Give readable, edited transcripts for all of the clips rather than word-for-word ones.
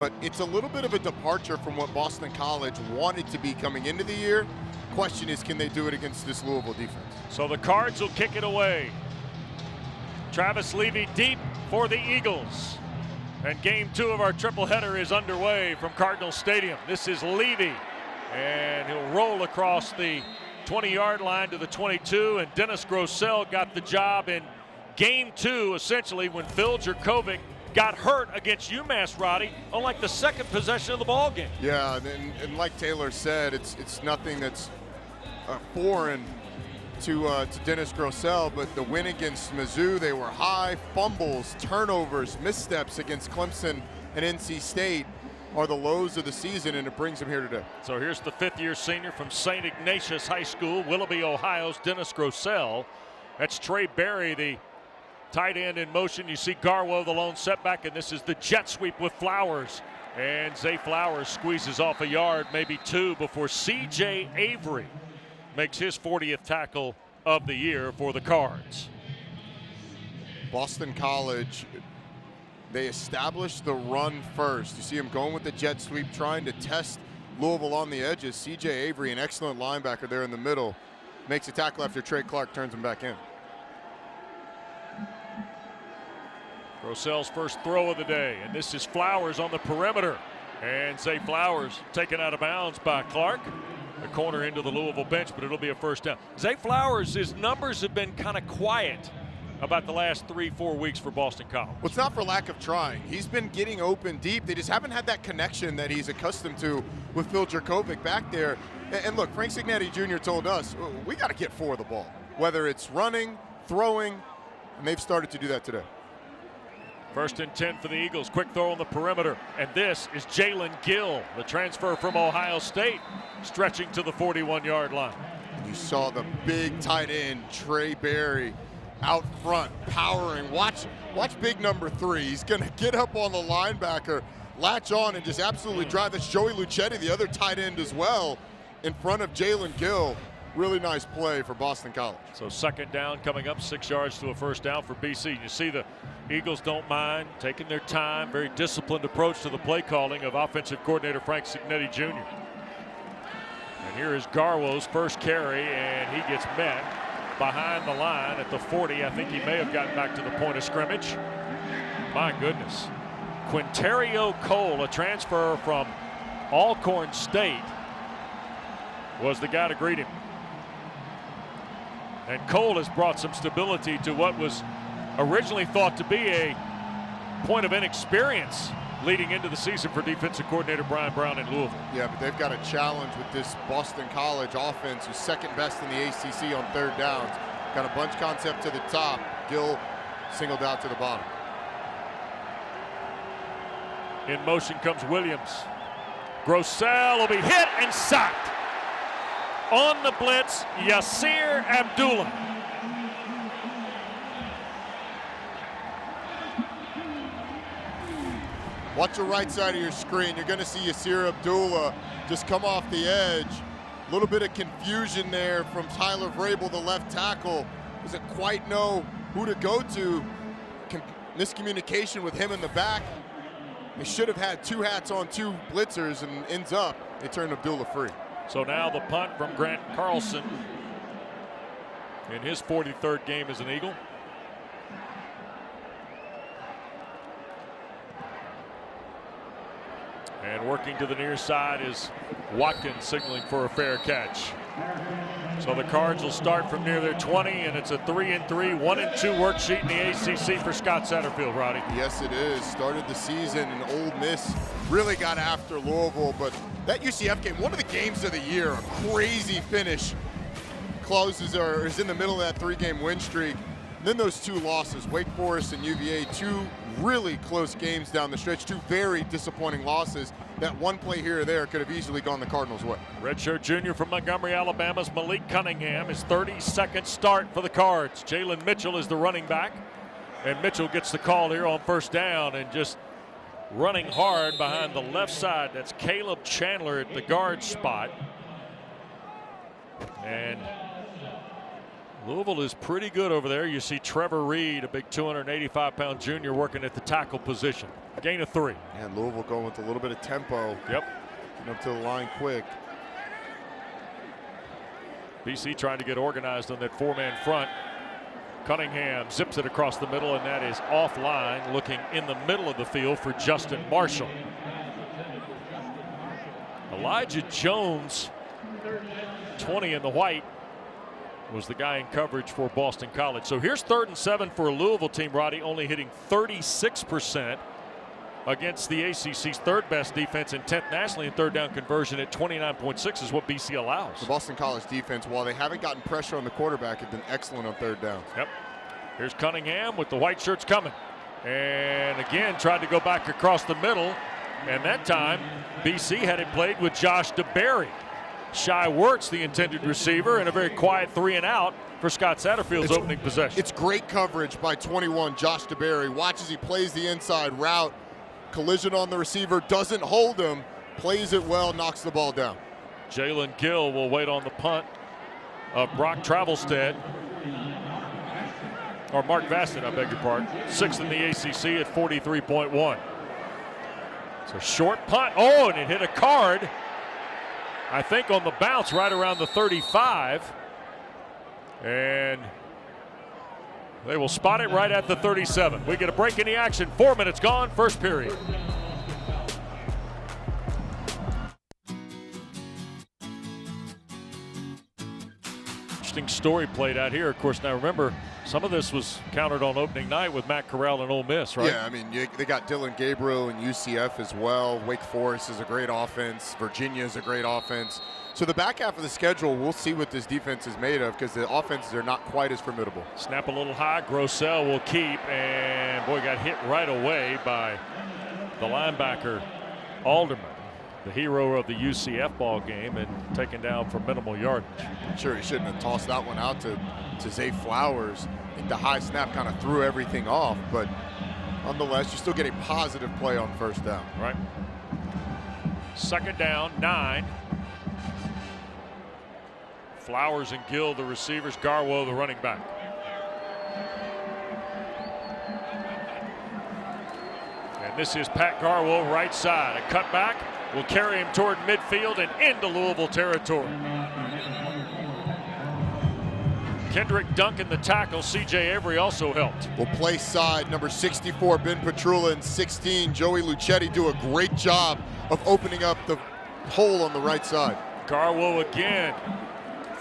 But it's a little bit of a departure from what Boston College wanted to be coming into the year. Question is, can they do it against this Louisville defense? So the Cards will kick it away. Travis Levy deep for the Eagles. And game 2 of our triple header is underway from Cardinals Stadium. This is Levy, and he'll roll across the 20-yard line to the 22, and Dennis Grosel got the job in game 2, essentially, when Phil Jerkovic got hurt against UMass, Roddy, on like the second possession of the ball game. Yeah, and like Taylor said, it's nothing that's foreign to Dennis Grosel, but the win against Mizzou, they were high. Fumbles, turnovers, missteps against Clemson and NC State are the lows of the season, and it brings him here today. So here's the 5th-year senior from St. Ignatius High School, Willoughby, Ohio's Dennis Grosel. That's Trey Berry, the tight end in motion. You see Garwo, the lone setback, and this is the jet sweep with Flowers. And Zay Flowers squeezes off a yard, maybe 2, before C.J. Avery makes his 40th tackle of the year for the Cards. Boston College, they established the run first. You see him going with the jet sweep, trying to test Louisville on the edges. C.J. Avery, an excellent linebacker there in the middle, makes a tackle after Trey Clark turns him back in. Grosel's first throw of the day, and this is Flowers on the perimeter. And Zay Flowers taken out of bounds by Clark. The corner into the Louisville bench, but it'll be a first down. Zay Flowers, his numbers have been kind of quiet about the last 3-4 weeks for Boston College. Well, it's not for lack of trying. He's been getting open deep. They just haven't had that connection that he's accustomed to with Phil Jerkovic back there. And look, Frank Cignetti Jr. told us, we got to get 4 of the ball, whether it's running, throwing, and they've started to do that today. 1st and 10 for the Eagles. Quick throw on the perimeter. And this is Jalen Gill, the transfer from Ohio State, stretching to the 41-yard line. You saw the big tight end, Trey Berry, out front, powering. Watch big number 3. He's going to get up on the linebacker, latch on, and just absolutely drive. That's Joey Luchetti, the other tight end as well, in front of Jalen Gill. Really nice play for Boston College. So 2nd down coming up, 6 yards to a first down for BC. You see the Eagles don't mind taking their time, very disciplined approach to the play calling of offensive coordinator Frank Cignetti Jr. And here is Garwo's first carry, and he gets met behind the line at the 40. I think he may have gotten back to the point of scrimmage. My goodness. Quinterio Cole, a transfer from Alcorn State, was the guy to greet him. And Cole has brought some stability to what was originally thought to be a point of inexperience leading into the season for defensive coordinator Brian Brown in Louisville. Yeah, but they've got a challenge with this Boston College offense, who's 2nd best in the ACC on 3rd downs. Got a bunch concept to the top. Gill singled out to the bottom. In motion comes Williams. Grosel will be hit and sacked. On the blitz, Yasir Abdullah. Watch the right side of your screen. You're going to see Yasir Abdullah just come off the edge. A little bit of confusion there from Tyler Vrabel, the left tackle. Doesn't quite know who to go to. Miscommunication with him in the back. They should have had 2 hats on 2 blitzers, and ends up they turn Abdullah free. So now the punt from Grant Carlson in his 43rd game as an Eagle. And working to the near side is Watkins, signaling for a fair catch. So the Cards will start from near their 20, and it's a 3-3, 1-2 worksheet in the ACC for Scott Satterfield, Roddy. Yes, it is. Started the season, and Ole Miss really got after Louisville, but that UCF game, one of the games of the year, a crazy finish. Closes or is in the middle of that 3-game win streak. And then those 2 losses, Wake Forest and UVA, 2 really close games down the stretch, 2 very disappointing losses. That one play here or there could have easily gone the Cardinals' way. Redshirt junior from Montgomery, Alabama's Malik Cunningham, his 32nd start for the Cards. Jalen Mitchell is the running back, and Mitchell gets the call here on first down, and just running hard behind the left side. That's Caleb Chandler at the guard spot. And Louisville is pretty good over there. You see Trevor Reed, a big 285-pound junior, working at the tackle position. Gain of 3. And Louisville going with a little bit of tempo. Yep. Getting up to the line quick. BC trying to get organized on that 4-man front. Cunningham zips it across the middle, and that is offline, looking in the middle of the field for Justin Marshall. Elijah Jones, 20 in the white, was the guy in coverage for Boston College. So here's 3rd and 7 for a Louisville team, Roddy, only hitting 36% against the ACC's 3rd best defense and 10th nationally in 3rd down conversion at 29.6 is what BC allows. The Boston College defense, while they haven't gotten pressure on the quarterback, have been excellent on 3rd down. Yep. Here's Cunningham with the white shirts coming. And again, tried to go back across the middle. And that time, BC had it played with Josh DeBerry. Shai Wertz, the intended receiver, and a very quiet 3 and out for Scott Satterfield's opening possession. It's great coverage by 21, Josh DeBerry. Watch as he plays the inside route. Collision on the receiver, doesn't hold him, plays it well, knocks the ball down. Jalen Gill will wait on the punt of Brock Travelstead. Or Mark Vastin, I beg your pardon. 6th in the ACC at 43.1. It's a short punt. Oh, and it hit a card, I think, on the bounce right around the 35. And they will spot it right at the 37. We get a break in the action. 4 minutes gone, first period. Interesting story played out here. Of course, now remember, some of this was countered on opening night with Matt Corral and Ole Miss, right? Yeah, I mean, they got Dylan Gabriel and UCF as well. Wake Forest is a great offense. Virginia is a great offense. So the back half of the schedule, we'll see what this defense is made of because the offenses are not quite as formidable. Snap a little high. Grossell will keep, and boy, got hit right away by the linebacker Alderman, the hero of the UCF ball game, and taken down for minimal yardage. I'm sure he shouldn't have tossed that one out to Zay Flowers. I think the high snap kind of threw everything off, but nonetheless, you still get a positive play on 1st down. Right. 2nd down, 9. Flowers and Gill, the receivers. Garwo, the running back. And this is Pat Garwo, right side. A cutback will carry him toward midfield and into Louisville territory. Kendrick Duncan, the tackle. C.J. Avery also helped. Will play side. Number 64, Ben Petrula, and 16, Joey Luchetti, do a great job of opening up the hole on the right side. Garwo again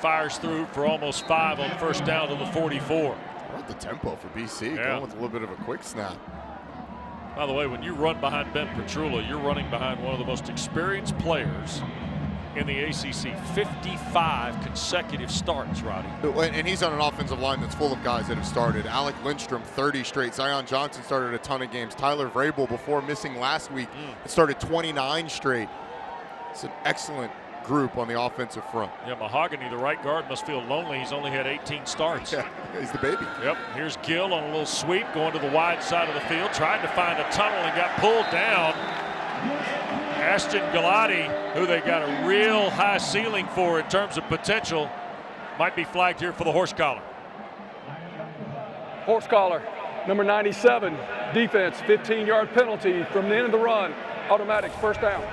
fires through for almost 5 on 1st down to the 44. I like the tempo for BC, yeah. Going with a little bit of a quick snap. By the way, when you run behind Ben Petrula, you're running behind one of the most experienced players in the ACC. 55 consecutive starts, Roddy. And he's on an offensive line that's full of guys that have started. Alec Lindstrom, 30 straight. Zion Johnson started a ton of games. Tyler Vrabel, before missing last week, started 29 straight. It's an excellent group on the offensive front. Yeah, Mahogany, the right guard, must feel lonely. He's only had 18 starts. Yeah, he's the baby. Yep, here's Gill on a little sweep, going to the wide side of the field, tried to find a tunnel and got pulled down. Ashton Galati, who they got a real high ceiling for in terms of potential, might be flagged here for the horse collar. Horse collar, number 97, defense, 15-yard penalty from the end of the run, automatic 1st down.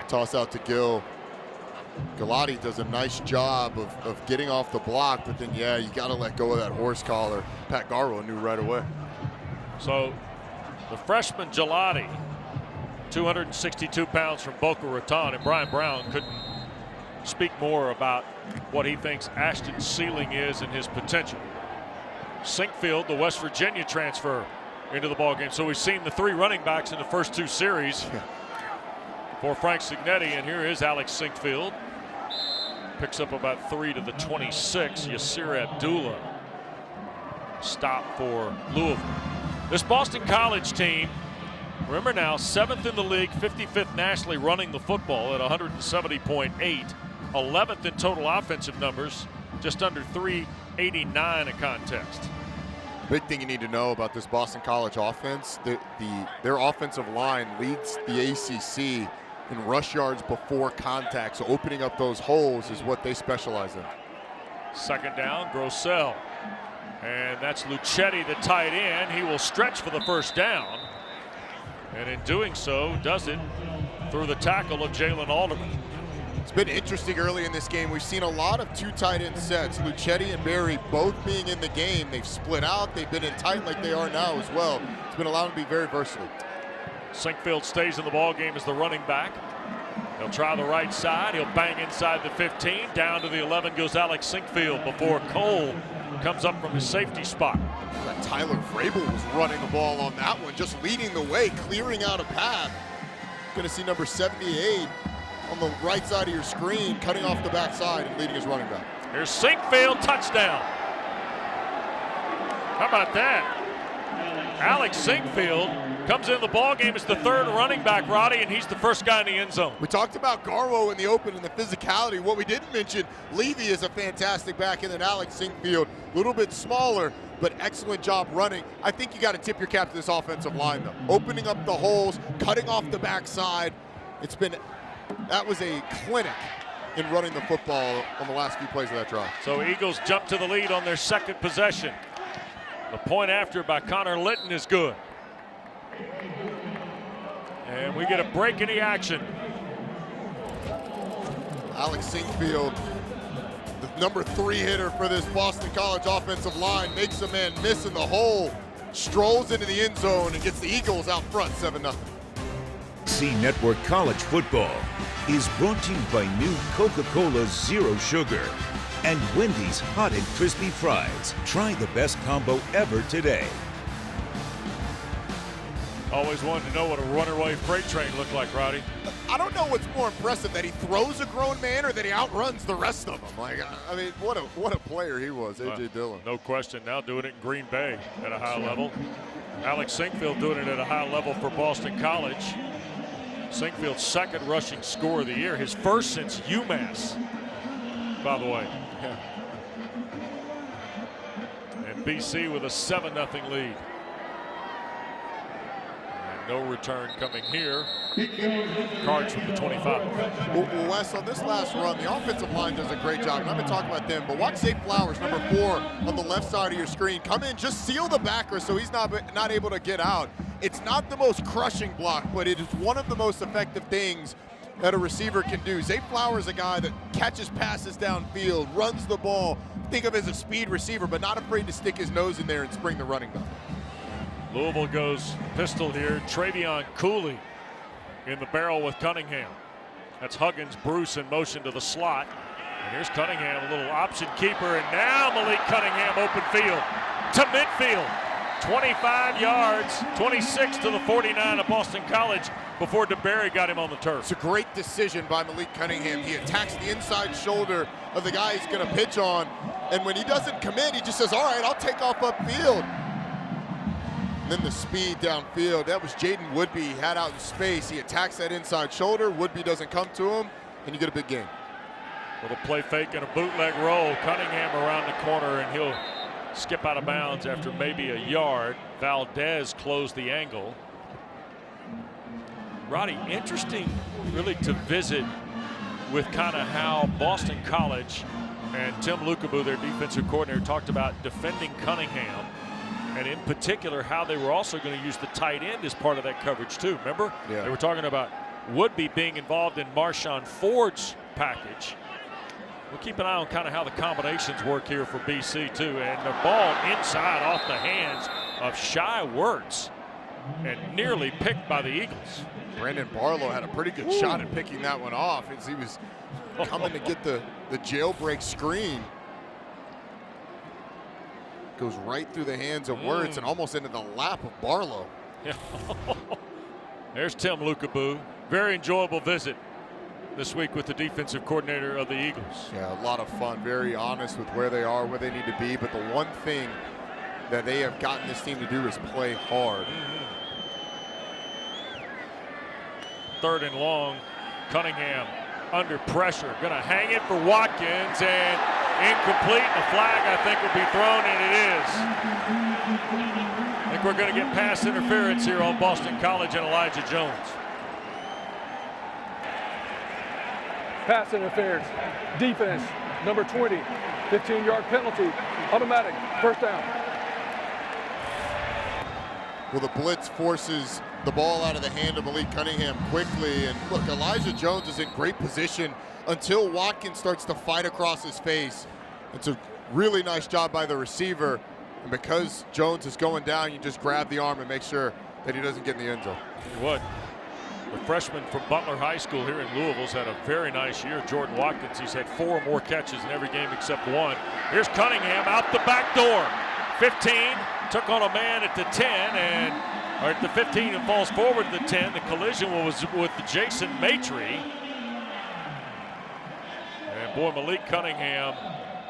Toss out to Gill. Galati does a nice job of getting off the block, but then, yeah, you got to let go of that horse collar. Pat Garwo knew right away. So the freshman Gelati, 262 pounds from Boca Raton, and Brian Brown couldn't speak more about what he thinks Ashton's ceiling is and his potential. Sinkfield, the West Virginia transfer, into the ballgame. So we've seen the 3 running backs in the first 2 series for Frank Cignetti, and here is Alex Sinkfield. Picks up about 3 to the 26. Yasir Abdullah stop for Louisville. This Boston College team, remember now, 7th in the league, 55th nationally running the football at 170.8, 11th in total offensive numbers, just under 389 a contest. Big thing you need to know about this Boston College offense, their offensive line leads the ACC in rush yards before contact, so opening up those holes is what they specialize in. 2nd down, Grossell And that's Luchetti, the tight end. He will stretch for the first down. And in doing so, does it through the tackle of Jalen Alderman. It's been interesting early in this game. We've seen a lot of two tight end sets. Luchetti and Berry both being in the game. They've split out. They've been in tight like they are now as well. It's been allowed to be very versatile. Sinkfield stays in the ball game as the running back. He'll try the right side. He'll bang inside the 15. Down to the 11 goes Alex Sinkfield before Cole comes up from his safety spot. Tyler Vrabel was running the ball on that one, just leading the way, clearing out a path. Going to see number 78 on the right side of your screen, cutting off the backside and leading his running back. Here's Sinkfield, touchdown. How about that? Alex Sinkfield comes in the ball game as the third running back, Roddy, and he's the first guy in the end zone. We talked about Garwo in the open and the physicality. What we didn't mention, Levy is a fantastic back end, and Alex Sinkfield, a little bit smaller, but excellent job running. I think you got to tip your cap to this offensive line, though. Opening up the holes, cutting off the backside. That was a clinic in running the football on the last few plays of that drive. So Eagles jump to the lead on their second possession. The point after by Connor Litton is good. And we get a break in the action. Alex Sinkfield, the number 3 hitter for this Boston College offensive line, makes a man miss in the hole, strolls into the end zone, and gets the Eagles out front 7-0. ACC Network College Football is brought to you by new Coca-Cola Zero Sugar and Wendy's Hot and Crispy Fries. Try the best combo ever today. Always wanted to know what a runaway freight train looked like, Roddy. I don't know what's more impressive, that he throws a grown man or that he outruns the rest of them. Like, I mean, what a player he was, A.J. Dillon. No question. Now doing it in Green Bay at a high level. Alex Sinkfield doing it at a high level for Boston College. Sinkfield's second rushing score of the year, his first since UMass, by the way. Yeah. And BC with a 7-0 lead. No return coming here. Cards from the 25. Well, Wes, on this last run, the offensive line does a great job. And I'm going to talk about them, but watch Zay Flowers, number 4, on the left side of your screen. Come in, just seal the backer so he's not able to get out. It's not the most crushing block, but it is one of the most effective things that a receiver can do. Zay Flowers is a guy that catches passes downfield, runs the ball. Think of as a speed receiver, but not afraid to stick his nose in there and spring the running back. Louisville goes pistol here. Trevion Cooley in the barrel with Cunningham. That's Huggins, Bruce in motion to the slot. And here's Cunningham, a little option keeper. And now Malik Cunningham open field to midfield. 25 yards, 26 to the 49 of Boston College before DeBerry got him on the turf. It's a great decision by Malik Cunningham. He attacks the inside shoulder of the guy he's going to pitch on. And when he doesn't come in, he just says, all right, I'll take off upfield. And then the speed downfield, that was Jaden Woodby. He had out in space. He attacks that inside shoulder. Woodby doesn't come to him, and you get a big gain. Little play fake and a bootleg roll. Cunningham around the corner, and he'll skip out of bounds after maybe a yard. Valdez closed the angle. Roddy, interesting really to visit with kind of how Boston College and Tim Lukabu, their defensive coordinator, talked about defending Cunningham. And in particular, how they were also going to use the tight end as part of that coverage too. Remember? Yeah. They were talking about Woodby being involved in Marshawn Ford's package. We'll keep an eye on kind of how the combinations work here for BC too. And the ball inside off the hands of Shai Wertz and nearly picked by the Eagles. Brandon Barlow had a pretty good shot at picking that one off as he was coming to get the jailbreak screen. Goes right through the hands of Wertz and almost into the lap of Barlow. Yeah. There's Tim Lukabu. Very enjoyable visit this week with the defensive coordinator of the Eagles. Yeah, a lot of fun. Very honest with where they are, where they need to be. But the one thing that they have gotten this team to do is play hard. Third and long. Cunningham under pressure. Going to hang it for Watkins, and incomplete. The flag, I think, will be thrown, and it is. I think we're going to get pass interference here on Boston College and Elijah Jones. Pass interference. Defense, number 20. 15-yard penalty. Automatic, first down. Well, the blitz forces the ball out of the hand of Malik Cunningham quickly. And look, Elijah Jones is in great position until Watkins starts to fight across his face. It's a really nice job by the receiver. And because Jones is going down, you just grab the arm and make sure that he doesn't get in the end zone. What? The freshman from Butler High School here in Louisville's had a very nice year. Jordan Watkins, he's had 4 or more catches in every game except 1. Here's Cunningham out the back door. 15, took on a man at the 10 or at the 15 and falls forward to the 10. The collision was with Jason Maitre. And boy, Malik Cunningham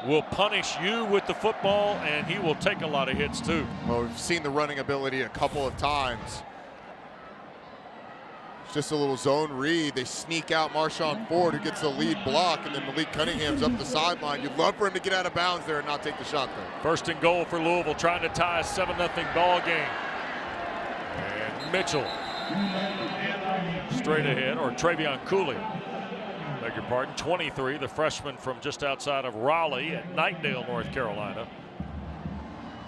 will punish you with the football, and he will take a lot of hits too. Well, we've seen the running ability a couple of times. It's just a little zone read. They sneak out Marshawn Ford, who gets the lead block, and then Malik Cunningham's up the sideline. You'd love for him to get out of bounds there and not take the shot there. First and goal for Louisville, trying to tie a 7-0 ball game. And Mitchell straight ahead, or Trevion Cooley, beg your pardon, 23, the freshman from just outside of Raleigh at Knightdale, North Carolina,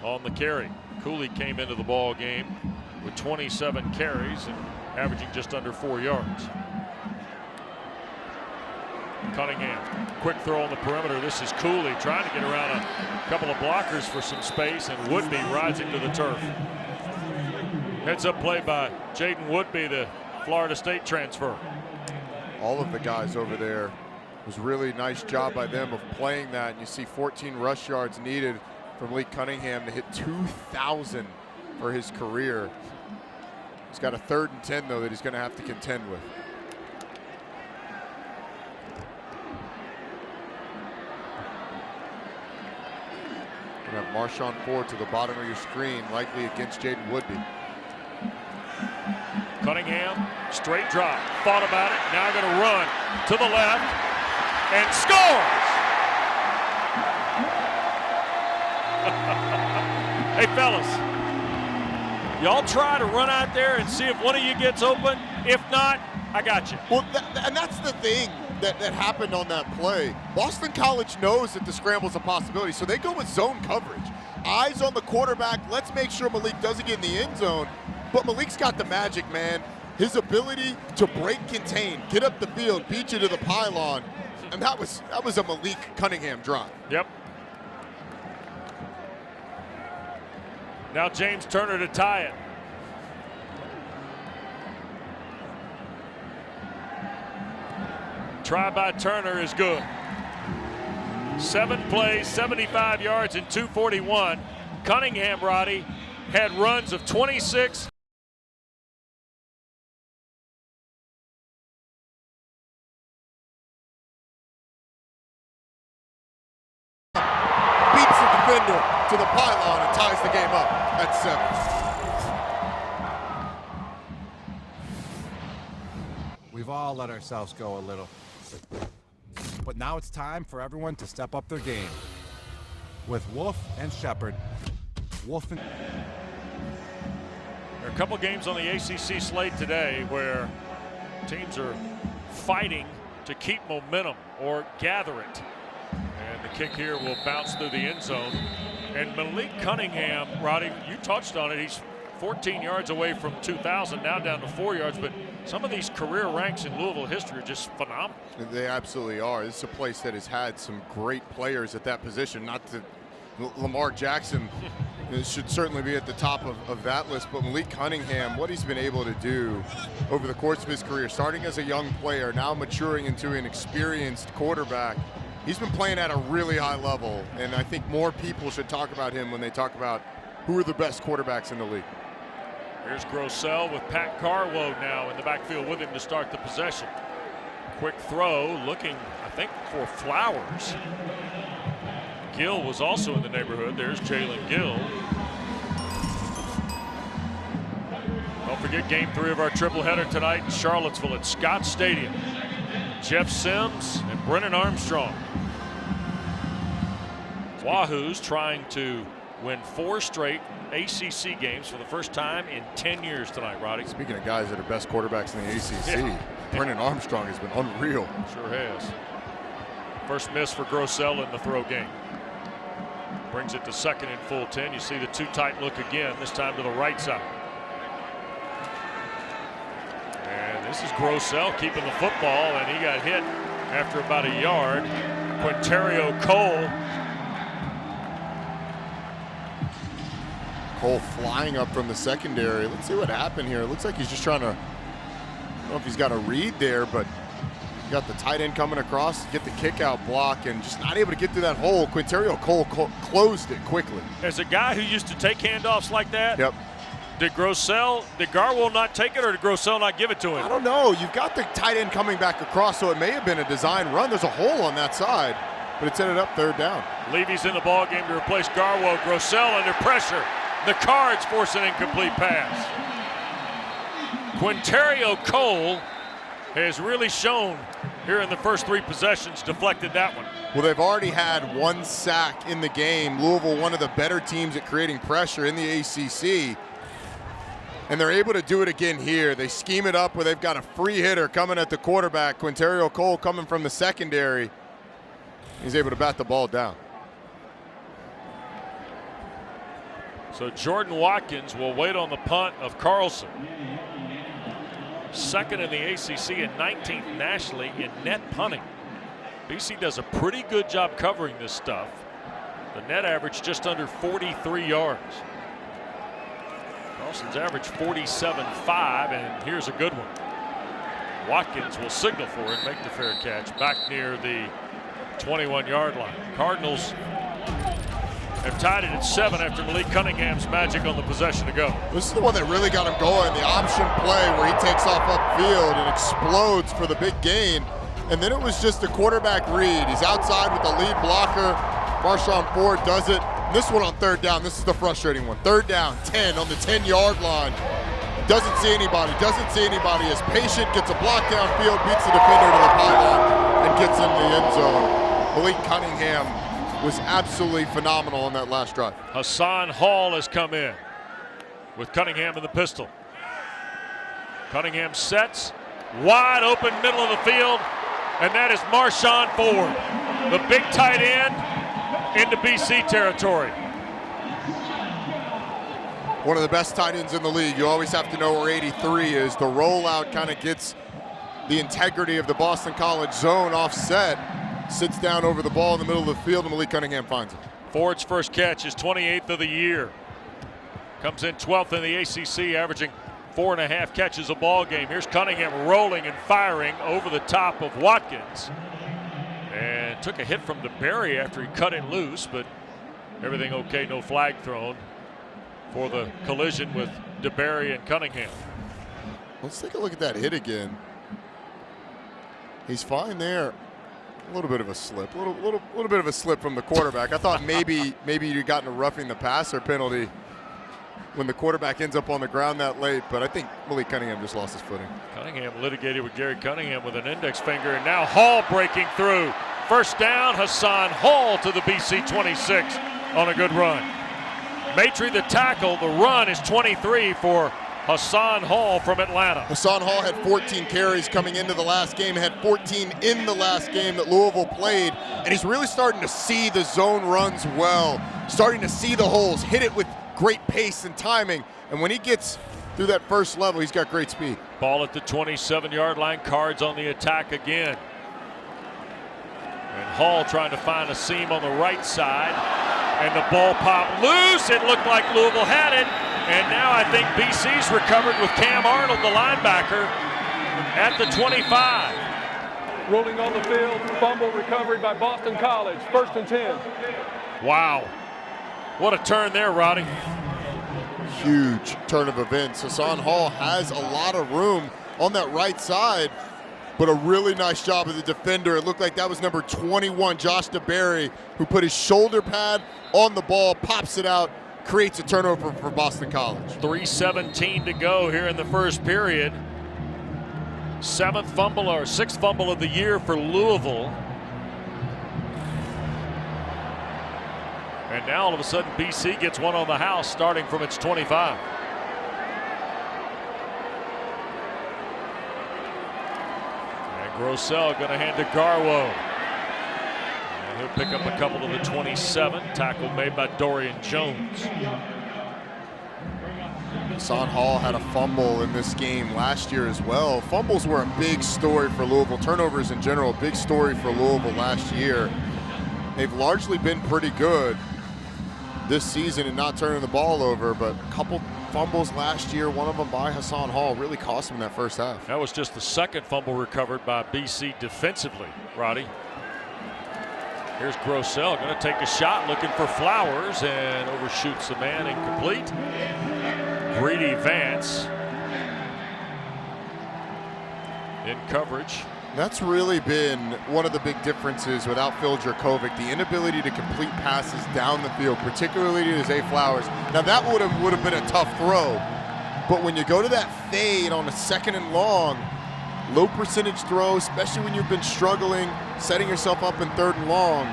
on the carry. Cooley came into the ball game with 27 carries and averaging just under 4 yards. Cunningham, quick throw on the perimeter. This is Cooley trying to get around a couple of blockers for some space, and Woodby rising to the turf. Heads up play by Jaden Woodby, the Florida State transfer. All of the guys over there, it was a really nice job by them of playing that. And you see 14 rush yards needed from Malik Cunningham to hit 2,000 for his career. He's got a 3rd and 10, though, that he's going to have to contend with. You have Marshawn Ford to the bottom of your screen, likely against Jaden Woodby. Cunningham, straight drop, thought about it, now going to run to the left and scores! Hey fellas, y'all try to run out there and see if one of you gets open. If not, I got you. Well, and that's the thing that happened on that play. Boston College knows that the scramble is a possibility, so they go with zone coverage. Eyes on the quarterback. Let's make sure Malik doesn't get in the end zone. But Malik's got the magic, man. His ability to break contain, get up the field, beat you to the pylon. And that was a Malik Cunningham drive. Yep. Now James Turner to tie it. Try by Turner is good. 7 plays, 75 yards, and 241. Cunningham, Roddy, had runs of 26. Beats the defender to the pylon and ties the game up at 7. We've all let ourselves go a little. But now it's time for everyone to step up their game. With Wolf and Shepard. Wolf and... There are a couple games on the ACC slate today where teams are fighting to keep momentum or gather it. And the kick here will bounce through the end zone. And Malik Cunningham, Roddy, you touched on it. He's 14 yards away from 2,000, now down to 4 yards. But some of these career ranks in Louisville history are just phenomenal. They absolutely are. This is a place that has had some great players at that position. Not to Lamar Jackson should certainly be at the top of that list, but Malik Cunningham, what he's been able to do over the course of his career, starting as a young player, now maturing into an experienced quarterback. He's been playing at a really high level, and I think more people should talk about him when they talk about who are the best quarterbacks in the league. Here's Grossell with Pat Carwo now in the backfield with him to start the possession. Quick throw, looking, I think, for Flowers. Gill was also in the neighborhood. There's Jalen Gill. Don't forget game 3 of our triple-header tonight in Charlottesville at Scott Stadium. Jeff Sims and Brennan Armstrong. Wahoo's trying to win 4 straight ACC games for the first time in 10 years tonight, Roddy. Speaking of guys that are best quarterbacks in the ACC, Brennan Armstrong has been unreal. Sure has. First miss for Grossell in the throw game. Brings it to second and full 10. You see the too tight look again, this time to the right side. And this is Grossell keeping the football, and he got hit after about a yard. Quinterio Cole. Cole flying up from the secondary. Let's see what happened here. It looks like he's just trying to, I don't know if he's got a read there, but he got the tight end coming across to get the kick out block and just not able to get through that hole. Quinterio Cole closed it quickly. As a guy who used to take handoffs like that, yep. Did Garwell not take it, or did Grossell not give it to him? I don't know. You've got the tight end coming back across, so it may have been a design run. There's a hole on that side, but it's ended up third down. Levy's in the ball game to replace Garwell. Grossell under pressure. The Cards force an incomplete pass. Quinterio Cole has really shown here in the first 3 possessions, deflected that one. Well, they've already had 1 sack in the game. Louisville, one of the better teams at creating pressure in the ACC. And they're able to do it again here. They scheme it up where they've got a free hitter coming at the quarterback. Quinterio Cole coming from the secondary. He's able to bat the ball down. So Jordan Watkins will wait on the punt of Carlson. Second in the ACC and 19th nationally in net punting. BC does a pretty good job covering this stuff. The net average just under 43 yards. Carlson's average 47.5, and here's a good one. Watkins will signal for it, make the fair catch back near the 21-yard line. Cardinals have tied it at 7 after Malik Cunningham's magic on the possession to go. This is the one that really got him going, the option play where he takes off upfield and explodes for the big gain. And then it was just a quarterback read. He's outside with the lead blocker. Marshawn Ford does it. This one on third down, this is the frustrating one. Third down, 10 on the 10-yard line. Doesn't see anybody, is patient, gets a block downfield, beats the defender to the pylon, and gets in the end zone. Malik Cunningham was absolutely phenomenal on that last drive. Hassan Hall has come in with Cunningham in the pistol. Cunningham sets, wide open middle of the field, and that is Marshawn Ford, the big tight end, into BC territory. One of the best tight ends in the league. You always have to know where 83 is. The rollout kind of gets the integrity of the Boston College zone offset. Sits down over the ball in the middle of the field, and Malik Cunningham finds it. Ford's first catch is 28th of the year. Comes in 12th in the ACC, averaging 4.5 catches a ball game. Here's Cunningham rolling and firing over the top of Watkins. And took a hit from Berry after he cut it loose, but everything okay, no flag thrown for the collision with Berry and Cunningham. Let's take a look at that hit again. He's fine there. A little bit of a slip, a little bit of a slip from the quarterback. I thought maybe you'd gotten a roughing the passer penalty when the quarterback ends up on the ground that late, but I think Malik Cunningham just lost his footing. Cunningham litigated with Gary Cunningham with an index finger, and now Hall breaking through. First down, Hassan Hall to the BC 26 on a good run. Maitre the tackle, the run is 23 for Hassan Hall from Atlanta. Hassan Hall had 14 carries coming into the last game, had 14 in the last game that Louisville played, and he's really starting to see the zone runs well, starting to see the holes, hit it with great pace and timing, and when he gets through that first level, he's got great speed. Ball at the 27-yard line, Cards on the attack again. And Hall trying to find a seam on the right side, and the ball popped loose. It looked like Louisville had it, and now I think BC's recovered with Cam Arnold, the linebacker, at the 25. Rolling on the field, fumble recovery by Boston College, 1st and 10. Wow. What a turn there, Roddy. Huge turn of events. Hassan Hall has a lot of room on that right side, but a really nice job of the defender. It looked like that was number 21, Josh DeBerry, who put his shoulder pad on the ball, pops it out, creates a turnover for Boston College. 3:17 to go here in the first period. 7th fumble or 6th fumble of the year for Louisville. And now all of a sudden BC gets one on the house starting from its 25. And Grossell going to hand to Garwo. And He'll pick up a couple of the 27. Tackle made by Dorian Jones. Marshawn Hall had a fumble in this game last year as well. Fumbles were a big story for Louisville. Turnovers in general, a big story for Louisville last year. They've largely been pretty good this season in not turning the ball over, but a couple fumbles last year, one of them by Hassan Hall, really cost him that first half. That was just the second fumble recovered by BC defensively, Roddy. Here's Grossell, going to take a shot, looking for Flowers, and overshoots the man, incomplete. Greedy Vance in coverage. That's really been one of the big differences with Phil Dracovic, the inability to complete passes down the field, particularly to Zay Flowers. Now that would have been a tough throw, but when you go to that fade on a 2nd and long, low percentage throw, especially when you've been struggling, setting yourself up in 3rd and long,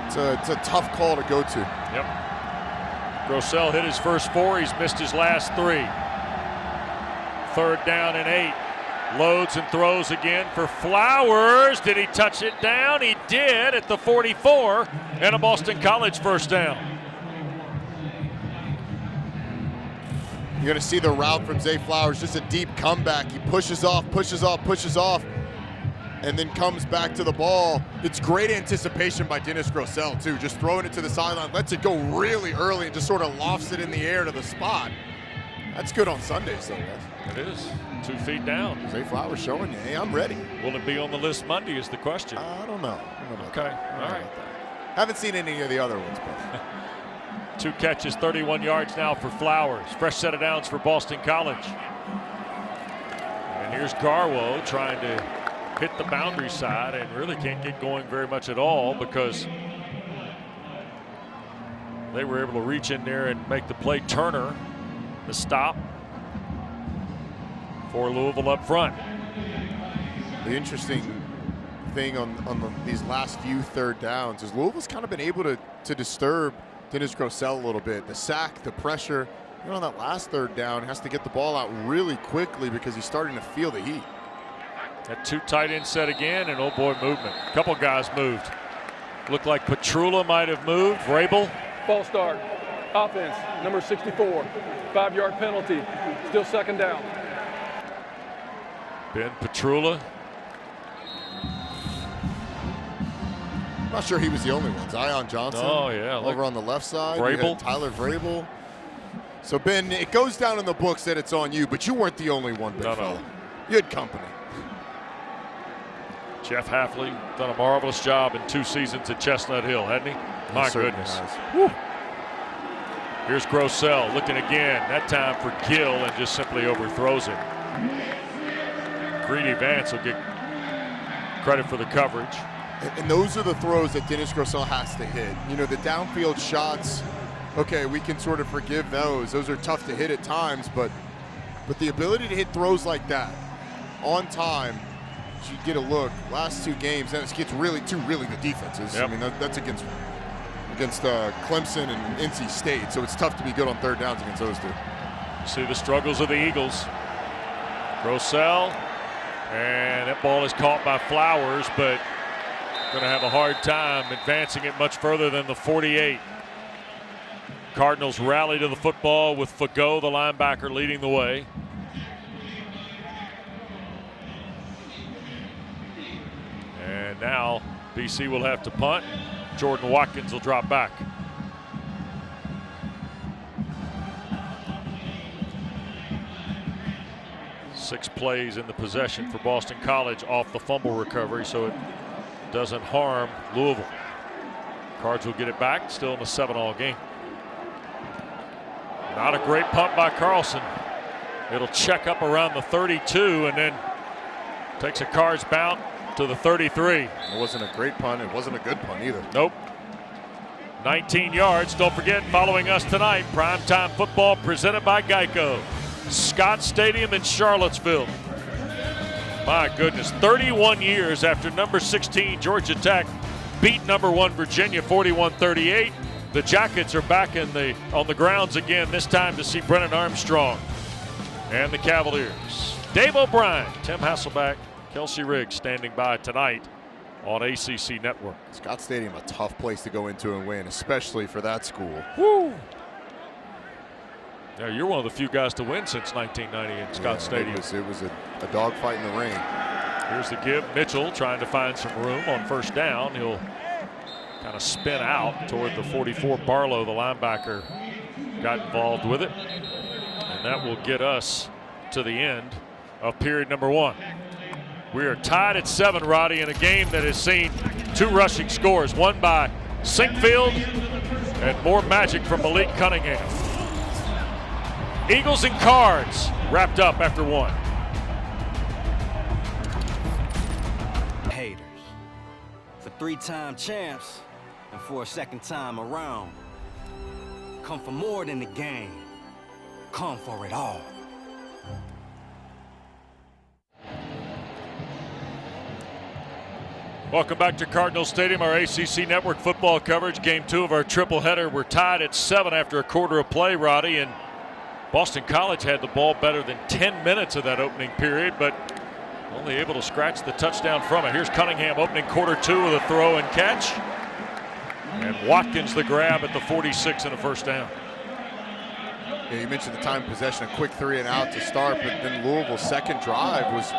it's a tough call to go to. Yep. Grossell hit his first 4. He's missed his last 3. 3rd down and 8. Loads and throws again for Flowers. Did he touch it down? He did at the 44, and a Boston College first down. You're going to see the route from Zay Flowers, just a deep comeback. He pushes off, and then comes back to the ball. It's great anticipation by Dennis Grossell, too, just throwing it to the sideline, lets it go really early and just sort of lofts it in the air to the spot. That's good on Sundays, though, guys. It is. 2 feet down. Zay Flowers showing you, hey, I'm ready. Will it be on the list Monday is the question. I don't know. Okay, all right. Haven't seen any of the other ones, but 2 catches, 31 yards now for Flowers. Fresh set of downs for Boston College. And here's Garwo trying to hit the boundary side and really can't get going very much at all because they were able to reach in there and make the play. Turner, the stop for Louisville up front. The interesting thing on these last few 3rd downs is Louisville's kind of been able to disturb Dennis Grossell a little bit. The sack, the pressure. You know, on that last 3rd down, has to get the ball out really quickly because he's starting to feel the heat. That 2 tight end set again, and oh boy, movement. A couple guys moved. Looked like Petrula might have moved. Vrabel. False start. Offense, number 64. 5-yard penalty. Still 2nd down. Ben Petrula. Not sure he was the only one. Zion Johnson. Oh, yeah. Over on the left side. Vrabel. Tyler Vrabel. So, Ben, it goes down in the books that it's on you, but you weren't the only one, big fella. You had company. Jeff Hafley done a marvelous job in 2 seasons at Chestnut Hill, hadn't he? My goodness. Here's Grossell looking again, that time for Gill, and just simply overthrows it. Greedy Vance will get credit for the coverage. And those are the throws that Dennis Grossell has to hit. You know, the downfield shots, okay, we can sort of forgive those. Those are tough to hit at times, but the ability to hit throws like that on time, you get a look. Last 2 games, and it gets really to the defenses. Yep. I mean, that's against Clemson and NC State, so it's tough to be good on 3rd downs against those 2. See the struggles of the Eagles. Grossell, and that ball is caught by Flowers, but going to have a hard time advancing it much further than the 48. Cardinals rally to the football with Fagot, the linebacker, leading the way. And now BC will have to punt. Jordan Watkins will drop back. Six plays in the possession for Boston College off the fumble recovery, so it doesn't harm Louisville. Cards will get it back, still in a 7-all game. Not a great punt by Carlson. It'll check up around the 32 and then takes a Cards bounce to the 33. It wasn't a great punt. It wasn't a good punt either. Nope. 19 yards. Don't forget, following us tonight, primetime football presented by Geico. Scott Stadium in Charlottesville. My goodness, 31 years after number 16 Georgia Tech beat number 1 Virginia 41-38. The Jackets are back on the grounds again, this time to see Brennan Armstrong and the Cavaliers. Dave O'Brien, Tim Hasselback, Kelsey Riggs standing by tonight on ACC Network. Scott Stadium, a tough place to go into and win, especially for that school. Woo! Yeah, you're one of the few guys to win since 1990 in Scott Stadium. It was a dogfight in the ring. Here's the give. Mitchell trying to find some room on first down. He'll kind of spin out toward the 44. Barlow, the linebacker, got involved with it. And that will get us to the end of period number 1. We are tied at 7, Roddy, in a game that has seen 2 rushing scores, one by Sinkfield and more magic from Malik Cunningham. Eagles and Cards wrapped up after 1. Haters. For 3-time champs and for a second time around. Come for more than the game. Come for it all. Welcome back to Cardinals Stadium, our ACC Network football coverage. Game 2 of our triple header. We're tied at 7 after a quarter of play, Roddy, and Boston College had the ball better than 10 minutes of that opening period, but only able to scratch the touchdown from it. Here's Cunningham opening quarter 2 with a throw and catch. And Watkins the grab at the 46 and a first down. Yeah, you mentioned the time of possession, a quick 3 and out to start, but then Louisville's second drive was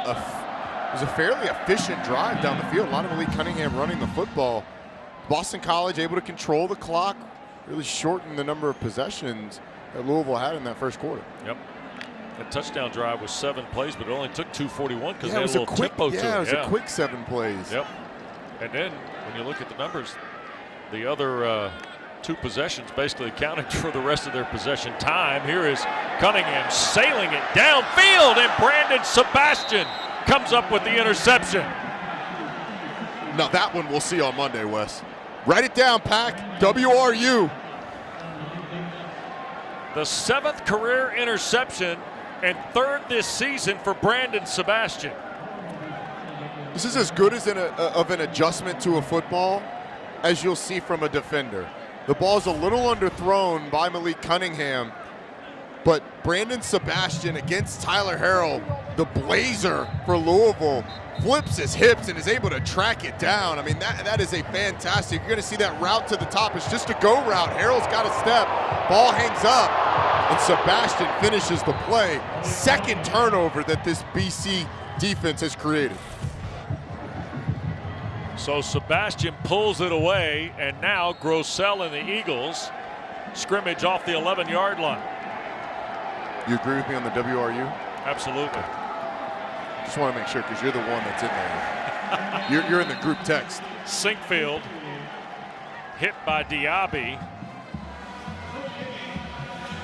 a fairly efficient drive down the field. A lot of Malik Cunningham running the football. Boston College able to control the clock, really shorten the number of possessions that Louisville had in that first quarter. Yep. That touchdown drive was 7 plays, but it only took 2:41 because they had a little quick tempo to it. Yeah, it was a quick 7 plays. Yep. And then when you look at the numbers, the other 2 possessions basically accounted for the rest of their possession time. Here is Cunningham sailing it downfield, and Brandon Sebastian comes up with the interception. Now that one we'll see on Monday, Wes. Write it down, Pack. WRU. The 7th career interception and 3rd this season for Brandon Sebastian. This is as good as of an adjustment to a football as you'll see from a defender. The ball's a little underthrown by Malik Cunningham, but Brandon Sebastian against Tyler Harrell, the blazer for Louisville, flips his hips and is able to track it down. I mean, that is a fantastic. You're going to see that route to the top. It's just a go route. Harrell's got a step. Ball hangs up, and Sebastian finishes the play. Second turnover that this BC defense has created. So Sebastian pulls it away, and now Grossell and the Eagles scrimmage off the 11-yard line. You agree with me on the WRU? Absolutely. Just want to make sure because you're the one that's in there. you're in the group text. Sinkfield hit by Diaby.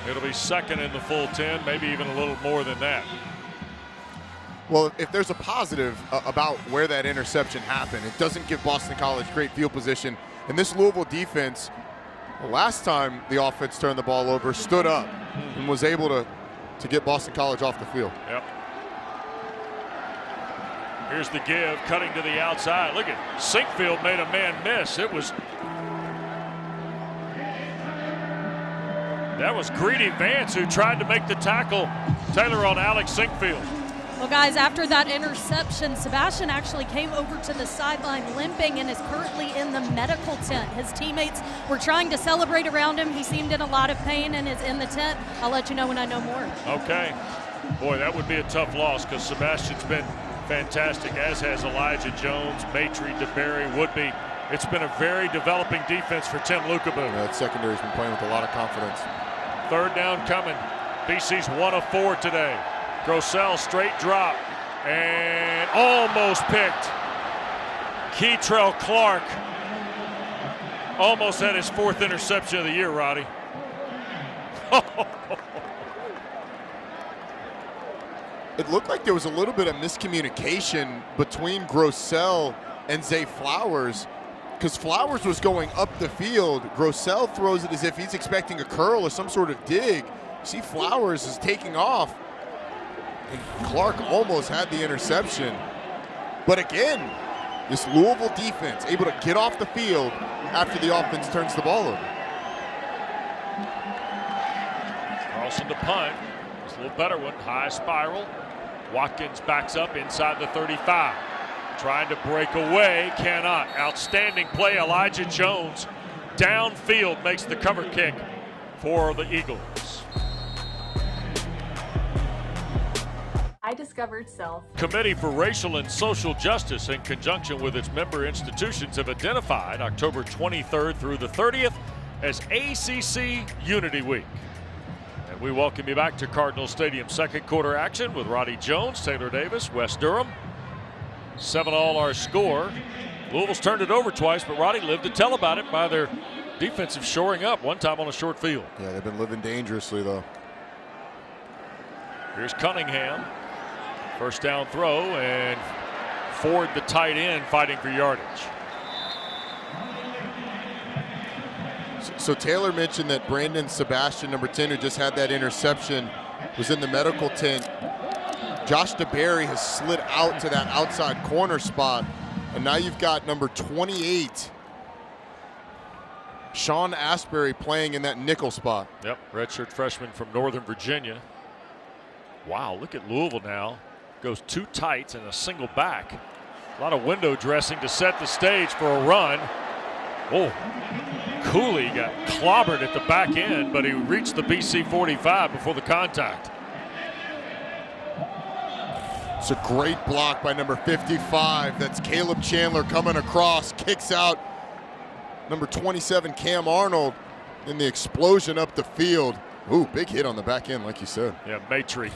It'll be second in the full 10, maybe even a little more than that. Well, if there's a positive about where that interception happened, it doesn't give Boston College great field position. And this Louisville defense, last time the offense turned the ball over, stood up and was able to get Boston College off the field. Yep. Here's the give, cutting to the outside. Look at Sinkfield made a man miss. That was Greedy Vance who tried to make the tackle. Taylor on Alex Sinkfield. Well, guys, after that interception, Sebastian actually came over to the sideline limping and is currently in the medical tent. His teammates were trying to celebrate around him. He seemed in a lot of pain and is in the tent. I'll let you know when I know more. Okay. Boy, that would be a tough loss because Sebastian's been fantastic, as has Elijah Jones, Maitre, DeBerry, Woodby. It's been a very developing defense for Tim Lukabu. That secondary's been playing with a lot of confidence. 3rd down coming. BC's 1 of 4 today. Grossell straight drop and almost picked. Keytrell Clark almost had his 4th interception of the year, Roddy. It looked like there was a little bit of miscommunication between Grossell and Zay Flowers because Flowers was going up the field. Grossell throws it as if he's expecting a curl or some sort of dig. See, Flowers is taking off. And Clark almost had the interception. But again, this Louisville defense able to get off the field after the offense turns the ball over. Carlson to punt. It's a little better one. High spiral. Watkins backs up inside the 35. Trying to break away, cannot. Outstanding play, Elijah Jones. Downfield makes the cover kick for the Eagles. I discovered self. Committee for Racial and Social Justice, in conjunction with its member institutions, have identified October 23rd through the 30th as ACC Unity Week. And we welcome you back to Cardinals Stadium. Second quarter action with Roddy Jones, Taylor Davis, Wes Durham. 7-all our score. Louisville's turned it over twice, but Roddy lived to tell about it by their defensive shoring up one time on a short field. Yeah, they've been living dangerously, though. Here's Cunningham. First down throw, and Ford, the tight end, fighting for yardage. So Taylor mentioned that Brandon Sebastian, number 10, who just had that interception, was in the medical tent. Josh DeBerry has slid out to that outside corner spot, and now you've got number 28, Sean Asbury, playing in that nickel spot. Yep, redshirt freshman from Northern Virginia. Wow, look at Louisville now. Goes two tights and a single back. A lot of window dressing to set the stage for a run. Oh, Cooley got clobbered at the back end, but he reached the BC 45 before the contact. It's a great block by number 55. That's Caleb Chandler coming across, kicks out number 27, Cam Arnold, in the explosion up the field. Ooh, big hit on the back end, like you said. Yeah, Maitre.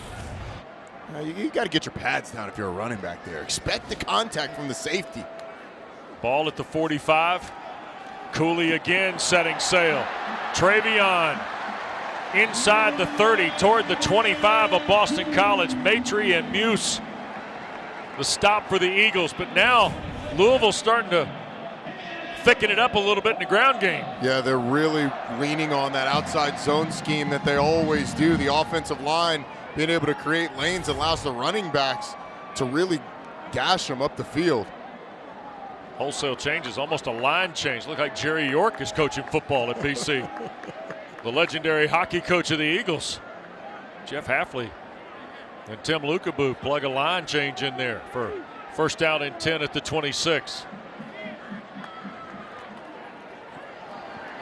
You got to get your pads down if you're a running back there. Expect the contact from the safety. Ball at the 45. Cooley again setting sail. Trevion inside the 30 toward the 25 of Boston College. Maitre and Muse the stop for the Eagles, but now Louisville's starting to thicken it up a little bit in the ground game. Yeah, they're really leaning on that outside zone scheme that they always do. The offensive line being able to create lanes allows the running backs to really gash them up the field. Wholesale changes, almost a line change. Look like Jerry York is coaching football at BC. The legendary hockey coach of the Eagles. Jeff Hafley and Tim Lukaboo plug a line change in there for first down and 10 at the 26.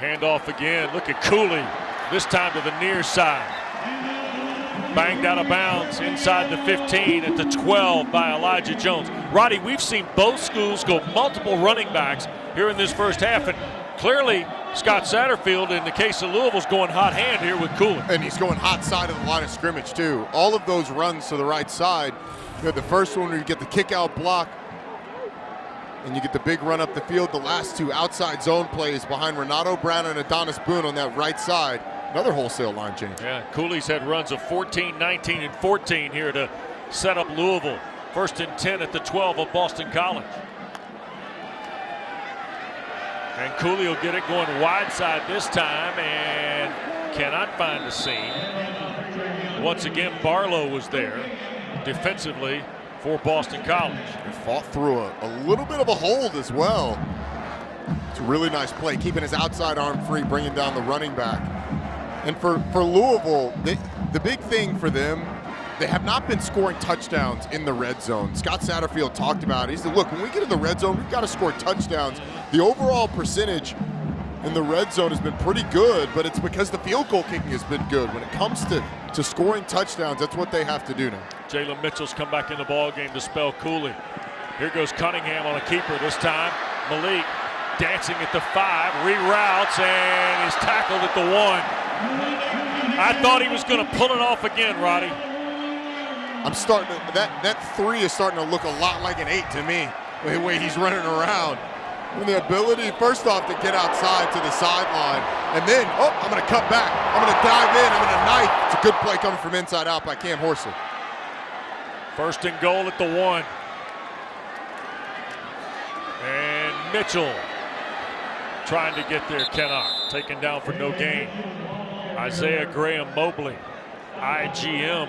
Handoff again. Look at Cooley, this time to the near side. Banged out of bounds inside the 15 at the 12 by Elijah Jones. Roddy, we've seen both schools go multiple running backs here in this first half, and clearly Scott Satterfield, in the case of Louisville's going hot hand here with Cooley. And he's going hot side of the line of scrimmage too. All of those runs to the right side. You had the first one where you get the kick out block and you get the big run up the field. The last two outside zone plays behind Renato Brown and Adonis Boone on that right side. Another wholesale line change. Yeah, Cooley's had runs of 14, 19, and 14 here to set up Louisville. First and 10 at the 12 of Boston College. And Cooley will get it going wide side this time and cannot find the seam. Once again, Barlow was there defensively for Boston College. He fought through a little bit of a hold as well. It's a really nice play, keeping his outside arm free, bringing down the running back. And for Louisville, the big thing for them, they have not been scoring touchdowns in the red zone. Scott Satterfield talked about it. He said, look, when we get in the red zone, we've got to score touchdowns. The overall percentage in the red zone has been pretty good, but it's because the field goal kicking has been good. When it comes to scoring touchdowns, that's what they have to do now. Jalen Mitchell's come back in the ball game to spell Cooley. Here goes Cunningham on a keeper this time. Malik dancing at the 5, reroutes, and is tackled at the 1. I thought he was going to pull it off again, Roddy. I'm starting to, that 3 is starting to look a lot like an 8 to me, the way he's running around. And the ability, first off, to get outside to the sideline, and then, oh, I'm going to cut back. I'm going to dive in. I'm going to knife. It's a good play coming from inside out by Cam Horsley. First and goal at the 1. And Mitchell trying to get there, cannot. Taken down for no gain. Isaiah Graham Mobley, IGM,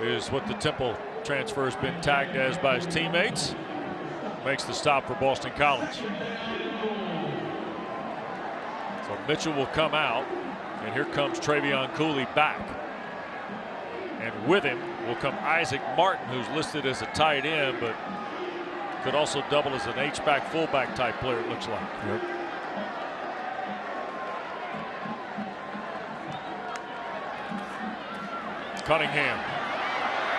is what the Temple transfer has been tagged as by his teammates. Makes the stop for Boston College. So Mitchell will come out, and here comes Treyvion Cooley back. And with him will come Isaac Martin, who's listed as a tight end, but Could also double as an H-back, fullback type player, it looks like. Yep. Cunningham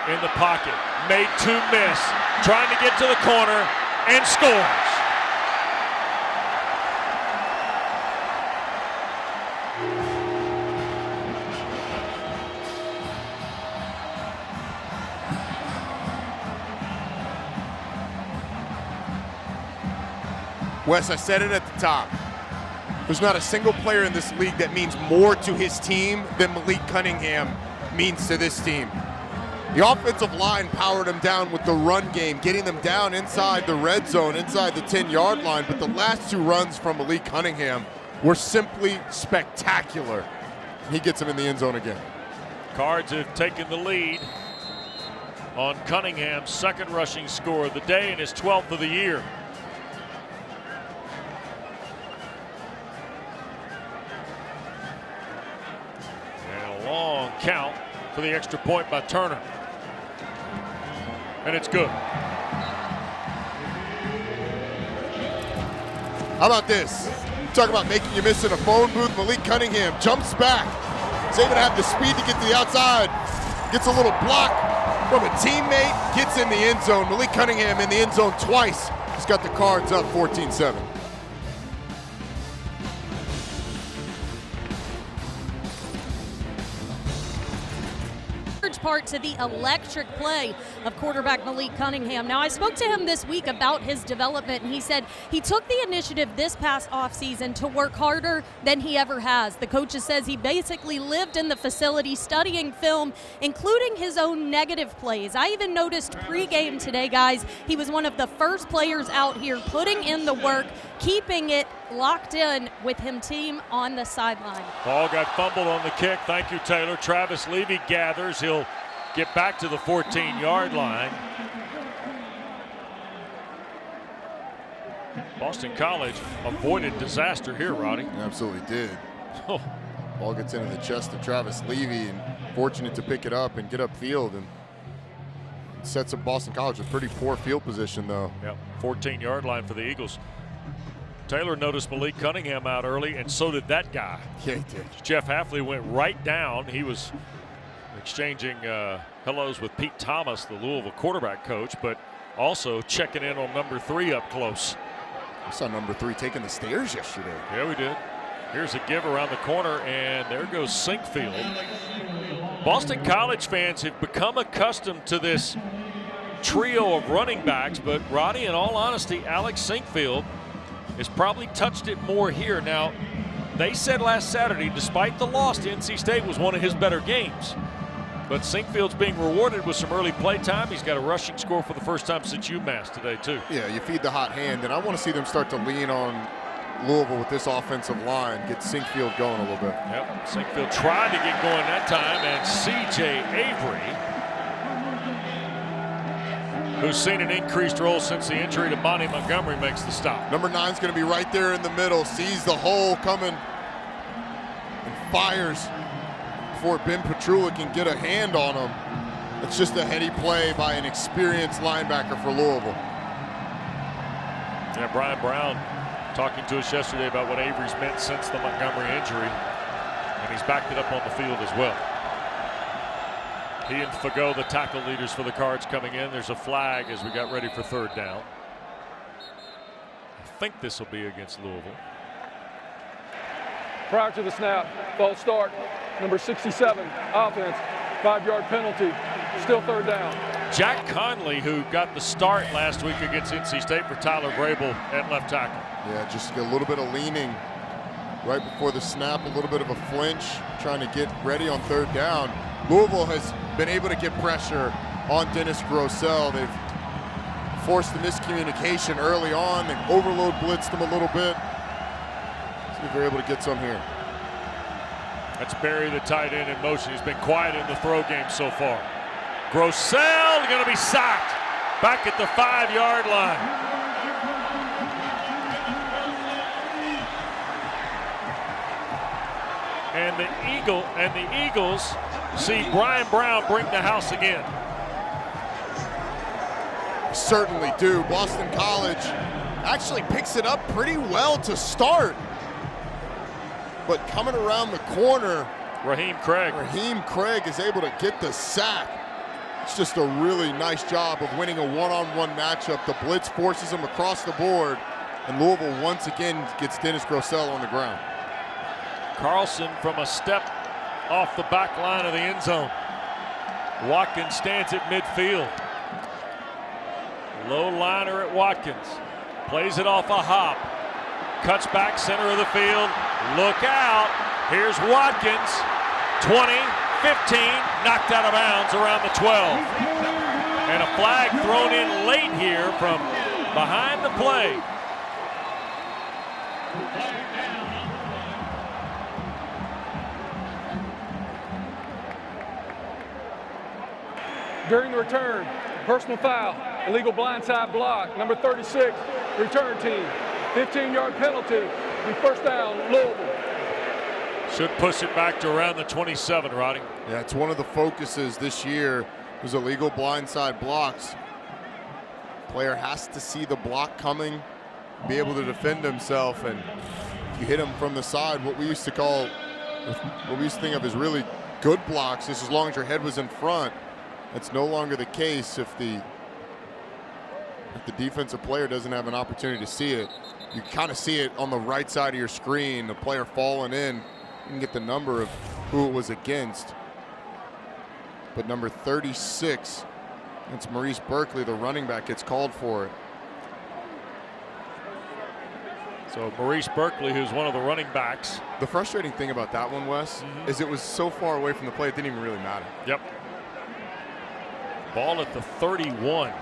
in the pocket, made to miss, trying to get to the corner and scores. Wes, I said it at the top. There's not a single player in this league that means more to his team than Malik Cunningham means to this team. The offensive line powered him down with the run game, getting them down inside the red zone, inside the 10-yard line. But the last 2 runs from Malik Cunningham were simply spectacular. He gets him in the end zone again. Cards have taken the lead on Cunningham's second rushing score of the day and his 12th of the year. And a long count for the extra point by Turner. And it's good. How about this? Talk about making you miss in a phone booth. Malik Cunningham jumps back. He's able to have the speed to get to the outside. Gets a little block from a teammate. Gets in the end zone. Malik Cunningham in the end zone twice. He's got the Cards up 14-7. Part to the electric play of quarterback Malik Cunningham. Now, I spoke to him this week about his development, and he said he took the initiative this past offseason to work harder than he ever has. The coach says he basically lived in the facility studying film, including his own negative plays. I even noticed pregame today, guys, he was one of the first players out here putting in the work, keeping it locked in with him team on the sideline. Ball got fumbled on the kick. Thank you, Taylor. Travis Levy gathers. He'll get back to the 14-yard line. Boston College avoided disaster here, Roddy. Absolutely did. Oh. Ball gets into the chest of Travis Levy, and fortunate to pick it up and get upfield, and sets up Boston College with pretty poor field position, though. Yep, 14-yard line for the Eagles. Taylor noticed Malik Cunningham out early, and so did that guy. Yeah, he did. Jeff Hafley went right down. He was exchanging hellos with Pete Thomas, the Louisville quarterback coach, but also checking in on number 3 up close. I saw number 3 taking the stairs yesterday. Yeah, we did. Here's a give around the corner, and there goes Sinkfield. Boston College fans have become accustomed to this trio of running backs, but Roddy, in all honesty, Alex Sinkfield has probably touched it more here. Now, they said last Saturday, despite the loss to NC State, was one of his better games. But Sinkfield's being rewarded with some early play time. He's got a rushing score for the first time since UMass today, too. Yeah, you feed the hot hand, and I want to see them start to lean on Louisville with this offensive line, get Sinkfield going a little bit. Yep, Sinkfield tried to get going that time, and C.J. Avery, who's seen an increased role since the injury to Bonnie Montgomery, makes the stop. Number 9's going to be right there in the middle, sees the hole coming and fires before Ben Petrula can get a hand on him. It's just a heady play by an experienced linebacker for Louisville. Yeah, Brian Brown talking to us yesterday about what Avery's meant since the Montgomery injury, and he's backed it up on the field as well. He and Fago, the tackle leaders for the Cards, coming in. There's a flag as we got ready for 3rd down. I think this will be against Louisville. Prior to the snap, false start, number 67, offense, 5-yard penalty, still 3rd down. Jack Conley, who got the start last week against NC State for Tyler Vrabel at left tackle. Yeah, just a little bit of leaning right before the snap, a little bit of a flinch, trying to get ready on 3rd down. Louisville has been able to get pressure on Dennis Grossell. They've forced the miscommunication early on. They've overload blitzed him a little bit. See if they're able to get some here. That's Berry, the tight end, in motion. He's been quiet in the throw game so far. Grossell going to be sacked back at the 5-yard line. And the Eagles see Brian Brown bring the house again. Certainly do. Boston College actually picks it up pretty well to start. But coming around the corner, Raheem Craig is able to get the sack. It's just a really nice job of winning a one-on-one matchup. The blitz forces him across the board, and Louisville once again gets Dennis Grosel on the ground. Carlson from a step off the back line of the end zone. Watkins stands at midfield. Low liner at Watkins. Plays it off a hop. Cuts back center of the field. Look out. Here's Watkins. 20, 15, knocked out of bounds around the 12. And a flag thrown in late here from behind the play. During the return, personal foul, illegal blindside block, number 36, return team, 15-yard penalty, and first down, Louisville. Should push it back to around the 27, Roddy. Yeah, it's one of the focuses this year was illegal blindside blocks. Player has to see the block coming, be able to defend himself, and if you hit him from the side, what we used to think of as really good blocks, just as long as your head was in front. That's no longer the case if the defensive player doesn't have an opportunity to see it. You kind of see it on the right side of your screen, the player falling in. You can get the number of who it was against. But number 36, it's Maurice Berkeley, the running back, gets called for it. So Maurice Berkeley, who's one of the running backs. The frustrating thing about that one, Wes, is it was so far away from the play, it didn't even really matter. Yep. Ball at the 31.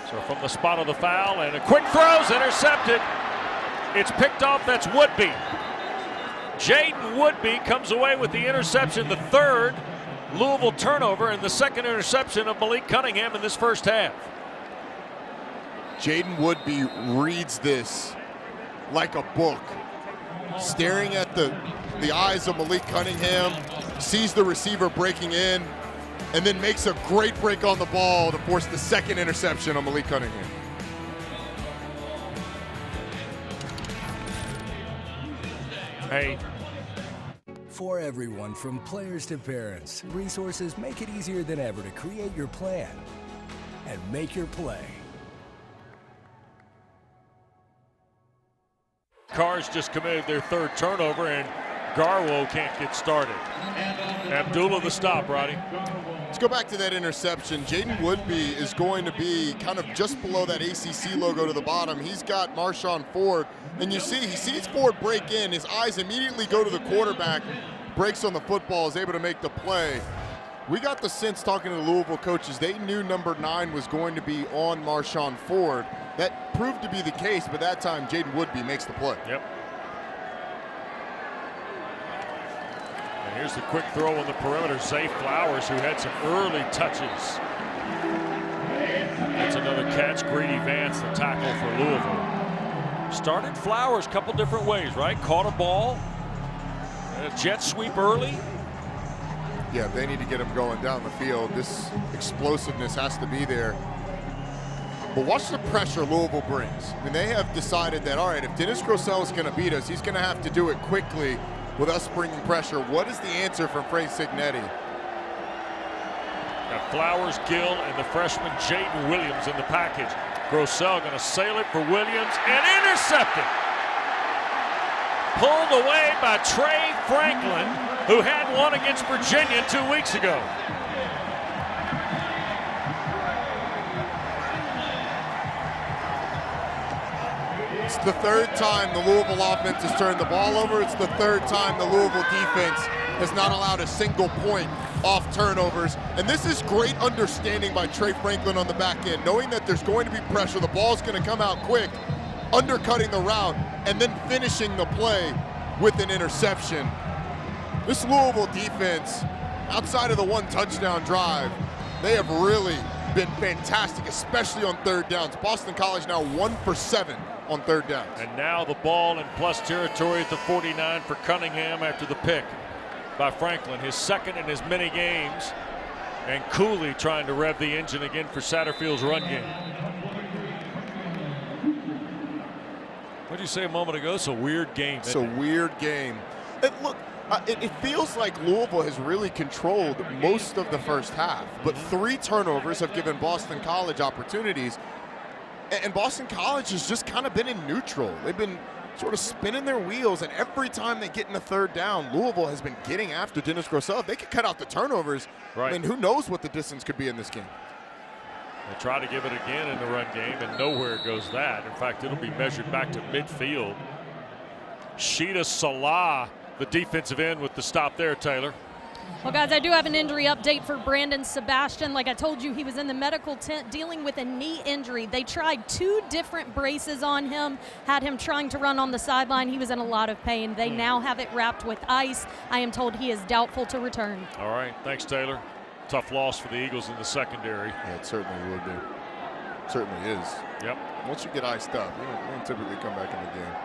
So from the spot of the foul, and a quick throw's intercepted. It's picked off, that's Woodby. Jaden Woodby comes away with the interception, the third Louisville turnover, and the second interception of Malik Cunningham in this first half. Jaden Woodby reads this like a book, staring at the eyes of Malik Cunningham, sees the receiver breaking in, and then makes a great break on the ball to force the second interception on Malik Cunningham. Hey. For everyone, from players to parents, resources make it easier than ever to create your plan and make your play. Carr's just committed their third turnover, and Garwo can't get started. Abdullah the stop, Roddy. Let's go back to that interception. Jaden Woodby is going to be kind of just below that ACC logo to the bottom. He's got Marshawn Ford, and you see, he sees Ford break in. His eyes immediately go to the quarterback, breaks on the football, is able to make the play. We got the sense talking to the Louisville coaches, they knew number 9 was going to be on Marshawn Ford. That proved to be the case, but that time Jaden Woodby makes the play. Yep. And here's the quick throw on the perimeter. Zay Flowers, who had some early touches. That's another catch. Grady Vance, the tackle for Louisville. Started Flowers a couple different ways, right? Caught a ball, and a jet sweep early. Yeah, they need to get him going down the field. This explosiveness has to be there. But watch the pressure Louisville brings. I mean, they have decided that, all right, if Dennis Grosel is going to beat us, he's going to have to do it quickly with us bringing pressure. What is the answer from Frank Signetti? Got Flowers, Gill, and the freshman Jaden Williams in the package. Grosel going to sail it for Williams and intercepted. Pulled away by Trey Franklin, who had one against Virginia 2 weeks ago. It's the third time the Louisville offense has turned the ball over. It's the third time the Louisville defense has not allowed a single point off turnovers. And this is great understanding by Trey Franklin on the back end, knowing that there's going to be pressure, the ball's going to come out quick, undercutting the route, and then finishing the play with an interception. This Louisville defense, outside of the one touchdown drive, they have really been fantastic, especially on third downs. Boston College now 1 for 7 on third downs. And now the ball in plus territory at the 49 for Cunningham after the pick by Franklin, his second in as many games And Cooley trying to rev the engine again for Satterfield's run game. What did you say a moment ago? It's a weird game. It's a weird game. Look, it feels like Louisville has really controlled most of the first half, but 3 turnovers have given Boston College opportunities. And Boston College has just kind of been in neutral. They've been sort of spinning their wheels, and every time they get in the 3rd down, Louisville has been getting after Dennis Grosel. If they could cut out the turnovers, right. I mean, who knows what the distance could be in this game. They try to give it again in the run game, and nowhere goes that. In fact, it'll be measured back to midfield. Sheeta Salah, the defensive end, with the stop there, Taylor. Well, guys, I do have an injury update for Brandon Sebastian. Like I told you, he was in the medical tent dealing with a knee injury. They tried 2 different braces on him, had him trying to run on the sideline. He was in a lot of pain. They now have it wrapped with ice. I am told he is doubtful to return. All right. Thanks, Taylor. Tough loss for the Eagles in the secondary. Yeah, it certainly would be. Certainly is. Yep. Once you get iced up, you don't typically come back in the game.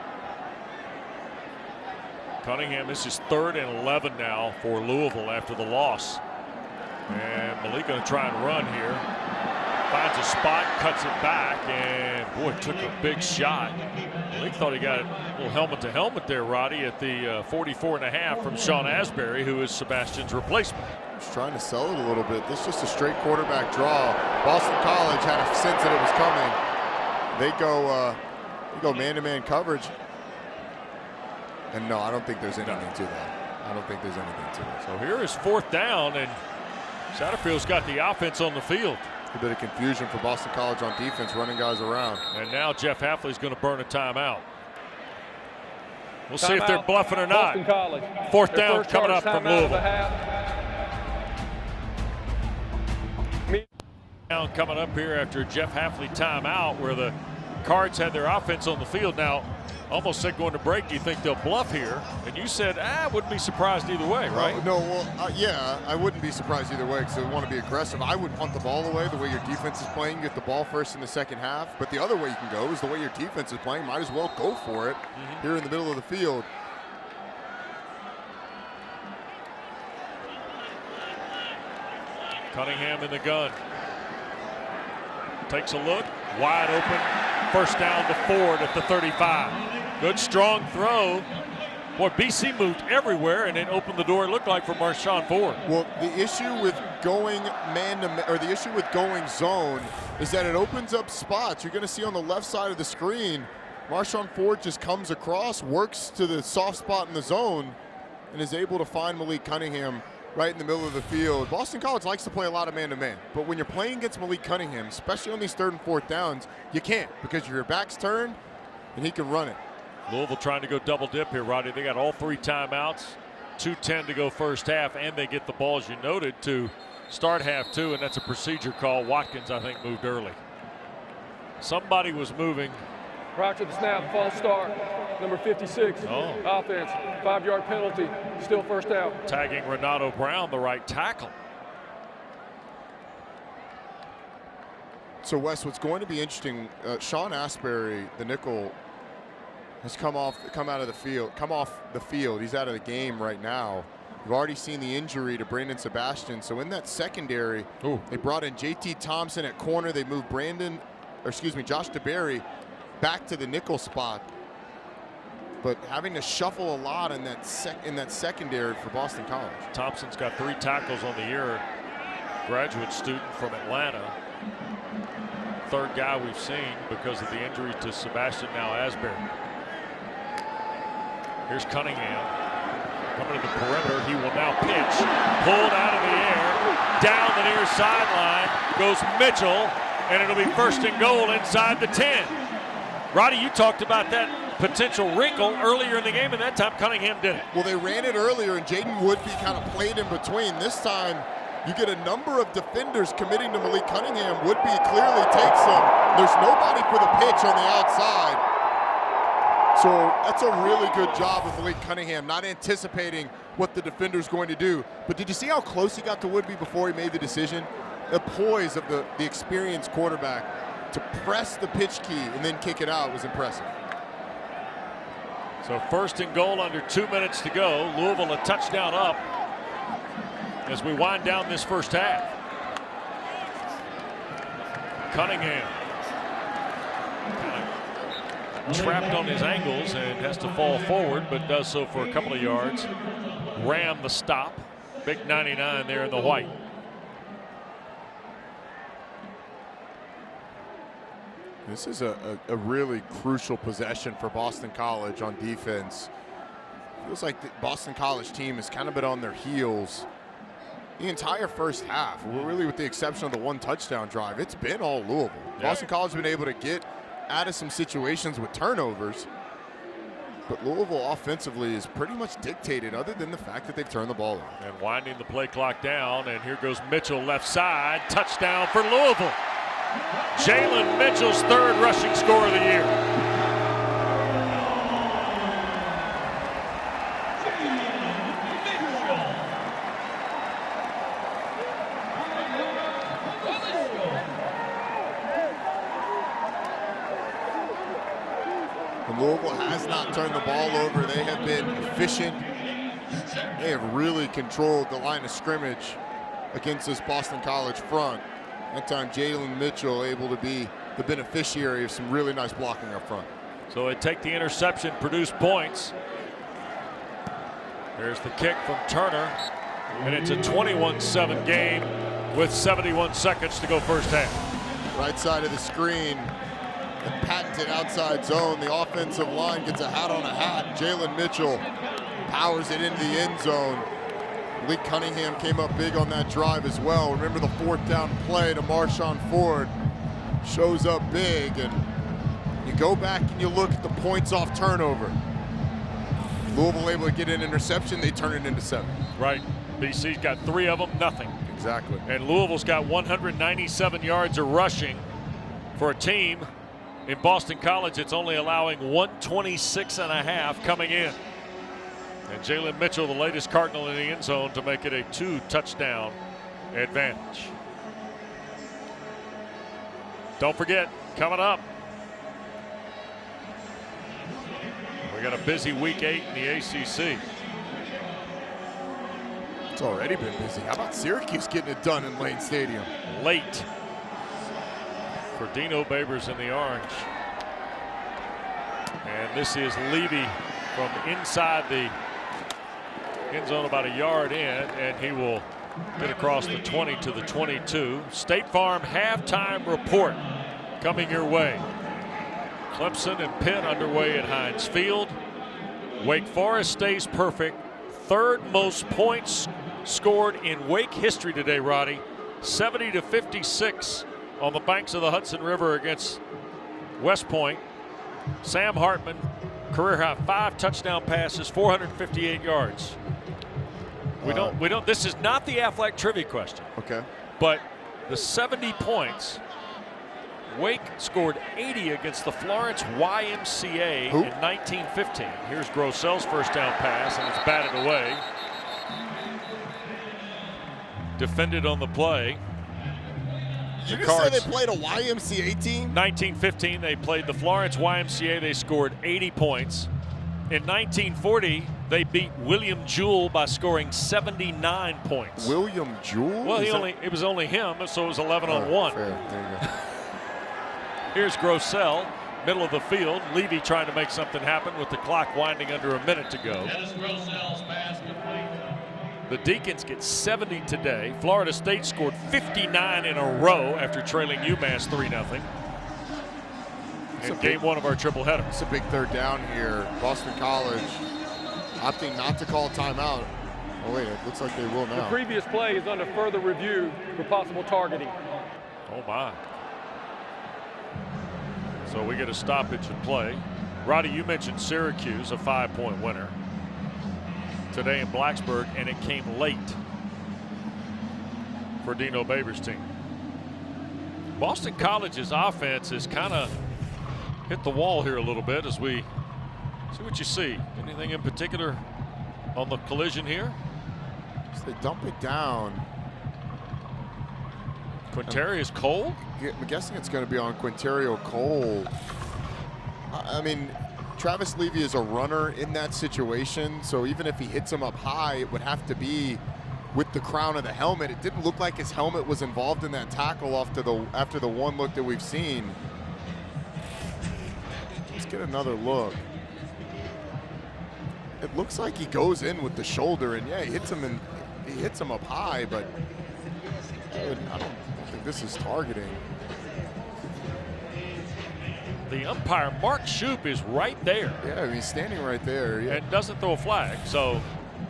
Cunningham, this is 3rd and 11 now for Louisville after the loss. And Malik going to try and run here. Finds a spot, cuts it back, and boy, took a big shot. Malik thought he got a little helmet-to-helmet there, Roddy, at the 44.5 from Sean Asbury, who is Sebastian's replacement. Just trying to sell it a little bit. This is just a straight quarterback draw. Boston College had a sense that it was coming. They go man-to-man coverage. And no, I don't think there's anything to that. I don't think there's anything to it. So here is 4th down, and Satterfield's got the offense on the field. A bit of confusion for Boston College on defense, running guys around. And now Jeff Hafley's going to burn a timeout. We'll see if they're bluffing or not. 4th down coming up from Louisville. Down coming up here after Jeff Hafley timeout, where the Cards had their offense on the field. Now, almost said going to break, do you think they'll bluff here? And you said, wouldn't be surprised either way, right? Yeah, I wouldn't be surprised either way because they want to be aggressive. I would punt the ball away the way your defense is playing. You get the ball first in the second half. But the other way you can go is the way your defense is playing. Might as well go for it here in the middle of the field. Cunningham in the gun. Takes a look, wide open. First down to Ford at the 35. Good strong throw. Boy, BC moved everywhere and it opened the door, it looked like, for Marshawn Ford. Well, the issue with going man-to-man, or the issue with going zone, is that it opens up spots. You're going to see on the left side of the screen, Marshawn Ford just comes across, works to the soft spot in the zone, and is able to find Malik Cunningham right in the middle of the field. Boston College likes to play a lot of man-to-man, but when you're playing against Malik Cunningham, especially on these 3rd and 4th downs, you can't because your back's turned and he can run it. Louisville trying to go double dip here, Roddy. They got all 3 timeouts, 2:10 to go first half, and they get the ball, as you noted, to start half 2, and that's a procedure call. Watkins, I think, moved early. Somebody was moving. Prior to the snap, false start, number 56, offense, 5-yard penalty, still first down. Tagging Renato Brown, the right tackle. So, Wes, what's going to be interesting, Sean Asbury, the nickel, has come off the field. He's out of the game right now. You've already seen the injury to Brandon Sebastian. So in that secondary, they brought in JT Thompson at corner. They moved Josh DeBerry back to the nickel spot. But having to shuffle a lot in that secondary for Boston College. Thompson's got 3 tackles on the year. Graduate student from Atlanta. 3rd guy we've seen because of the injury to Sebastian, now Asbury. Here's Cunningham coming to the perimeter. He will now pitch. Pulled out of the air. Down the near sideline goes Mitchell, and it'll be 1st and goal inside the 10. Roddy, you talked about that potential wrinkle earlier in the game, and that time Cunningham did it. Well, they ran it earlier, and Jaden Woodby kind of played in between. This time, you get a number of defenders committing to Malik Cunningham. Woodby clearly takes him. There's nobody for the pitch on the outside. So that's a really good job of Malik Cunningham, not anticipating what the defender's going to do. But did you see how close he got to Woodby before he made the decision? The poise of the experienced quarterback to press the pitch key and then kick it out was impressive. So 1st and goal under 2 minutes to go. Louisville a touchdown up as we wind down this first half. Cunningham trapped on his ankles and has to fall forward, but does so for a couple of yards. Ram the stop. Big 99 there in the white. This is a really crucial possession for Boston College on defense. Feels like the Boston College team has kind of been on their heels the entire first half. We're really, with the exception of the one touchdown drive, it's been all Louisville. Yeah. Boston College has been able to get out of some situations with turnovers, but Louisville offensively is pretty much dictated, other than the fact that they've turned the ball over. And winding the play clock down, and here goes Mitchell left side. Touchdown for Louisville. Jalen Mitchell's third rushing score of the year. And Louisville has not turned the ball over. They have been efficient. They have really controlled the line of scrimmage against this Boston College front. That time, Jalen Mitchell able to be the beneficiary of some really nice blocking up front. So they take the interception, produce points. There's the kick from Turner, and it's a 21-7 game with 71 seconds to go first half. Right side of the screen, the patented outside zone. The offensive line gets a hat on a hat. Jalen Mitchell powers it into the end zone. Malik Cunningham came up big on that drive as well. Remember the fourth down play to Marshawn Ford. Shows up big, and you go back and you look at the points off turnover. Louisville able to get an interception, they turn it into 7. Right. BC's got 3 of them, nothing. Exactly. And Louisville's got 197 yards of rushing for a team. In Boston College, it's only allowing 126.5 coming in. And Jalen Mitchell, the latest Cardinal in the end zone, to make it a 2-touchdown advantage. Don't forget, coming up, we got a busy week 8 in the ACC. It's already been busy. How about Syracuse getting it done in Lane Stadium? Late for Dino Babers in the orange. And this is Levy from inside the end zone, about a yard in, and he will get across the 20 to the 22. State Farm halftime report coming your way. Clemson and Pitt underway at Heinz Field. Wake Forest stays perfect. Third most points scored in Wake history today, Roddy. 70-56 on the banks of the Hudson River against West Point. Sam Hartman, career high 5 touchdown passes, 458 yards. We don't. This is not the Affleck trivia question. Okay. But the 70 points. Wake scored 80 against the Florence YMCA in 1915. Here's Grossell's first down pass, and it's batted away. Defended on the play. Did you just say they played a YMCA team? 1915, they played the Florence YMCA. They scored 80 points. In 1940, they beat William Jewell by scoring 79 points. William Jewell? Well, it was only him, so it was 11 on 1. Fair. There you go. Here's Grossell, middle of the field. Levy trying to make something happen with the clock winding under a minute to go. The Deacons get 70 today. Florida State scored 59 in a row after trailing UMass 3-0. In game 1 of our triple header. It's a big third down here. Boston College opting not to call timeout. Oh wait, it looks like they will now. The previous play is under further review for possible targeting. Oh my. So we get a stoppage in play. Roddy, you mentioned Syracuse, a 5-point winner today in Blacksburg, and it came late for Dino Babers' team. Boston College's offense has kind of hit the wall here a little bit as we see what you see. Anything in particular on the collision here? So they dump it down. Quintarius Cole? I'm guessing it's going to be on Quinterio Cole. I mean, Travis Levy is a runner in that situation, so even if he hits him up high, it would have to be with the crown of the helmet. It didn't look like his helmet was involved in that tackle after the one look that we've seen. Let's get another look. It looks like he goes in with the shoulder, and yeah, he hits him up high, but I don't think this is targeting. The umpire, Mark Shoup, is right there. Yeah, I mean, he's standing right there. Yeah. And doesn't throw a flag, so.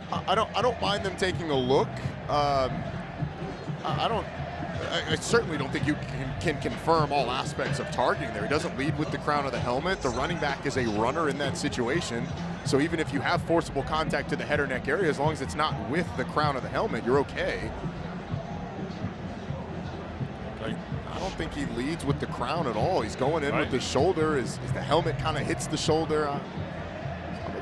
I don't mind them taking a look. I certainly don't think you can confirm all aspects of targeting there. He doesn't lead with the crown of the helmet. The running back is a runner in that situation. So even if you have forcible contact to the head or neck area, as long as it's not with the crown of the helmet, you're okay. I don't think he leads with the crown at all. He's going in with the shoulder. As the helmet kind of hits the shoulder. I'm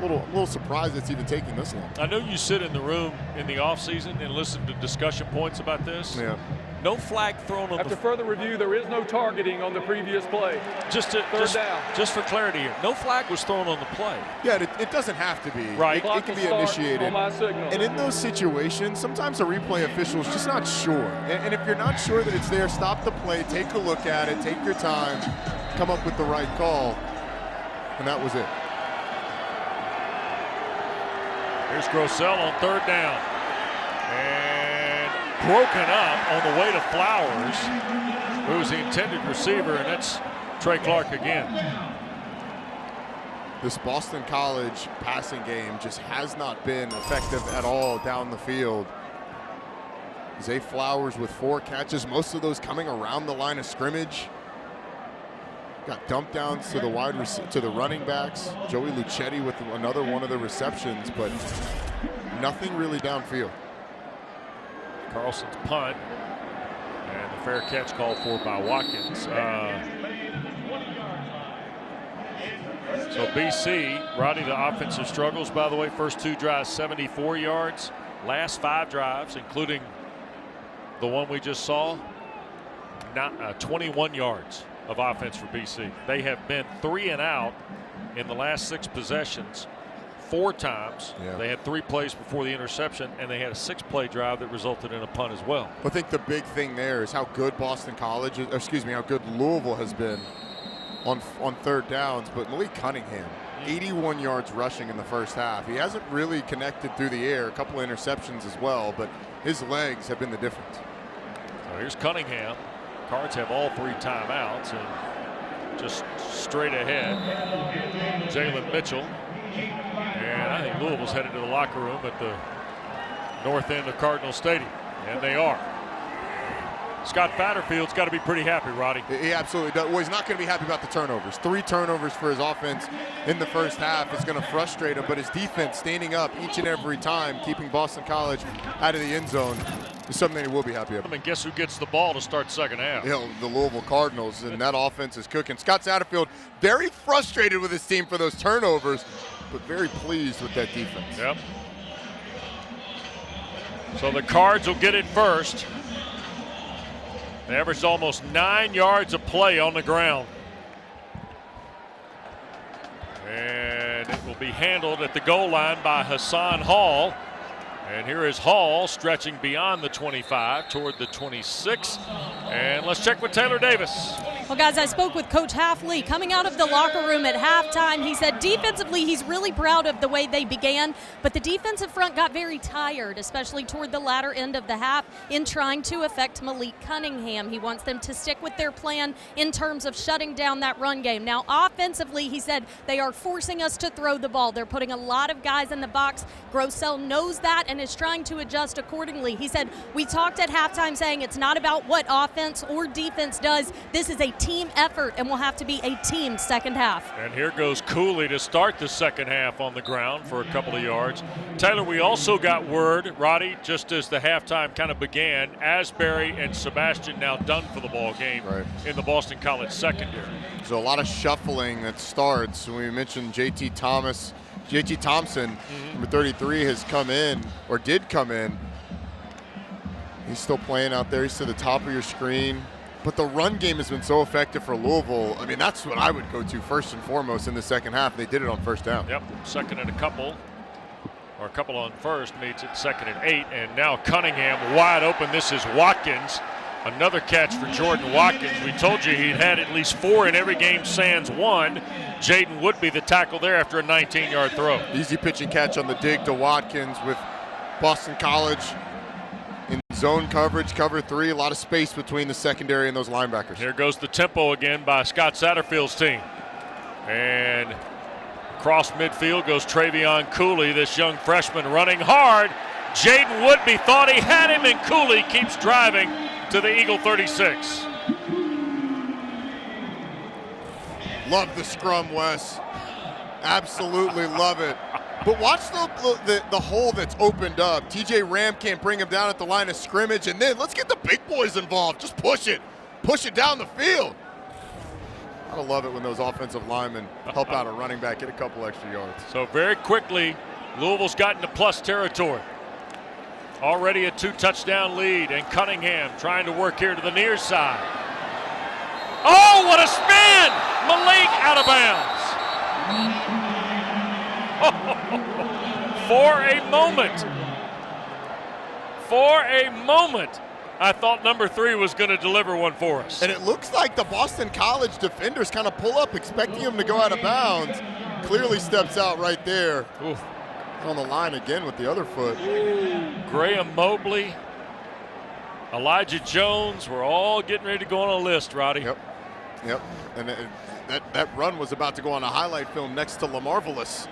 a little surprised it's even taking this long. I know you sit in the room in the offseason and listen to discussion points about this. Yeah. No flag thrown on After further review, there is no targeting on the previous play. Just for clarity here, no flag was thrown on the play. Yeah, it doesn't have to be. Right. It can be initiated. On my signal. And in those situations, sometimes a replay official is just not sure. And if you're not sure that it's there, stop the play, take a look at it, take your time, come up with the right call. And that was it. Here's Grossell on third down. And broken up on the way to Flowers, who's the intended receiver, and that's Trey Clark again. This Boston College passing game just has not been effective at all down the field. Zay Flowers with 4 catches, most of those coming around the line of scrimmage. Got dump downs to the running backs. Joey Luchetti with another one of the receptions, but nothing really downfield. Carlson's punt, and the fair catch called for by Watkins. So BC, Roddy, the offensive struggles, by the way, first 2 drives 74 yards, last 5 drives, including the one we just saw, 21 yards of offense for BC. They have been 3 and out in the last 6 possessions 4 times. Yeah. They had 3 plays before the interception, and they had a 6-play drive that resulted in a punt as well. I think the big thing there is how good how good Louisville has been on third downs. But Malik Cunningham, 81 yards rushing in the first half. He hasn't really connected through the air, a couple of interceptions as well, but his legs have been the difference. So here's Cunningham. Cards have all 3 timeouts, and just straight ahead, Jalen Mitchell. And I think Louisville's headed to the locker room at the north end of Cardinal Stadium, and they are. Scott Satterfield's got to be pretty happy, Roddy. He absolutely does. Well, he's not going to be happy about the turnovers. 3 turnovers for his offense in the first half is going to frustrate him, but his defense standing up each and every time, keeping Boston College out of the end zone, is something he will be happy about. I mean, guess who gets the ball to start second half? You know, the Louisville Cardinals, and that offense is cooking. Scott Satterfield very frustrated with his team for those turnovers, but very pleased with that defense. Yep. So the Cards will get it first. They averaged almost 9 yards a play on the ground. And it will be handled at the goal line by Hassan Hall. And here is Hall stretching beyond the 25 toward the 26. And let's check with Taylor Davis. Well, guys, I spoke with Coach Halfley coming out of the locker room at halftime. He said defensively he's really proud of the way they began, but the defensive front got very tired, especially toward the latter end of the half, in trying to affect Malik Cunningham. He wants them to stick with their plan in terms of shutting down that run game. Now, offensively, he said they are forcing us to throw the ball. They're putting a lot of guys in the box. Grossell knows that and is trying to adjust accordingly. He said, we talked at halftime saying it's not about what offense or defense does. This is a team effort and will have to be a team second half. And here goes Cooley to start the second half on the ground for a couple of yards. Taylor, we also got word, Roddy, just as the halftime kind of began, Asbury and Sebastian now done for the ball game in the Boston College secondary. So a lot of shuffling that starts. We mentioned JT Thompson, number 33, has come in, or did come in. He's still playing out there. He's to the top of your screen. But the run game has been so effective for Louisville. I mean, that's what I would go to first and foremost in the second half. They did it on first down. Yep, second and a couple. or a couple on first, meets it 2nd and 8, and now Cunningham wide open. This is Watkins. Another catch for Jordan Watkins. We told you he'd had at least 4 in every game sans 1. Jaden Woodby the tackle there after a 19-yard throw. Easy pitch and catch on the dig to Watkins with Boston College in zone coverage, cover 3, a lot of space between the secondary and those linebackers. Here goes the tempo again by Scott Satterfield's team. And across midfield goes Trevion Cooley, this young freshman running hard. Jaden Woodby thought he had him, and Cooley keeps driving to the Eagle 36. Love the scrum, Wes. Absolutely love it. But watch the hole that's opened up. TJ Ram can't bring him down at the line of scrimmage, and then let's get the big boys involved. Just push it down the field. I love it when those offensive linemen help out a running back, get a couple extra yards. So very quickly, Louisville's gotten to plus territory. Already a 2-touchdown lead, and Cunningham trying to work here to the near side. Oh, what a spin! Malik out of bounds. For a moment, I thought number 3 was going to deliver one for us. And it looks like the Boston College defenders kind of pull up, expecting him to go out of bounds. Clearly steps out right there. Oof. On the line again with the other foot. Graham Mobley, Elijah Jones, we're all getting ready to go on a list, Roddy. Yep. And that run was about to go on a highlight film next to LaMarvelous.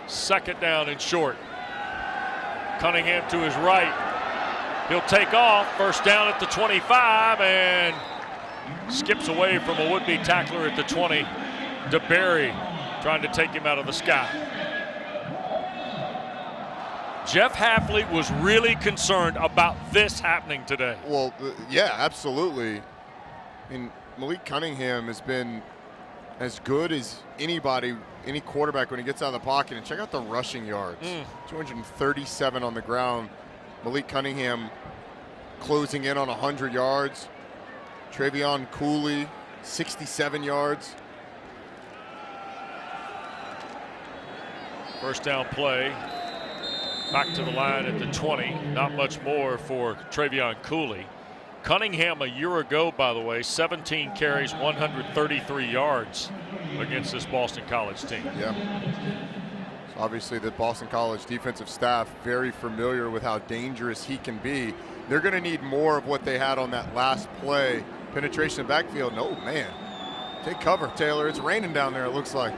Second down and short. Cunningham to his right. He'll take off. First down at the 25 and skips away from a would-be tackler at the 20. Berry trying to take him out of the sky. Jeff Hafley was really concerned about this happening today. Well, yeah, absolutely. I mean, Malik Cunningham has been as good as anybody, any quarterback when he gets out of the pocket. And check out the rushing yards. 237 on the ground. Malik Cunningham closing in on 100 yards. Trevion Cooley, 67 yards. First down play. Back to the line at the 20. Not much more for Trevion Cooley. Cunningham a year ago, by the way, 17 carries, 133 yards against this Boston College team. Yeah. So obviously the Boston College defensive staff very familiar with how dangerous he can be. They're going to need more of what they had on that last play. Penetration backfield. No, man. Take cover, Taylor. It's raining down there, it looks like.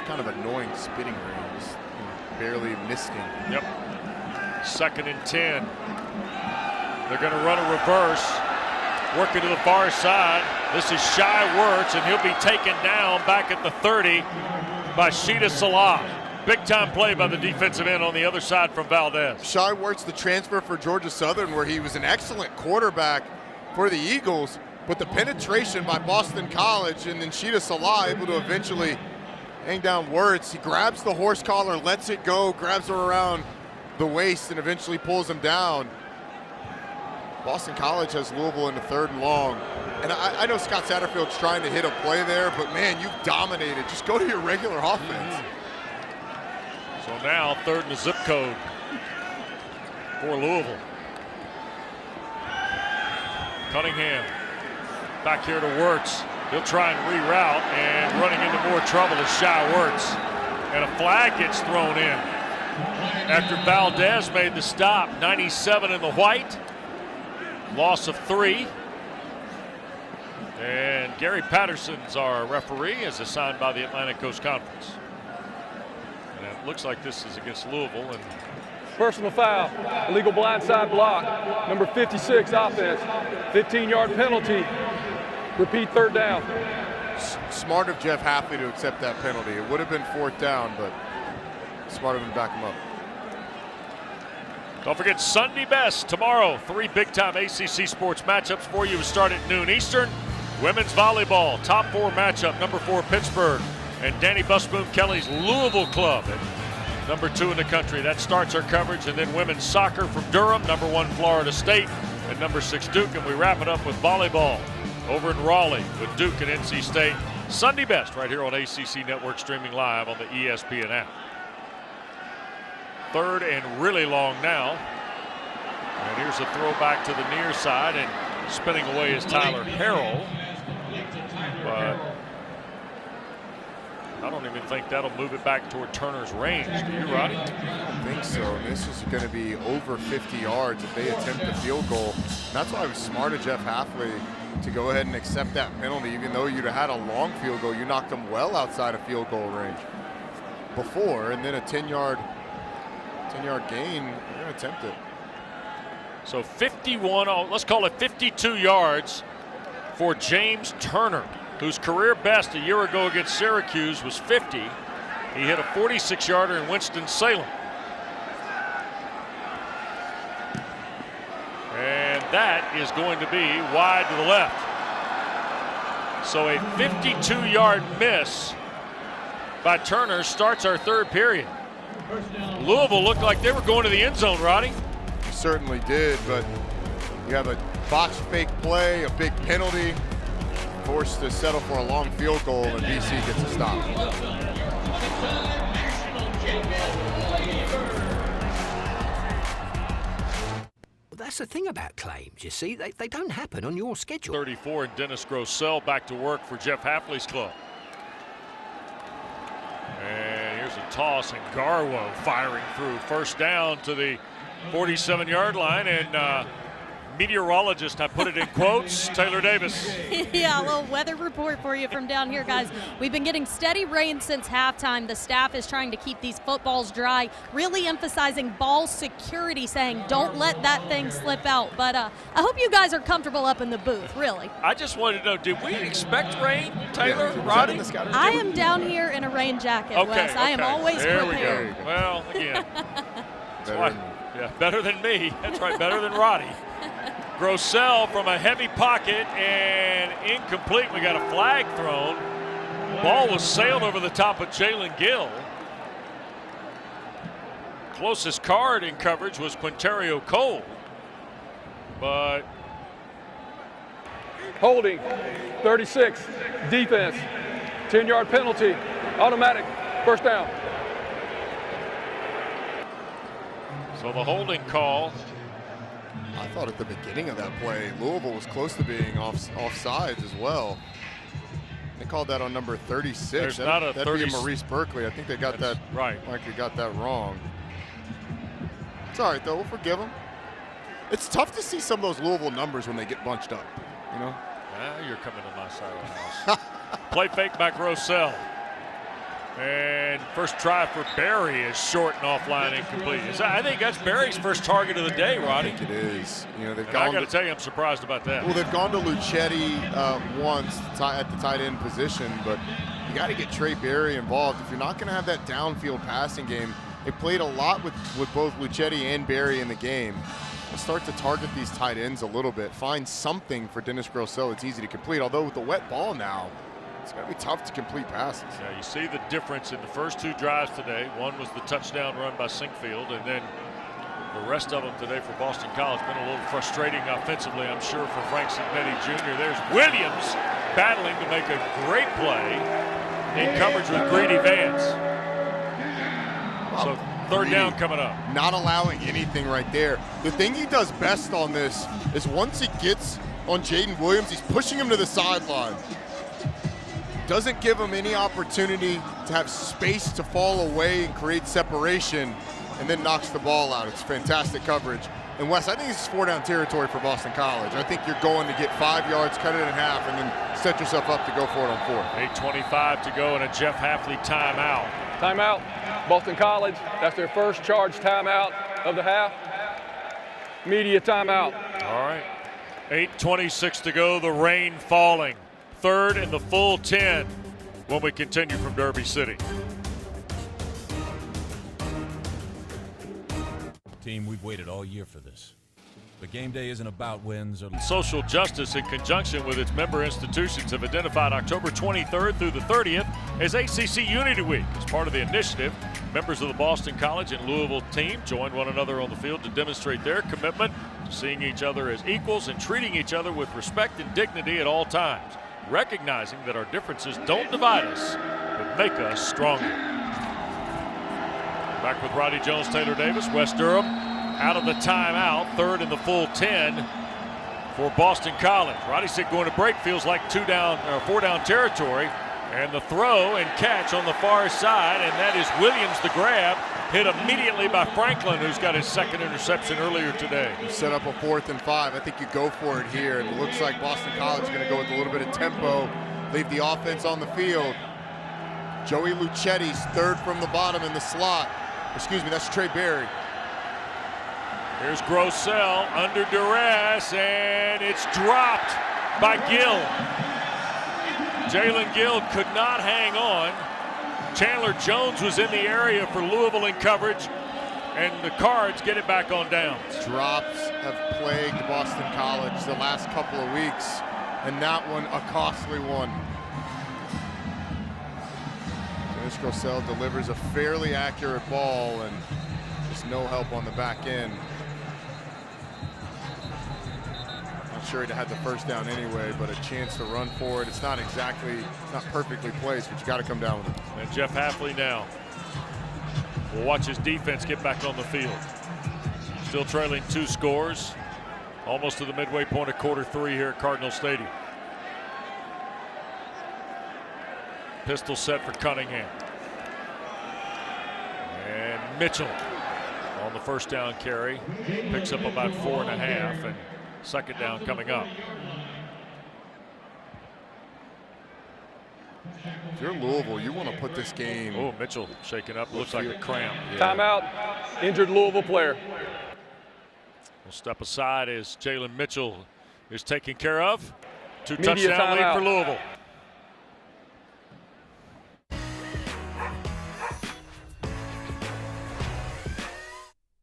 Kind of annoying spitting rain, just barely misting. Yep. 2nd and 10. They're going to run a reverse, working to the far side. This is Shai Wertz, and he'll be taken down back at the 30 by Sheeta Salah. Big time play by the defensive end on the other side from Valdez. Shai Wertz, the transfer for Georgia Southern, where he was an excellent quarterback for the Eagles, but the penetration by Boston College, and then Sheeta Salah able to eventually hang down Wertz. He grabs the horse collar, lets it go, grabs her around the waist, and eventually pulls him down. Boston College has Louisville in the 3rd and long. And I know Scott Satterfield's trying to hit a play there, but man, you've dominated. Just go to your regular offense. So now 3rd and a zip code for Louisville. Cunningham back here to Wertz. He'll try and reroute, and running into more trouble is Shai Wertz. And a flag gets thrown in after Valdez made the stop. 97 in the white. Loss of 3. And Gary Patterson's our referee, as assigned by the Atlantic Coast Conference. And it looks like this is against Louisville. And personal foul, illegal blindside block, number 56 offense, 15-yard penalty. Repeat 3rd down. Smart of Jeff Hafley to accept that penalty. It would have been 4th down, but smart of him to back him up. Don't forget Sunday Best tomorrow. 3 big-time ACC sports matchups for you. We start at noon Eastern. Women's volleyball, top 4 matchup, number 4 Pittsburgh, and Danny Busboom Kelly's Louisville club at number 2 in the country. That starts our coverage. And then women's soccer from Durham, number 1 Florida State, and number 6 Duke. And we wrap it up with volleyball. over in Raleigh with Duke and NC State. Sunday best right here on ACC Network, streaming live on the ESPN app. 3rd and really long now. And here's a throwback to the near side, and spinning away is Tyler Harrell. But I don't even think that'll move it back toward Turner's range. Do you, Roddy? I don't think so. And this is going to be over 50 yards if they attempt the field goal. And that's why it was smart of Jeff Hafley to go ahead and accept that penalty. Even though you'd have had a long field goal, you knocked them well outside of field goal range before, and then a 10-yard gain, you're going to attempt it. So 51, let's call it 52 yards for James Turner, whose career best a year ago against Syracuse was 50. He hit a 46-yarder in Winston-Salem. And that is going to be wide to the left. So a 52-yard miss by Turner starts our 3rd period. Louisville looked like they were going to the end zone, Roddy. Certainly did, but you have a botched fake play, a big penalty, forced to settle for a long field goal, and BC gets a stop. That's the thing about claims, you see. They don't happen on your schedule. 34, and Dennis Grossell back to work for Jeff Hafley's club. And here's a toss, and Garwo firing through. 1st down to the 47-yard line, and meteorologist, I put it in quotes, Taylor Davis. Yeah, a little weather report for you from down here, guys. We've been getting steady rain since halftime. The staff is trying to keep these footballs dry, really emphasizing ball security, saying don't let that thing slip out. But I hope you guys are comfortable up in the booth, really. I just wanted to know, did we expect rain, Taylor, Roddy? I am down here in a rain jacket, okay, Wes. I am always there prepared. We go. Well, again, that's why, yeah, better than me. That's right, better than Roddy. Grossell from a heavy pocket, and incomplete. We got a flag thrown. Ball was sailed over the top of Jalen Gill. Closest card in coverage was Quinterio Cole. But Holding, 36, defense, 10-yard penalty, automatic, 1st down. So the holding call. I thought at the beginning of that play, Louisville was close to being offsides as well. They called that on number 36. That'd be Maurice Berkeley. I think they got that right. Likely got that wrong. It's all right though. We'll forgive them. It's tough to see some of those Louisville numbers when they get bunched up. You know. Now you're coming to my side of the house. Play fake by Grossell. And first try for Berry is short and offline, incomplete. I think that's Berry's first target of the day, Roddy. I think it is. You know, they've I got to tell you, I'm surprised about that. Well, they've gone to Luchetti once at the tight end position, but you got to get Trey Berry involved. If you're not going to have that downfield passing game, they played a lot with both Luchetti and Berry in the game. Let's start to target these tight ends a little bit. Find something for Dennis Grossell it's easy to complete, although with the wet ball now, it's going to be tough to complete passes. Yeah, you see the difference in the first 2 drives today. One was the touchdown run by Sinkfield, and then the rest of them today for Boston College been a little frustrating offensively, I'm sure, for Frank Signetti Jr. There's Williams battling to make a great play in coverage with Greedy Vance. So 3rd down coming up. Not allowing anything right there. The thing he does best on this is once he gets on Jaden Williams, he's pushing him to the sideline. Doesn't give him any opportunity to have space to fall away and create separation, and then knocks the ball out. It's fantastic coverage. And Wes, I think this is 4-down territory for Boston College. I think you're going to get 5 yards, cut it in half, and then set yourself up to go for it on 4th. 8:25 to go and a Jeff Hafley timeout. Timeout, Boston College. That's their first charged timeout of the half. Media timeout. All right. 8:26 to go, the rain falling. 3rd and the full 10 when we continue from Derby City. Team, we've waited all year for this. But game day isn't about wins or... Social Justice, in conjunction with its member institutions, have identified October 23rd through the 30th as ACC Unity Week. As part of the initiative, members of the Boston College and Louisville team joined one another on the field to demonstrate their commitment to seeing each other as equals and treating each other with respect and dignity at all times, recognizing that our differences don't divide us, but make us stronger. Back with Roddy Jones, Taylor Davis, West Durham out of the timeout, third in the full 10 for Boston College. Roddy said going to break feels like 4 down territory, and the throw and catch on the far side, and that is Williams the grab, hit immediately by Franklin, who's got his second interception earlier today. You set up a 4th and 5. I think you go for it here, and it looks like Boston College is going to go with a little bit of tempo, leave the offense on the field. Joey Luchetti's third from the bottom in the slot. Excuse me, that's Trey Berry. Here's Grossell under duress, and it's dropped by Gill. Jalen Gill could not hang on. Chandler Jones was in the area for Louisville in coverage, and the Cards get it back on downs. Drops have plagued Boston College the last couple of weeks, and that one a costly one. Dennis Grossell delivers a fairly accurate ball, and just no help on the back end. Not sure he'd had the first down anyway, but a chance to run for it. It's not perfectly placed, but you got to come down with it. And Jeff Hafley now will watch his defense get back on the field. Still trailing 2 scores, almost to the midway point of quarter 3 here at Cardinal Stadium. Pistol set for Cunningham. And Mitchell on the first down carry picks up about 4.5, and second down coming up. If you're Louisville, you want to put this game. Oh, Mitchell shaking up. Looks like a cramp. Yeah. Timeout. Injured Louisville player. We'll step aside as Jalen Mitchell is taken care of. 2 Media touchdown lead for Louisville.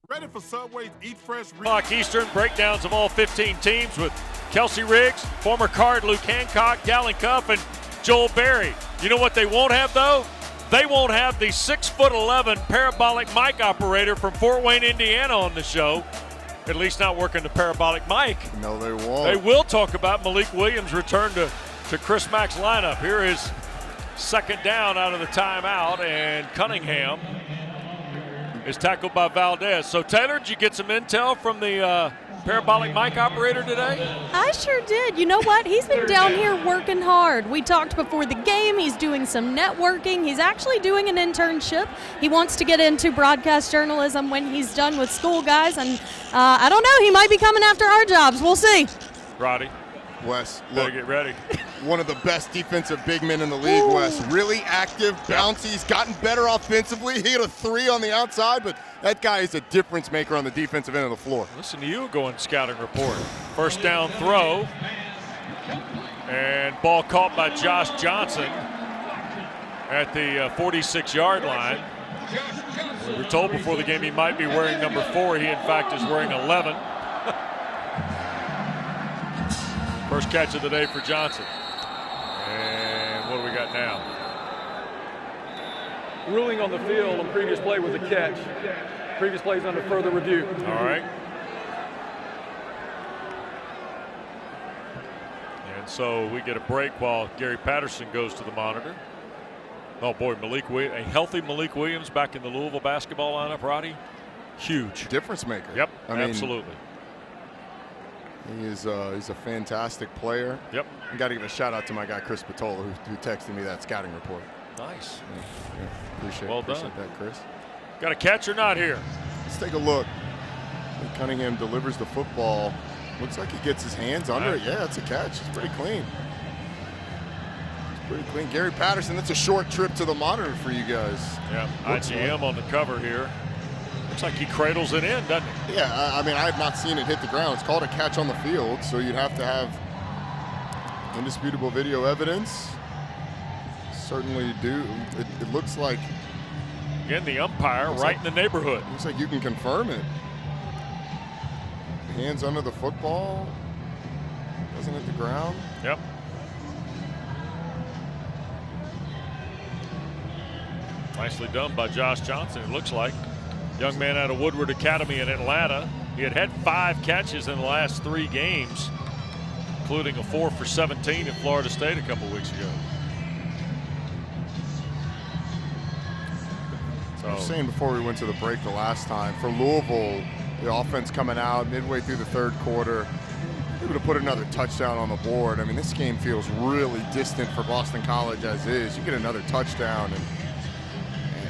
Ready for Subway's Eat Fresh. O'clock Eastern, breakdowns of all 15 teams with Kelsey Riggs, former Card Luke Hancock, Dallin Cuff, and Joel Berry. You know what they won't have, though? They won't have the 6'11" parabolic mic operator from Fort Wayne, Indiana on the show. At least not working the parabolic mic. No, they won't. They will talk about Malik Williams' return to Chris Mack's lineup. Here is second down out of the timeout, and Cunningham is tackled by Valdez. So, Taylor, did you get some intel from the parabolic mic operator today? I sure did. You know what? He's been down here working hard. We talked before the game. He's doing some networking. He's actually doing an internship. He wants to get into broadcast journalism when he's done with school, guys. And I don't know. He might be coming after our jobs. We'll see. Roddy. Wes, look, get ready. One of the best defensive big men in the league, Wes. Really active, bouncy. He's gotten better offensively. He hit a 3 on the outside, but that guy is a difference maker on the defensive end of the floor. Listen to you going scouting report. First down throw, and ball caught by Josh Johnson at the 46-yard line. We were told before the game he might be wearing number 4. He, in fact, is wearing 11. First catch of the day for Johnson. And what do we got now? Ruling on the field on previous play was a catch. Previous play is under further review. All right. And so we get a break while Gary Patterson goes to the monitor. Oh boy, a healthy Malik Williams back in the Louisville basketball lineup, Roddy. Huge. Difference maker. Yep, I mean, absolutely. He's a fantastic player. Yep. I got to give a shout out to my guy Chris Patola who texted me that scouting report. Nice. Yeah, appreciate that, Chris. Got a catch or not here? Let's take a look. Cunningham delivers the football. Looks like he gets his hands under it. Yeah, it's a catch. It's pretty clean. It's pretty clean. Gary Patterson, that's a short trip to the monitor for you guys. Yeah, IGM on the cover here. Looks like he cradles it in, doesn't he? Yeah, I mean, I have not seen it hit the ground. It's called a catch on the field, so you'd have to have indisputable video evidence. Certainly do. It looks like. Again, the umpire right in the neighborhood. Looks like you can confirm it. Hands under the football. Doesn't hit the ground. Yep. Nicely done by Josh Johnson, it looks like. Young man out of Woodward Academy in Atlanta. He had 5 catches in the last 3 games, including a 4 for 17 in Florida State a couple weeks ago. I was saying before we went to the break the last time, for Louisville, the offense coming out midway through the third quarter, able to put another touchdown on the board. I mean, this game feels really distant for Boston College as is. You get another touchdown,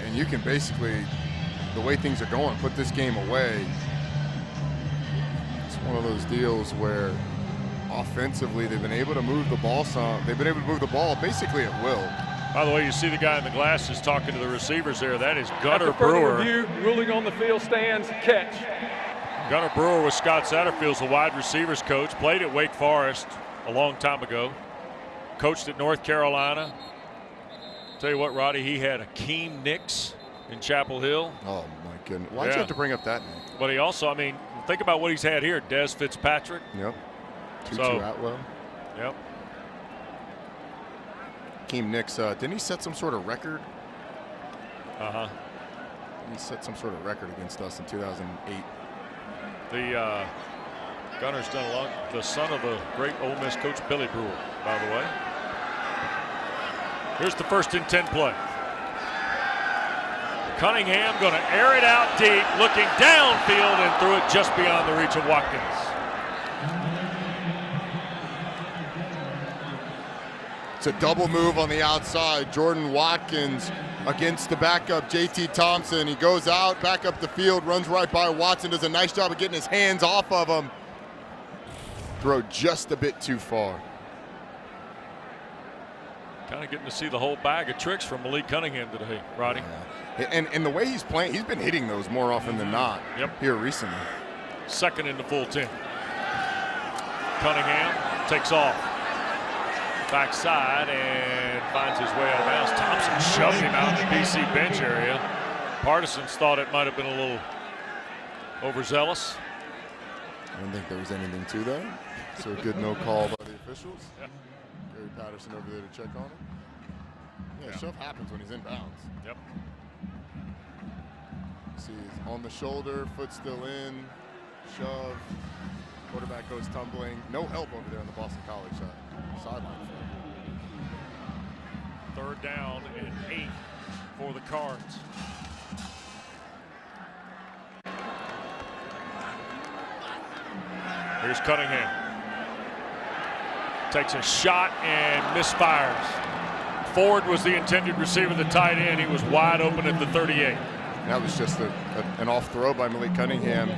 and you can basically, the way things are going, put this game away. It's one of those deals where offensively they've been able to move the ball some. They've been able to move the ball basically at will. By the way, you see the guy in the glasses talking to the receivers there. That is Gunnar After further Brewer. review, ruling on the field stands, catch. Gunnar Brewer with Scott Satterfield's the wide receivers coach. Played at Wake Forest a long time ago. Coached at North Carolina. Tell you what, Roddy, he had Akeem Nicks in Chapel Hill. Oh, my goodness. Why'd you have to bring up that name? But he also, I mean, think about what he's had here. Des Fitzpatrick. Yep. Tutu Atwell. Yep. Akeem Nicks, didn't he set some sort of record? Uh-huh. He set some sort of record against us in 2008. The Gunner's done a lot. The son of the great Ole Miss coach Billy Brewer, by the way. Here's the 1st and 10 play. Cunningham going to air it out deep, looking downfield and threw it just beyond the reach of Watkins. It's a double move on the outside. Jordan Watkins against the backup, J.T. Thompson. He goes out, back up the field, runs right by Watson, does a nice job of getting his hands off of him. Throw just a bit too far. Kind of getting to see the whole bag of tricks from Malik Cunningham today, Roddy. Yeah. And the way he's playing, he's been hitting those more often than not here recently. 2nd in the full 10. Cunningham takes off. Backside and finds his way out of bounds. Thompson shoved him out in the BC bench area. Partisans thought it might have been a little overzealous. I don't think there was anything to that. So a good no call by the officials. Yeah. Gary Patterson over there to check on him. Yeah, shove happens when he's in bounds. Yep. See, he's on the shoulder, foot still in, shove. Quarterback goes tumbling. No help over there on the Boston College sideline. 3rd down and 8 for the Cards. Here's Cunningham. Takes a shot and misfires. Ford was the intended receiver, the tight end. He was wide open at the 38. That was just an off throw by Malik Cunningham.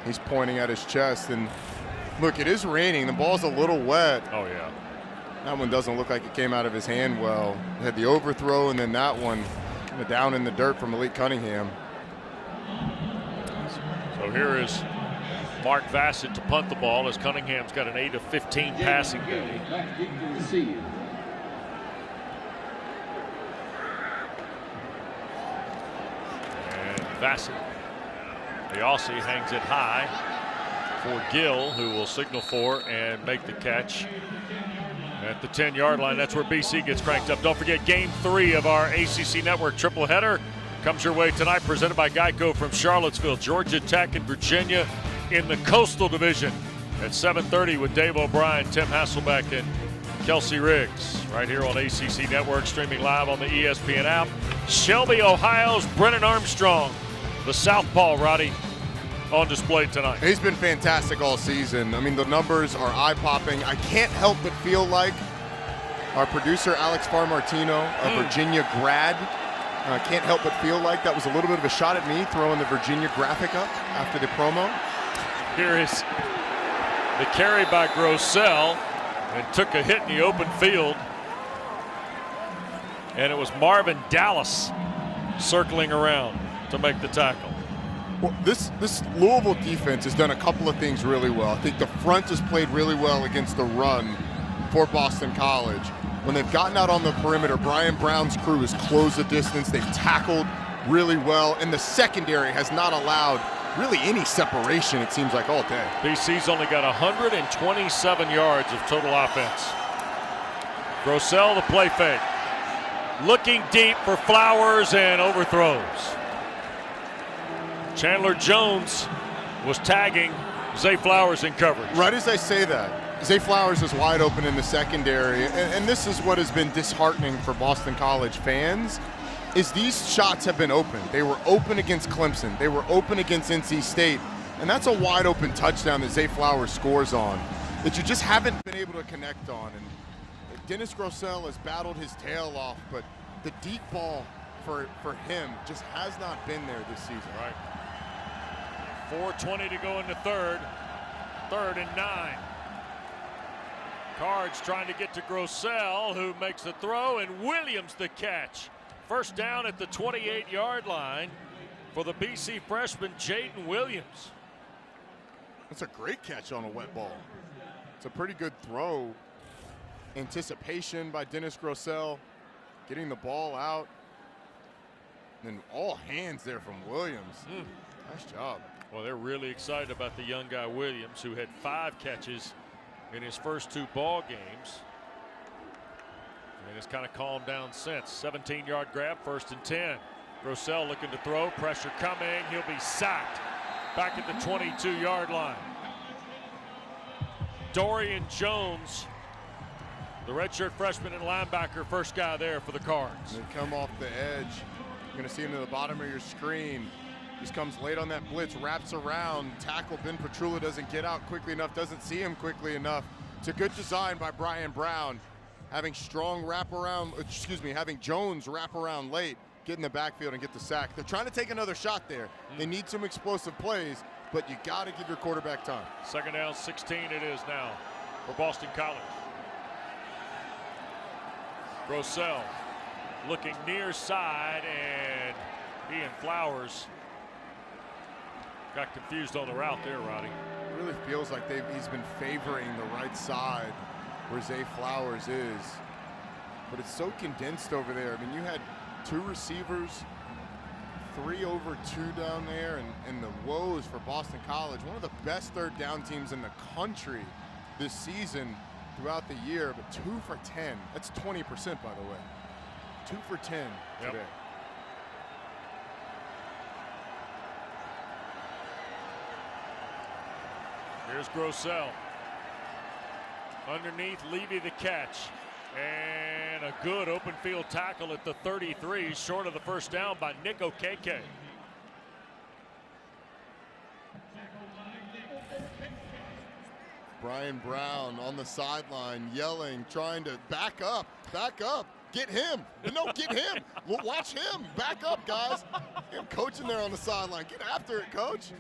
He's pointing at his chest, and look, it is raining. The ball's a little wet. Oh, yeah. That one doesn't look like it came out of his hand well. He had the overthrow, and then that one kind of down in the dirt from Malik Cunningham. So here is Mark Vassett to punt the ball as Cunningham's got an 8 of 15 passing day. And Vassett, the Aussie, hangs it high for Gill, who will signal for and make the catch at the 10-yard line. That's where BC gets cranked up. Don't forget, Game 3 of our ACC Network triple header comes your way tonight, presented by Geico from Charlottesville. Georgia Tech and Virginia in the Coastal Division at 7:30 with Dave O'Brien, Tim Hasselbeck, and Kelsey Riggs right here on ACC Network, streaming live on the ESPN app. Shelby, Ohio's Brennan Armstrong, the southpaw, Roddy, on display tonight. He's been fantastic all season. I mean, the numbers are eye-popping. I can't help but feel like our producer, Alex Farmartino, a Virginia grad, can't help but feel like that was a little bit of a shot at me throwing the Virginia graphic up after the promo. Here is the carry by Grossell, and took a hit in the open field. And it was Marvin Dallas circling around to make the tackle. Well, this Louisville defense has done a couple of things really well. I think the front has played really well against the run for Boston College. When they've gotten out on the perimeter, Brian Brown's crew has closed the distance. They've tackled really well, and the secondary has not allowed really any separation, it seems like, all day. BC's only got 127 yards of total offense. Grossell, the play fake. Looking deep for Flowers and overthrows. Chandler Jones was tagging Zay Flowers in coverage. Right as I say that, Zay Flowers is wide open in the secondary, and this is what has been disheartening for Boston College fans, is these shots have been open. They were open against Clemson. They were open against NC State, and that's a wide open touchdown that Zay Flowers scores on that you just haven't been able to connect on. And Dennis Grosel has battled his tail off, but the deep ball for him just has not been there this season. Right. 4:20 to go in the third. 3rd and 9. Cards trying to get to Grosel, who makes the throw, and Williams the catch. First down at the 28-yard line for the BC freshman Jaden Williams. That's a great catch on a wet ball. It's a pretty good throw. Anticipation by Dennis Grosel, getting the ball out. And all hands there from Williams. Nice job. Well, they're really excited about the young guy Williams, who had 5 catches in his first 2 ball games. And it's kind of calmed down since. 17-yard grab, 1st and 10. Grosel looking to throw, pressure coming. He'll be sacked back at the 22-yard line. Dorian Jones, the redshirt freshman and linebacker, first guy there for the Cards. They come off the edge. You're going to see him to the bottom of your screen. Just comes late on that blitz, wraps around, tackle. Ben Petrula doesn't get out quickly enough, doesn't see him quickly enough. It's a good design by Brian Brown, having having Jones wrap around late, get in the backfield and get the sack. They're trying to take another shot there. They need some explosive plays, but you got to give your quarterback time. 2nd down, 16 it is now for Boston College. Grosel looking near side, and he and Flowers got confused on the route there, Roddy. It really feels like he's been favoring the right side where Zay Flowers is. But it's so condensed over there. I mean, you had 2 receivers, 3 over 2 down there, and the woes for Boston College. One of the best 3rd down teams in the country this season throughout the year, but 2 for 10. That's 20%, by the way. 2 for 10 today. Here's Grosel. Underneath, Levy the catch. And a good open field tackle at the 33, short of the first down by Nick Okeke. Brian Brown on the sideline yelling, trying to back up, get him. No, get him. Watch him. Back up, guys. Him coaching there on the sideline. Get after it, coach.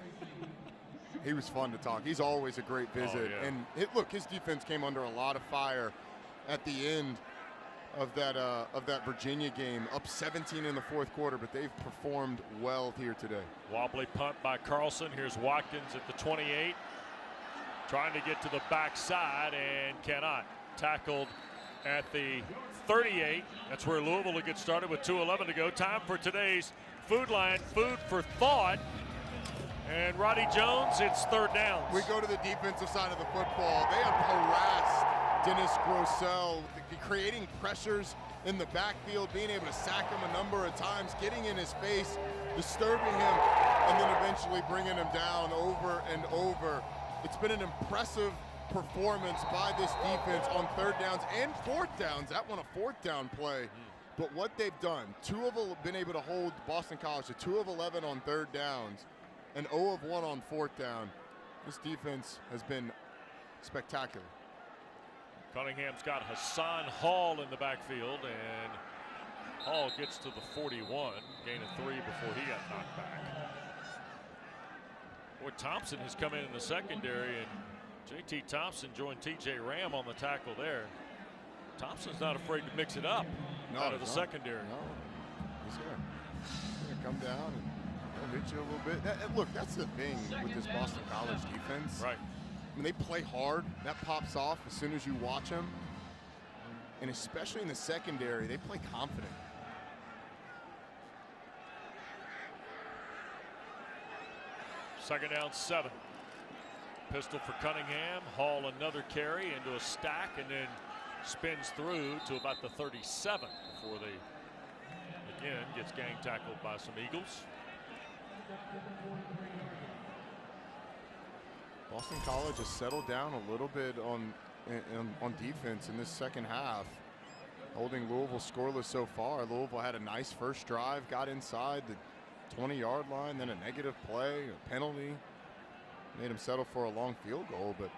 He was fun to talk. He's always a great visit. Oh, yeah. And look, his defense came under a lot of fire at the end of that Virginia game, up 17 in the 4th quarter, but they've performed well here today. Wobbly punt by Carlson. Here's Watkins at the 28. Trying to get to the backside and cannot. Tackled at the 38. That's where Louisville will get started with 2:11 to go. Time for today's Food Line, food for thought. And Roddy Jones, it's 3rd down. We go to the defensive side of the football. They have harassed Dennis Grosel, creating pressures in the backfield, being able to sack him a number of times, getting in his face, disturbing him, and then eventually bringing him down over and over. It's been an impressive performance by this defense on 3rd downs and 4th downs. That one a 4th down play. But what they've done, 2 of them have been able to hold Boston College to 2 of 11 on 3rd downs and 0 of 1 on 4th down. This defense has been spectacular. Cunningham's got Hassan Hall in the backfield, and Hall gets to the 41, gain of 3 before he got knocked back. Boy, Thompson has come in the secondary, and J.T. Thompson joined T.J. Ram on the tackle there. Thompson's not afraid to mix it up out of the secondary. No, he's gonna come down and hit you a little bit. Look, that's the thing with this Boston College defense. Right. When they play hard, that pops off as soon as you watch them. And especially in the secondary, they play confident. Second down, 7. Pistol for Cunningham. Hall another carry into a stack and then spins through to about the 37 before they, again, gets gang tackled by some Eagles. Boston College has settled down a little bit on defense in this second half, holding Louisville scoreless so far. Louisville had a nice first drive, got inside the 20-yard line, then a negative play, a penalty, made them settle for a long field goal, but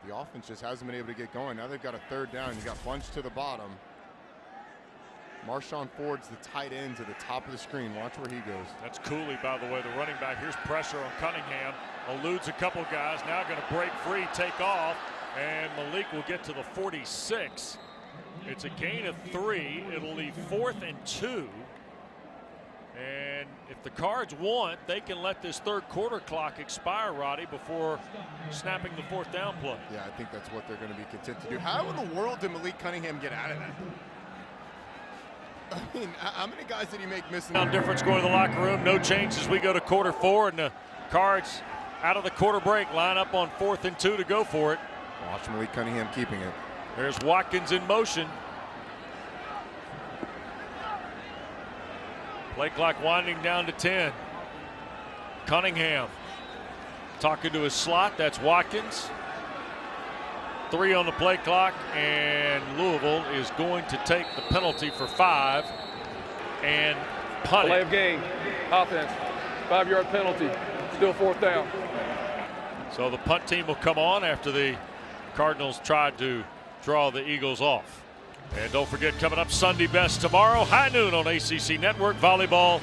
the offense just hasn't been able to get going. Now they've got a third down. You got bunched to the bottom. Marshawn Ford's the tight end to the top of the screen. Watch where he goes. That's Cooley, by the way, the running back. Here's pressure on Cunningham. Eludes a couple guys. Now going to break free, take off, and Malik will get to the 46. It's a gain of 3. It'll leave 4th and 2. And if the Cards want, they can let this third quarter clock expire, Roddy, before snapping the 4th down play. Yeah, I think that's what they're going to be content to do. How in the world did Malik Cunningham get out of that? I mean, how many guys did he make missing? Difference going to the locker room. No change as we go to quarter 4, and the Cards out of the quarter break line up on 4th and 2 to go for it. Watch Malik Cunningham keeping it. There's Watkins in motion. Play clock winding down to 10. Cunningham talking to his slot. That's Watkins. 3 on the play clock, and Louisville is going to take the penalty for 5 and punt Play it. of game, offense, 5-yard penalty, still 4th down. So the punt team will come on after the Cardinals tried to draw the Eagles off. And don't forget, coming up Sunday best tomorrow, high noon on ACC Network, volleyball,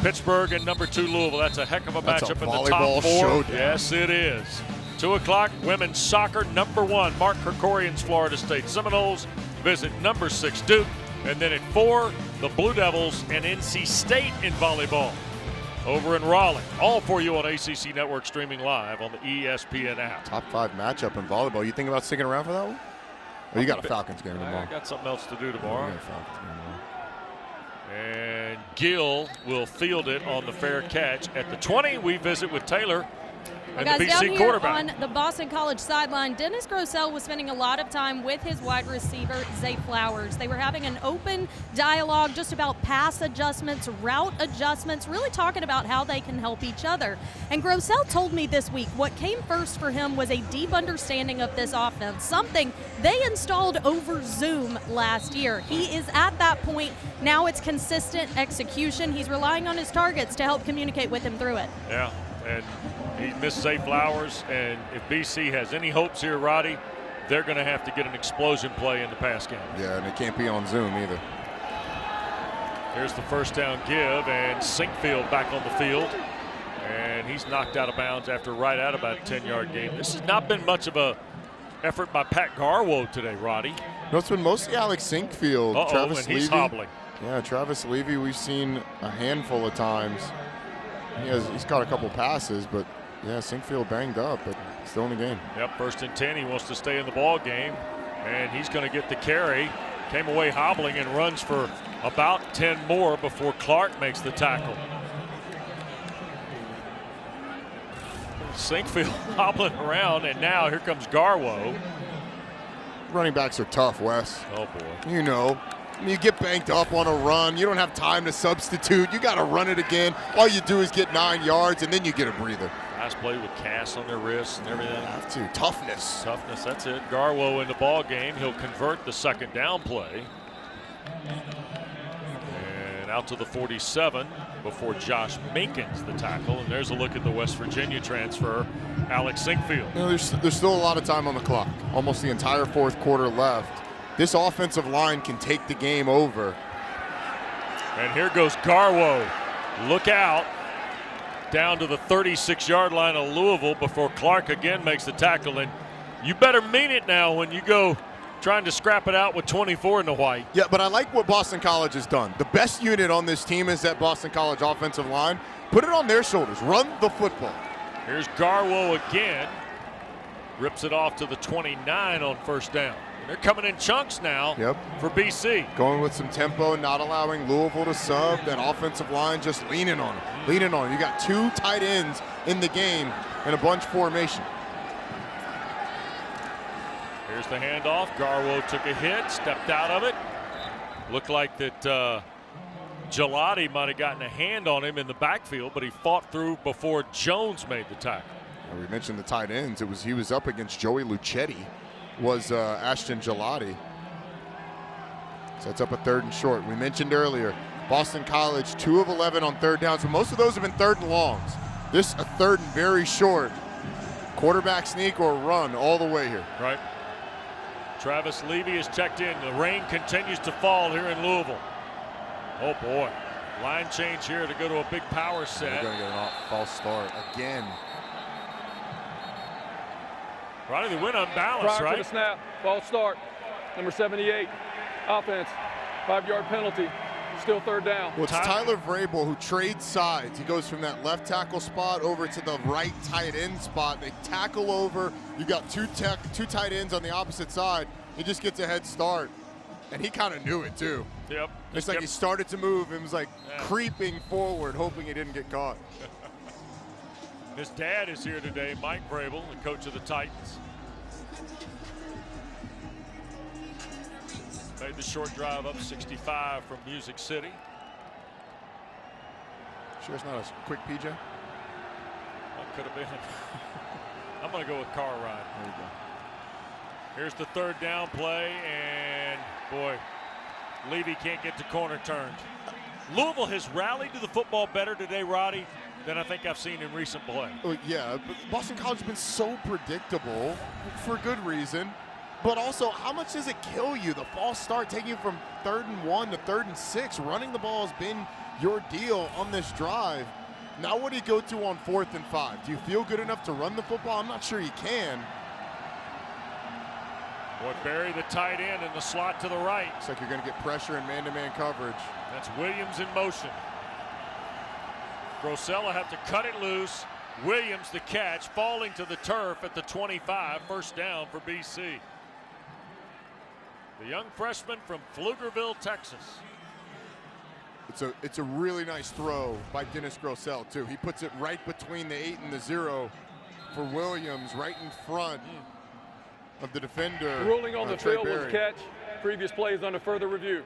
Pittsburgh and number 2 Louisville. That's a heck of a matchup in the top 4. Showdown. Yes, it is. 2 o'clock, women's soccer, number 1, Mark Krikorian's Florida State Seminoles visit number 6 Duke. And then at 4, the Blue Devils and NC State in volleyball over in Raleigh. All for you on ACC Network, streaming live on the ESPN app. Top 5 matchup in volleyball. You think about sticking around for that one? Or you got a Falcons game tomorrow? I got something else to do tomorrow. Yeah, And Gill will field it on the fair catch. At the 20, we visit with Taylor and guys, the down BC here quarterback. on the Boston College sideline, Dennis Grosel was spending a lot of time with his wide receiver, Zay Flowers. They were having an open dialogue just about pass adjustments, route adjustments, really talking about how they can help each other. And Grosel told me this week what came first for him was a deep understanding of this offense, something they installed over Zoom last year. He is at that point. Now it's consistent execution. He's relying on his targets to help communicate with him through it. Yeah, and he missed Zay Flowers, and if BC has any hopes here, Roddy, they're going to have to get an explosion play in the pass game. Yeah, and it can't be on Zoom either. Here's the first down give, and Sinkfield back on the field. And he's knocked out of bounds after right at about a 10-yard gain. This has not been much of a effort by Pat Garwo today, Roddy. No, it's been mostly Alex Sinkfield. Travis and he's Levy. hobbling. Yeah, Travis Levy we've seen a handful of times. He's got a couple passes, but yeah, Sinkfield banged up, but still in the game. Yep, 1st and 10. He wants to stay in the ball game, and he's going to get the carry. Came away hobbling and runs for about 10 more before Clark makes the tackle. Sinkfield hobbling around, and now here comes Garwo. Running backs are tough, Wes. Oh, boy. You know, you get banked up on a run. You don't have time to substitute. You got to run it again. All you do is get 9 yards, and then you get a breather. Nice play with casts on their wrists and everything. Have to. Toughness. Toughness, that's it. Garwo in the ball game. He'll convert the 2nd down play. And out to the 47 before Josh Minkins the tackle. And there's a look at the West Virginia transfer, Alex Sinkfield. You know, there's still a lot of time on the clock. Almost the entire 4th quarter left. This offensive line can take the game over. And here goes Garwo. Look out. Down to the 36-yard line of Louisville before Clark again makes the tackle. And you better mean it now when you go trying to scrap it out with 24 in the white. Yeah, but I like what Boston College has done. The best unit on this team is that Boston College offensive line. Put it on their shoulders. Run the football. Here's Garwo again. Rips it off to the 29 on 1st down. They're coming in chunks now for BC. Going with some tempo, not allowing Louisville to sub. That offensive line just leaning on them. Leaning on them. You got 2 tight ends in the game in a bunch formation. Here's the handoff. Garwo took a hit, stepped out of it. Looked like that Gelati might have gotten a hand on him in the backfield, but he fought through before Jones made the tackle. We mentioned the tight ends. He was up against Joey Luchetti, was Ashton Gelati. So it's up a 3rd and short. We mentioned earlier, Boston College 2 of 11 on 3rd downs, but most of those have been 3rd and longs. This a 3rd and very short. Quarterback sneak or run all the way here. Right. Travis Levy is checked in. The rain continues to fall here in Louisville. Oh boy. Line change here to go to a big power set. They're going to get an false start again. Ronnie, they went unbalanced, Prior right? to the snap, false start. Number 78, offense, 5-yard penalty. Still 3rd down. Well, it's Tyler Vrabel who trades sides. He goes from that left tackle spot over to the right tight end spot. They tackle over. You got two tight ends on the opposite side. He just gets a head start. And he kind of knew it, too. Yep. It's like he started to move and was like creeping forward, hoping he didn't get caught. His dad is here today, Mike Vrabel, the coach of the Titans. Made the short drive up 65 from Music City. Sure it's not a quick PJ? That could have been. I'm going to go with car ride. There you go. Here's the 3rd down play, and boy, Levy can't get the corner turned. Louisville has rallied to the football better today, Roddy, than I think I've seen in recent play. Oh, yeah, but Boston College has been so predictable for good reason. But also, how much does it kill you? The false start, taking you from 3rd and 1 to 3rd and 6. Running the ball has been your deal on this drive. Now what do you go to on 4th and 5? Do you feel good enough to run the football? I'm not sure you can. Boy, Berry, the tight end, in the slot to the right. Looks like you're going to get pressure in man-to-man coverage. That's Williams in motion. Grosella have to cut it loose. Williams the catch, falling to the turf at the 25. 1st down for BC. The young freshman from Pflugerville, Texas. It's a really nice throw by Dennis Grosell, too. He puts it right between the 8 and the 0 for Williams, right in front of the defender. The ruling on the Trey field was Berry. catch. Previous plays under further review.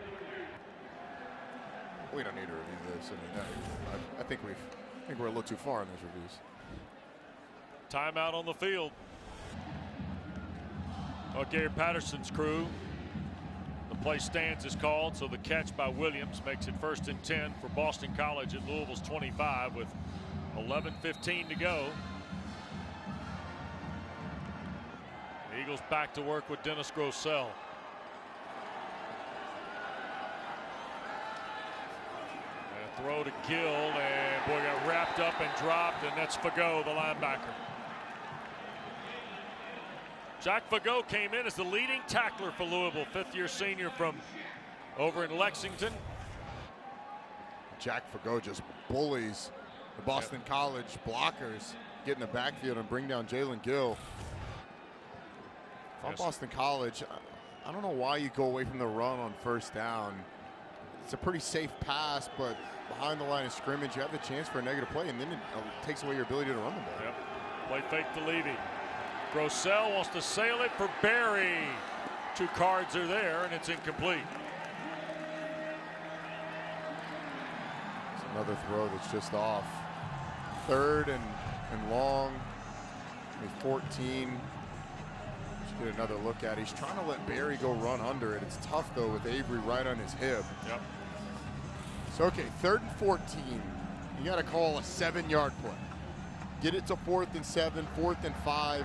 We don't need to review this. I think we're a little too far in those reviews. Timeout on the field. Gary Patterson's crew. The play stands is called, so the catch by Williams makes it 1st and 10 for Boston College at Louisville's 25 with 11:15 to go. The Eagles back to work with Dennis Grosell. And a throw to Gill, and boy, got wrapped up and dropped, and that's Fagot, the linebacker. Jack Fagot came in as the leading tackler for Louisville, 5th-year senior from over in Lexington. Jack Fagot just bullies the Boston College blockers, get in the backfield and bring down Jalen Gill. If I'm Boston College, I don't know why you go away from the run on 1st down. It's a pretty safe pass, but behind the line of scrimmage, you have the chance for a negative play, and then it takes away your ability to run the ball. Yep. Play fake to Levy. Grosell wants to sail it for Berry. 2 cards are there, and it's incomplete. It's another throw that's just off. 3rd and long. 14. Just get another look at it. He's trying to let Berry go run under it. It's tough, though, with Avery right on his hip. Yep. So, okay, 3rd and 14. You got to call a 7-yard play. Get it to 4th and 7, 4th and 5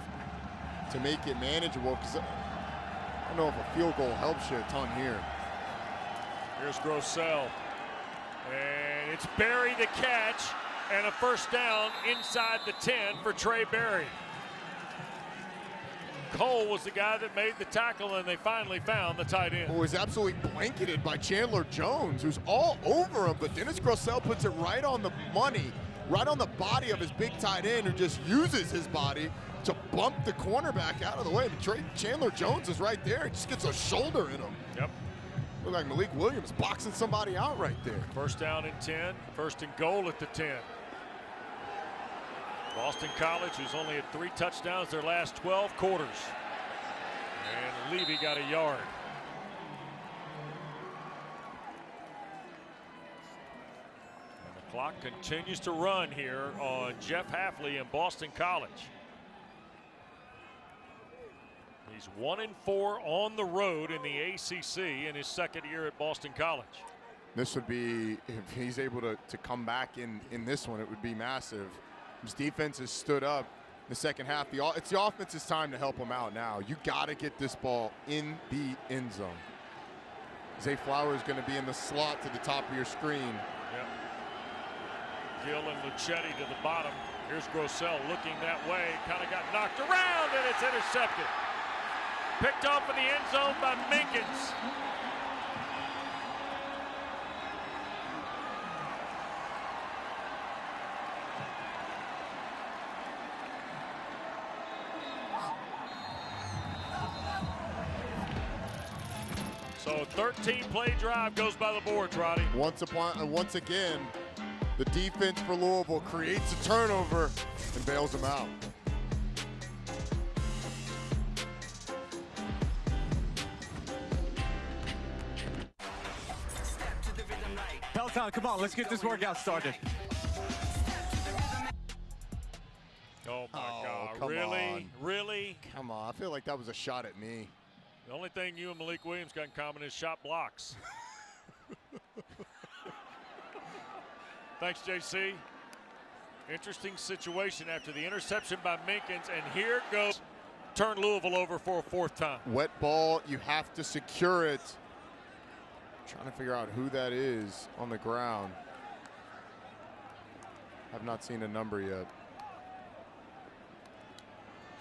to make it manageable, because I don't know if a field goal helps you a ton here. Here's Grosell. And it's Berry the catch, and a 1st down inside the 10 for Trey Berry. Cole was the guy that made the tackle, and they finally found the tight end. Who was absolutely blanketed by Chandler Jones, who's all over him, but Dennis Grosell puts it right on the money, right on the body of his big tight end, who just uses his body to bump the cornerback out of the way. Chandler Jones is right there. He just gets a shoulder in him. Yep. Look like Malik Williams boxing somebody out right there. 1st down and 10. 1st and goal at the 10. Boston College, who's only had 3 touchdowns their last 12 quarters. And Levy got a yard. And the clock continues to run here on Jeff Hafley and Boston College. He's 1-4 on the road in the ACC in his second year at Boston College. This would be, if he's able to come back in this one, it would be massive. His defense has stood up the second half. It's the offense's time to help him out now. You got to get this ball in the end zone. Zay Flowers is going to be in the slot to the top of your screen. Yep. Gill and Luchetti to the bottom. Here's Grossell looking that way. Kind of got knocked around, and it's intercepted. Picked off in the end zone by Minkins. So 13-play drive goes by the boards, Roddy. Once again, the defense for Louisville creates a turnover and bails them out. Peloton, come on, let's get this workout started. Oh my God, come really? on. Really? Come on, I feel like that was a shot at me. The only thing you and Malik Williams got in common is shot blocks. Thanks, JC. Interesting situation after the interception by Minkins, and here goes. Turn Louisville over for a fourth time. Wet ball, you have to secure it. Trying to figure out who that is on the ground. Have not seen a number yet.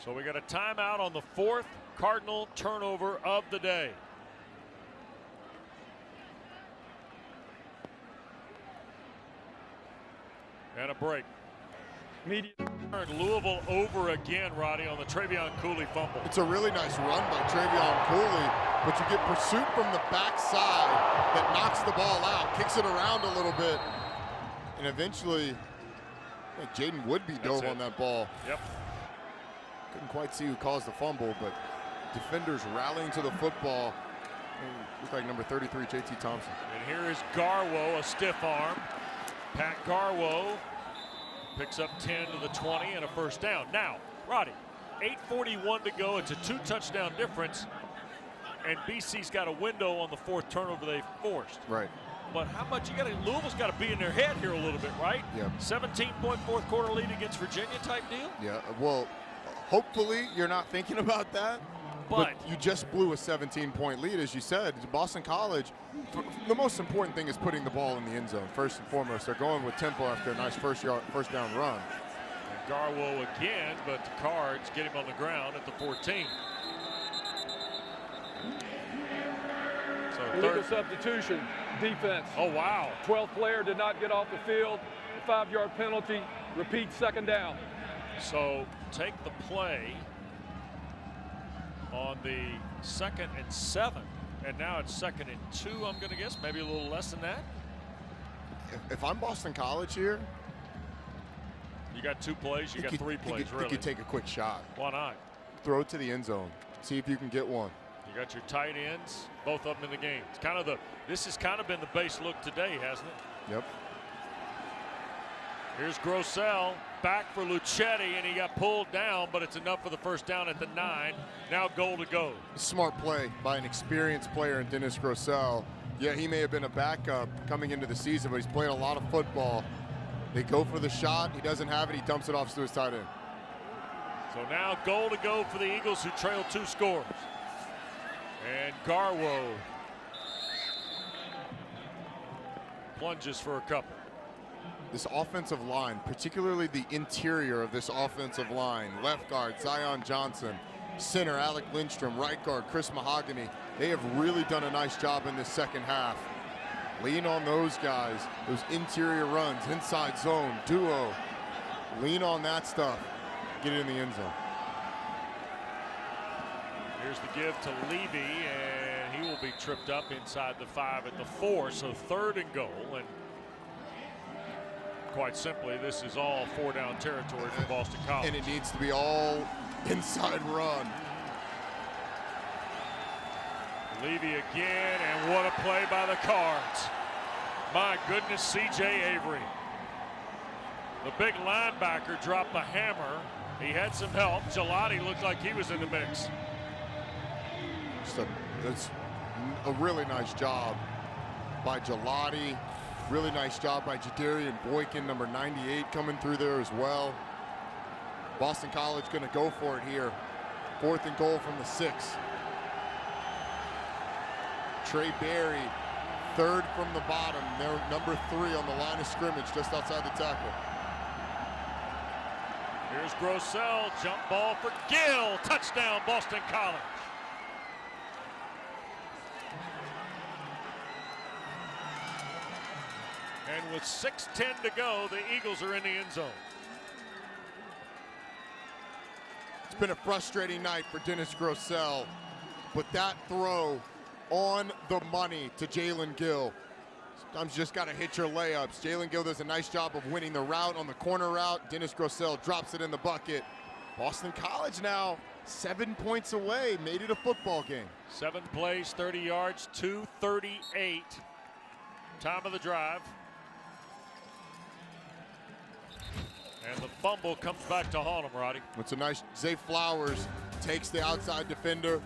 So we got a timeout on the fourth Cardinal turnover of the day. And a break. Louisville over again, Roddy, on the Trevion Cooley fumble. It's a really nice run by Trevion Cooley, but you get pursuit from the backside that knocks the ball out, kicks it around a little bit, and eventually Jaden Woodby dove on that ball. Yep. Couldn't quite see who caused the fumble, but defenders rallying to the football. Looks like number 33, JT Thompson. And here is Garwo, a stiff arm. Pat Garwo picks up 10 to the 20 and a first down. Now, Roddy, 8:41 to go. It's a 2-touchdown difference, and BC's got a window on the fourth turnover they forced. Right. But how much you got to? Louisville's got to be in their head here a little bit, right? Yeah. 17-point fourth quarter lead against Virginia type deal. Yeah. Well, hopefully you're not thinking about that. But you just blew a 17-point lead, as you said. Boston College, the most important thing is putting the ball in the end zone, first and foremost. They're going with tempo after a nice first down run. And Garwo again, but the Cards get him on the ground at the 14. So illegal substitution, defense. Oh, wow. 12th player did not get off the field. 5-yard penalty. Repeat, second down. So take the play on the 2nd and 7, and now it's 2nd and 2, I'm going to guess, maybe a little less than that. If I'm Boston College here, you got 2 plays, you got 3 plays, really. You could take a quick shot. Why not? Throw it to the end zone. See if you can get one. You got your tight ends, both of them in the game. It's kind of this has kind of been the base look today, hasn't it? Yep. Here's Grossell, back for Luchetti, and he got pulled down, but it's enough for the first down at the 9. Now goal to go. Smart play by an experienced player in Dennis Grossell. Yeah, he may have been a backup coming into the season, but he's playing a lot of football. They go for the shot. He doesn't have it. He dumps it off to his tight end. So now goal to go for the Eagles, who trail 2 scores. And Garwo plunges for a couple. This offensive line, particularly the interior of this offensive line, left guard Zion Johnson, center Alec Lindstrom, right guard Chris Mahogany, they have really done a nice job in this second half. Lean on those guys, those interior runs, inside zone, duo. Lean on that stuff. Get it in the end zone. Here's the give to Levy, and he will be tripped up inside the 5 at the 4, so 3rd and goal. And quite simply, this is all 4-down territory for Boston College. And it needs to be all inside run. Levy again, and what a play by the Cards. My goodness, C.J. Avery. The big linebacker dropped the hammer. He had some help. Gelati looked like he was in the mix. It's a really nice job by Gelati. Really nice job by Jadarian Boykin, number 98, coming through there as well. Boston College going to go for it here. 4th and goal from the 6. Trey Berry, 3rd from the bottom. They're number 3 on the line of scrimmage, just outside the tackle. Here's Grossell, jump ball for Gill. Touchdown, Boston College. And with 6:10 to go, the Eagles are in the end zone. It's been a frustrating night for Dennis Grossell, but that throw on the money to Jalen Gill. Sometimes you just got to hit your layups. Jalen Gill does a nice job of winning the route on the corner route. Dennis Grossell drops it in the bucket. Boston College now 7 points away, made it a football game. 7 plays, 30 yards, 2:38. Time of the drive. And the fumble comes back to haunt him, Roddy. It's a nice, Zay Flowers takes the outside defender.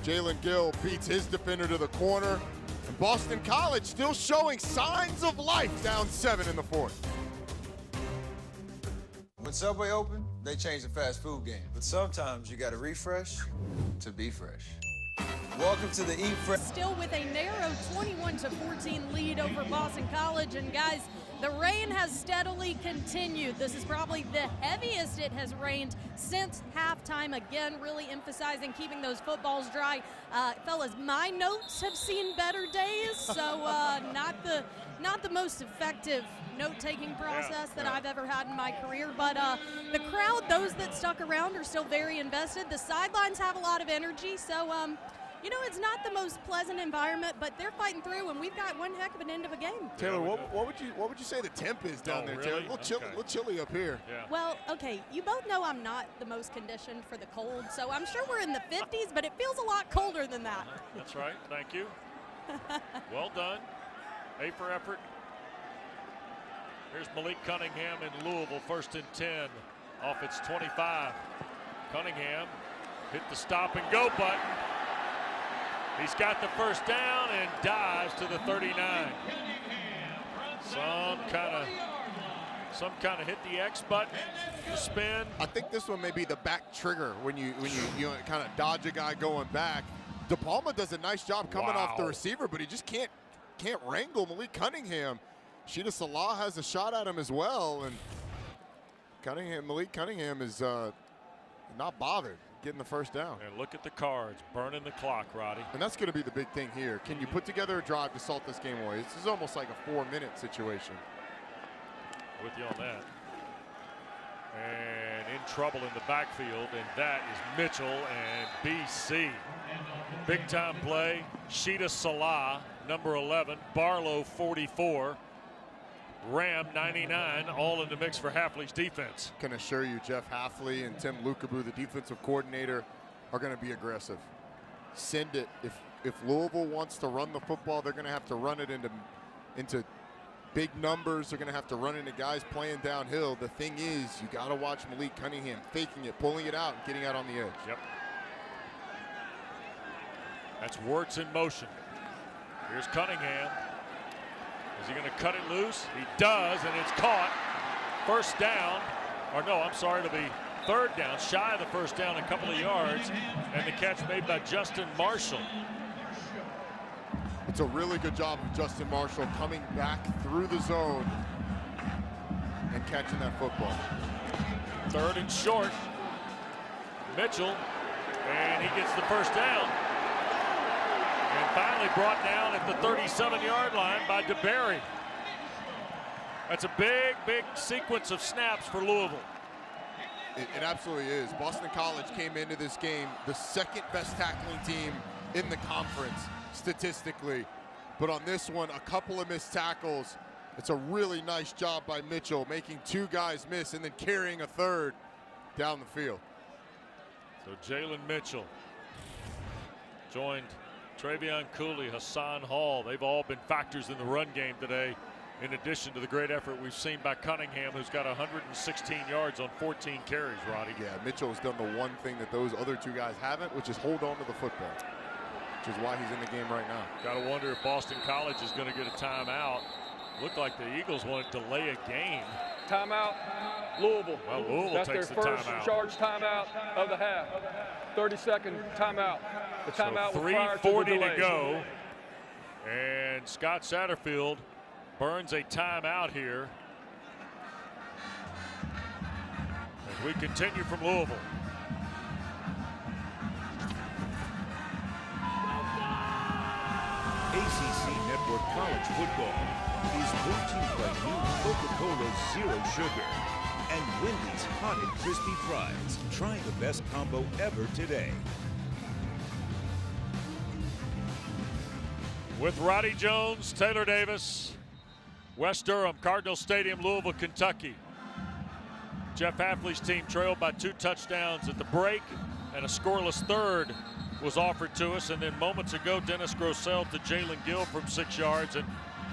Jalen Gill beats his defender to the corner. And Boston College still showing signs of life, down 7 in the 4th. When Subway opened, they changed the fast food game. But sometimes you gotta refresh to be fresh. Welcome to the Eat Fresh. Still with a narrow 21-14 lead over Boston College. And guys, the rain has steadily continued. This is probably the heaviest it has rained since halftime. Again, really emphasizing keeping those footballs dry. Fellas, my notes have seen better days, so not the most effective note-taking process that I've ever had in my career. But the crowd, those that stuck around, are still very invested. The sidelines have a lot of energy, so you know, it's not the most pleasant environment, but they're fighting through, and we've got one heck of an end of a game. Taylor, what would you say the temp is down there, really? Taylor? A little chilly up here. Yeah. Well, okay, you both know I'm not the most conditioned for the cold, so I'm sure we're in the 50s, but it feels a lot colder than that. That's right. Thank you. Well done. A for effort. Here's Malik Cunningham in Louisville, 1st and 10 off its 25. Cunningham hit the stop and go button. He's got the first down and dives to the 39. Some kind of hit the X button, the spin. I think this one may be the back trigger when you kind of dodge a guy going back. De Palma does a nice job coming off the receiver, but he just can't wrangle Malik Cunningham. Sheeta Salah has a shot at him as well, and Malik Cunningham is not bothered getting the first down. And look at the cards, burning the clock, Roddy. And that's going to be the big thing here. Can you put together a drive to salt this game away? This is almost like a 4-minute situation. With you on that. And in trouble in the backfield, and that is Mitchell and BC. Big time play. Sheeta Salah, number 11. Barlow, 44. Ram, 99, all in the mix for Hafley's defense. Can assure you, Jeff Hafley and Tim Lukabu, the defensive coordinator, are going to be aggressive. Send it. If Louisville wants to run the football, they're going to have to run it into big numbers. They're going to have to run into guys playing downhill. The thing is, you got to watch Malik Cunningham faking it, pulling it out, and getting out on the edge. Yep. That's Wirtz in motion. Here's Cunningham. Is he going to cut it loose? He does, and it's caught. First down. Or no, I'm sorry, it'll be 3rd down. Shy of the first down, a couple of yards. And the catch made by Justin Marshall. It's a really good job of Justin Marshall coming back through the zone and catching that football. 3rd and short. Mitchell, and he gets the first down. And finally brought down at the 37-yard line by DeBerry. That's a big sequence of snaps for Louisville. It absolutely is. Boston College came into this game the 2nd best tackling team in the conference statistically. But on this one, a couple of missed tackles. It's a really nice job by Mitchell, making 2 guys miss and then carrying a 3rd down the field. So Jalen Mitchell joined Trevion Cooley, Hassan Hall. They've all been factors in the run game today, in addition to the great effort we've seen by Cunningham, who's got 116 yards on 14 carries, Roddy. Yeah, Mitchell has done the one thing that those other 2 guys haven't, which is hold on to the football. which is why he's in the game right now. Got to wonder if Boston College is going to get a timeout. Looked like the Eagles want to delay a game. Timeout, Louisville. Well, Louisville That's takes their the first timeout. charge timeout of the half. 30-second timeout. The timeout so was prior to the 3:40 delay. to go. And Scott Satterfield burns a timeout here. As we continue from Louisville. ACC Network College Football is brought to you by new Coca-Cola Zero Sugar and Wendy's Hot and Crispy Fries. Try the best combo ever today. With Roddy Jones, Taylor Davis, West Durham, Cardinal Stadium, Louisville, Kentucky. Jeff Hafley's team trailed by 2 touchdowns at the break, and a scoreless third was offered to us. And then moments ago, Dennis Grossell to Jalen Gill from 6 yards. And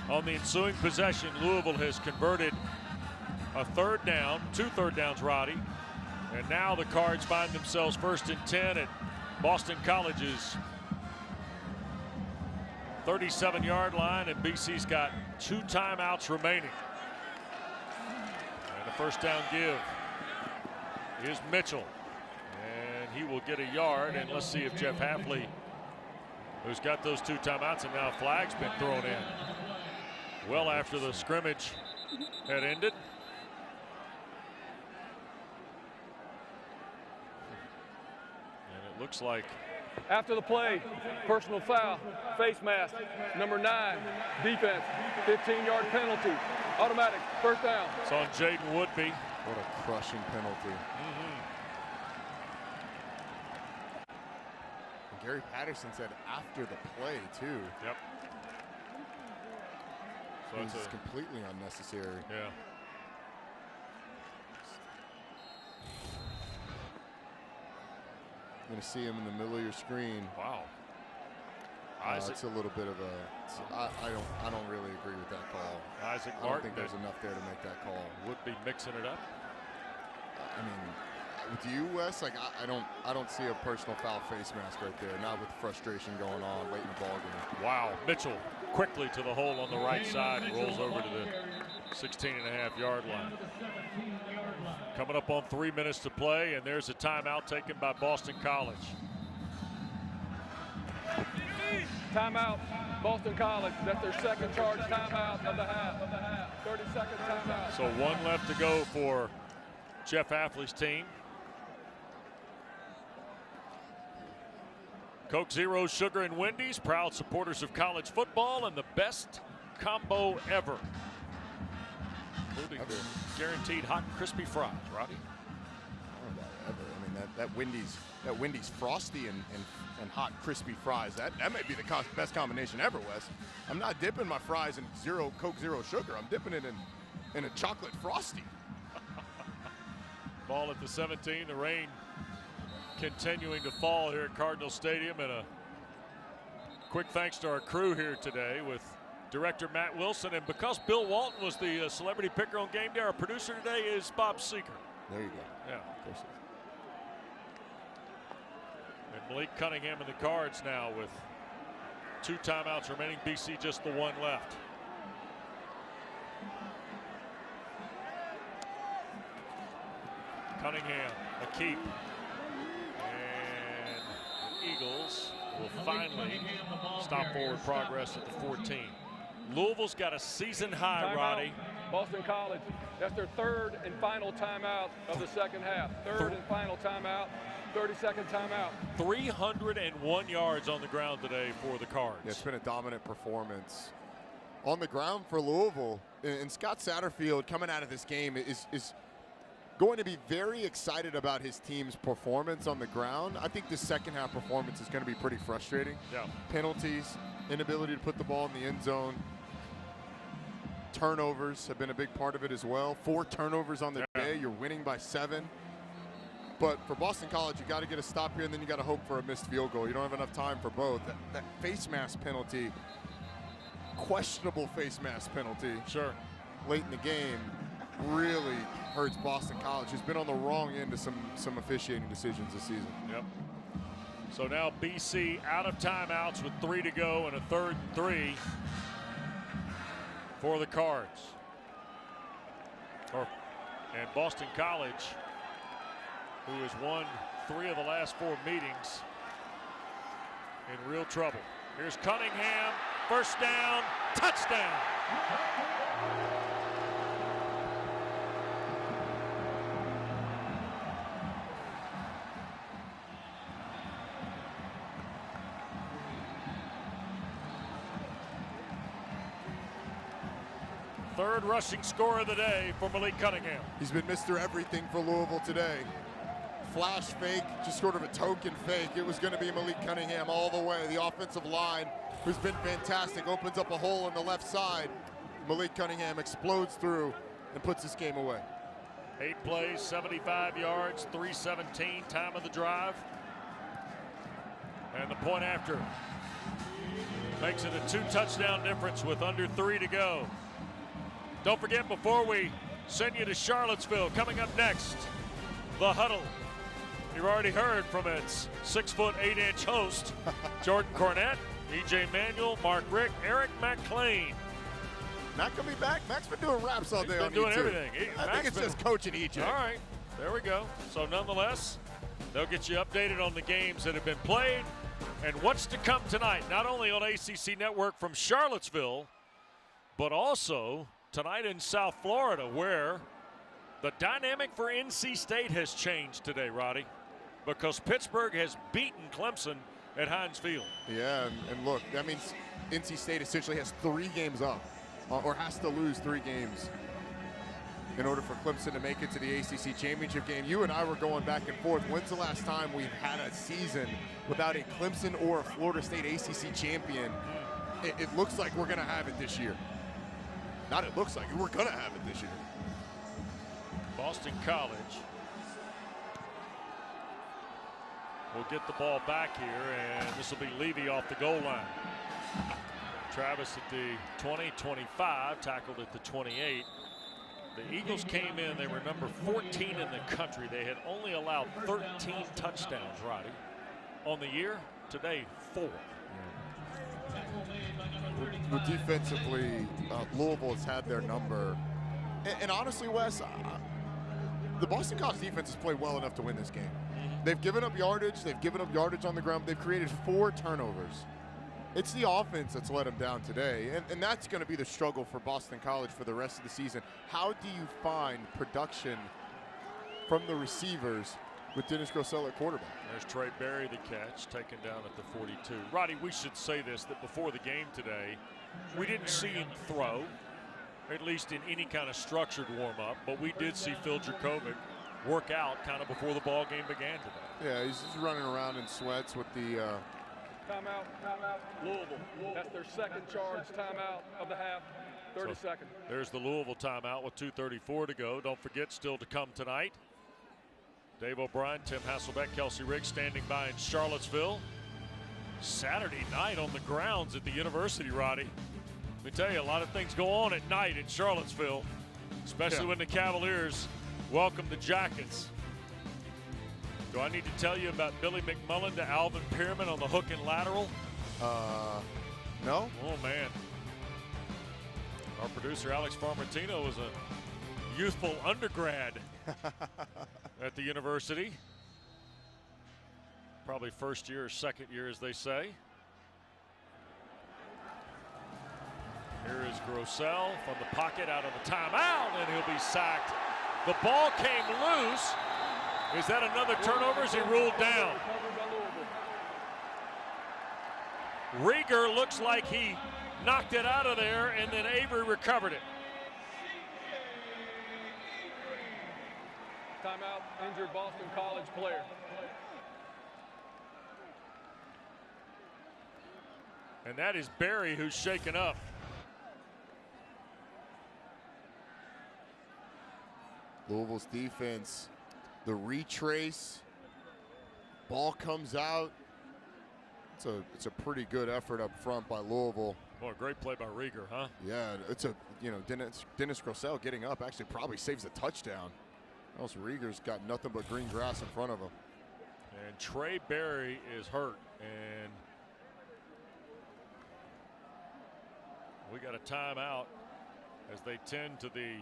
on the ensuing possession, Louisville has converted a 3rd down, 2 third downs, Roddy. And now the Cards find themselves 1st and 10 at Boston College's 37-yard line, and BC's got 2 timeouts remaining. And the first down give is Mitchell. And he will get a yard, and let's see if Jeff Hafley, who's got those 2 timeouts, and now a flag's been thrown in. Well after the scrimmage had ended. And it looks like After the play, personal foul, face mask, number 9, defense, 15-yard penalty, automatic, first down. it's on Jaden Woodby. What a crushing penalty. And Gary Patterson said after the play, too. Yep. So This is completely unnecessary. Yeah. You're going to see him in the middle of your screen. Wow. It's a little bit of a. I don't really agree with that call. Isaac I don't Martin think there's enough there to make that call. Would be mixing it up. I mean, with you, Wes, like I don't see a personal foul face mask right there. Not with frustration going on late in the ball game. Wow. Mitchell quickly to the hole on the right side, rolls over to the 16.5-yard line. Coming up on 3 minutes to play, and there's a timeout taken by Boston College. Timeout, Boston College. That's their 2nd charge timeout of the half. 30-second timeout. So 1 left to go for Jeff Hafley's team. Coke Zero, Sugar, and Wendy's, proud supporters of college football and the best combo ever, including the guaranteed hot and crispy fries. Roddy? I don't know about ever. I mean, that Wendy's frosty and hot crispy fries. That may be the best combination ever, Wes. I'm not dipping my fries in Coke Zero Sugar. I'm dipping it in a chocolate frosty. Ball at the 17. The rain continuing to fall here at Cardinal Stadium, and a quick thanks to our crew here today with director Matt Wilson. And because Bill Walton was the celebrity picker on game day, our producer today is Bob Seeker. There you go. Yeah. Of course. And Malik Cunningham and the Cards now with 2 timeouts remaining. BC just the 1 left. Cunningham, a keep. And the Eagles will finally stop forward progress at the 14. Louisville's got a season high, Timeout. Roddy. Boston College. That's their 3rd and final timeout of the 2nd half. 3rd and final timeout. 30-second timeout. 301 yards on the ground today for the Cards. Yeah, it's been a dominant performance on the ground for Louisville. And Scott Satterfield coming out of this game is going to be very excited about his team's performance on the ground. I think the 2nd half performance is going to be pretty frustrating. Yeah. Penalties, inability to put the ball in the end zone. Turnovers have been a big part of it as well. 4 turnovers on the day. You're winning by 7. But for Boston College, you got to get a stop here, and then you got to hope for a missed field goal. You don't have enough time for both. That face mask penalty, questionable face mask penalty. Sure. Late in the game really hurts Boston College, who's been on the wrong end of some officiating decisions this season. Yep. So now BC out of timeouts with 3 to go and a 3rd and 3 for the Cards. And Boston College, who has won 3 of the last 4 meetings, in real trouble. Here's Cunningham, first down, touchdown. Third rushing score of the day for Malik Cunningham. He's been Mr. Everything for Louisville today. Flash fake, just sort of a token fake. It was going to be Malik Cunningham all the way. The offensive line, who's been fantastic, opens up a hole on the left side. Malik Cunningham explodes through and puts this game away. 8 plays, 75 yards, 3:17 time of the drive. And the point after makes it a 2-touchdown difference with under 3 to go. Don't forget, before we send you to Charlottesville, coming up next, The Huddle. You've already heard from its 6', 8" host, Jordan Cornette, EJ Manuel, Mark Rick, Eric McLean. Mac gonna be back? Mac's been doing raps all day He's on been doing YouTube. everything. I think it's just coaching EJ. All right, there we go. So nonetheless, they'll get you updated on the games that have been played and what's to come tonight, not only on ACC Network from Charlottesville, but also tonight in South Florida, where the dynamic for NC State has changed today, Roddy, because Pittsburgh has beaten Clemson at Heinz Field. Yeah, and look, that means NC State essentially has 3 games up, or has to lose 3 games in order for Clemson to make it to the ACC championship game. You and I were going back and forth. When's the last time we've had a season without a Clemson or a Florida State ACC champion? It looks like we're going to have it this year. Not it looks like, we're going to have it this year. Boston College will get the ball back here, and this will be Levy off the goal line. Travis at the 20-25, tackled at the 28. The Eagles came in, they were number 14 in the country. They had only allowed 13 touchdowns, Roddy. On the year, today, 4. Well, defensively, Louisville has had their number. And honestly, Wes, the Boston College defense has played well enough to win this game. They've given up yardage. They've given up yardage on the ground. They've created 4 turnovers. It's the offense that's let them down today. And that's going to be the struggle for Boston College for the rest of the season. How do you find production from the receivers with Dennis Grosel at quarterback? There's Trey Berry, the catch, taken down at the 42. Roddy, we should say this, that before the game today, we didn't see him throw, at least in any kind of structured warm-up, but we did see Phil Dracovic work out kind of before the ball game began today. Yeah, he's just running around in sweats with the Timeout, Louisville. That's their second charge timeout of the half. 30 seconds. There's the Louisville timeout with 2:34 to go. Don't forget, still to come tonight, Dave O'Brien, Tim Hasselbeck, Kelsey Riggs standing by in Charlottesville. Saturday night on the grounds at the university, Roddy. Let me tell you, a lot of things go on at night in Charlottesville, especially when the Cavaliers welcome the Jackets. Do I need to tell you about Billy McMullen to Alvin Pearman on the hook and lateral? No. Oh, man. Our producer, Alex Farmatino, was a youthful undergrad at the university. Probably first year or second year, as they say. Here is Grosel from the pocket out of the timeout, and he'll be sacked. The ball came loose. Is that another turnover? Is he ruled down? Rieger looks like he knocked it out of there, and then Avery recovered it. Timeout, injured Boston College player. And that is Berry, who's shaken up. Louisville's defense, the retrace, ball comes out. It's a pretty good effort up front by Louisville. Boy, great play by Rieger, huh? Yeah, it's Dennis Grosel getting up actually probably saves a touchdown. Else Rieger's got nothing but green grass in front of him. And Trey Berry is hurt, and we got a timeout as they tend to the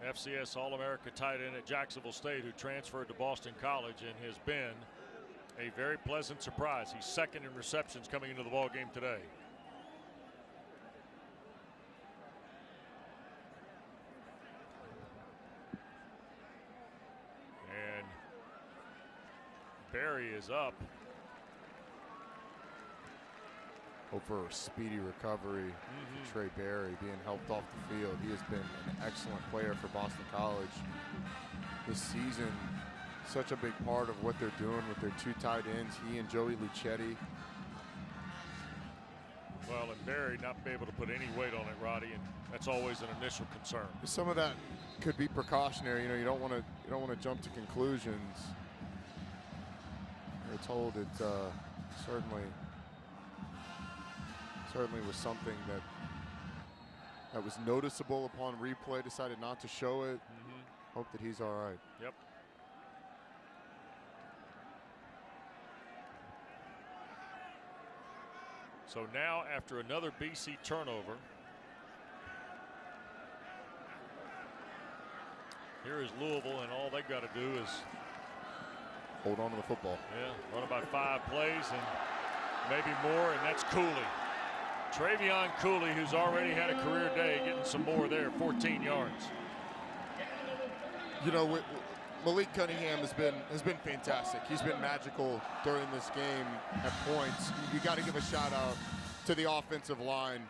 FCS All-America tight end at Jacksonville State, who transferred to Boston College and has been a very pleasant surprise. He's second in receptions coming into the ball game today. And Berry is up. Hope for a speedy recovery for Trey Berry, being helped off the field. He has been an excellent player for Boston College this season. Such a big part of what they're doing with their two tight ends, he and Joey Luchetti. Well, and Berry not be able to put any weight on it, Roddy, and that's always an initial concern. Some of that could be precautionary. You know, you don't want to jump to conclusions. We're told it certainly was something that was noticeable upon replay. Decided not to show it. Hope that he's all right. Yep. So now, after another BC turnover, here is Louisville, and all they got to do is hold on to the football. Yeah, run about 5 plays and maybe more, and that's Cooley. Treyvion Cooley, who's already had a career day, getting some more there, 14 yards. You know, Malik Cunningham has been fantastic. He's been magical during this game at points. You got to give a shout out to the offensive line.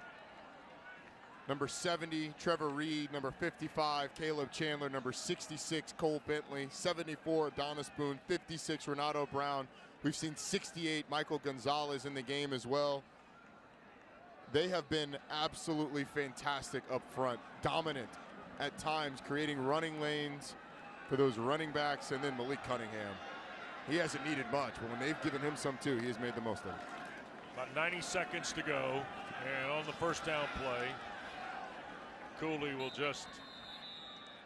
Number 70, Trevor Reed. Number 55, Caleb Chandler. Number 66, Cole Bentley. 74, Adonis Boone. 56, Renato Brown. We've seen 68, Michael Gonzalez in the game as well. They have been absolutely fantastic up front, dominant at times, creating running lanes for those running backs, and then Malik Cunningham. He hasn't needed much, but when they've given him some too, he has made the most of it. About 90 seconds to go, and on the first down play, Cooley will just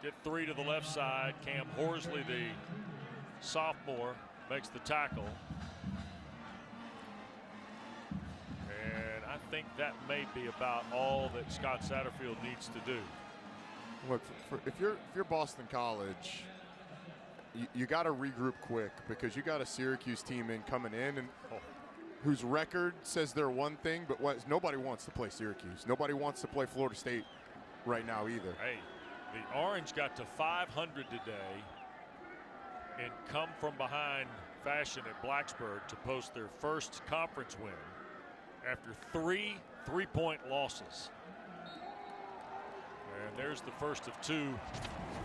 get 3 to the left side. Cam Horsley, the sophomore, makes the tackle. And I think that may be about all that Scott Satterfield needs to do. Look, if you're Boston College, you got to regroup quick, because you got a Syracuse team coming in and whose record says they're one thing, but nobody wants to play Syracuse. Nobody wants to play Florida State right now either. Hey, the Orange got to 500 today in come from behind fashion at Blacksburg to post their first conference win after 3 3-point losses. And there's the first of 2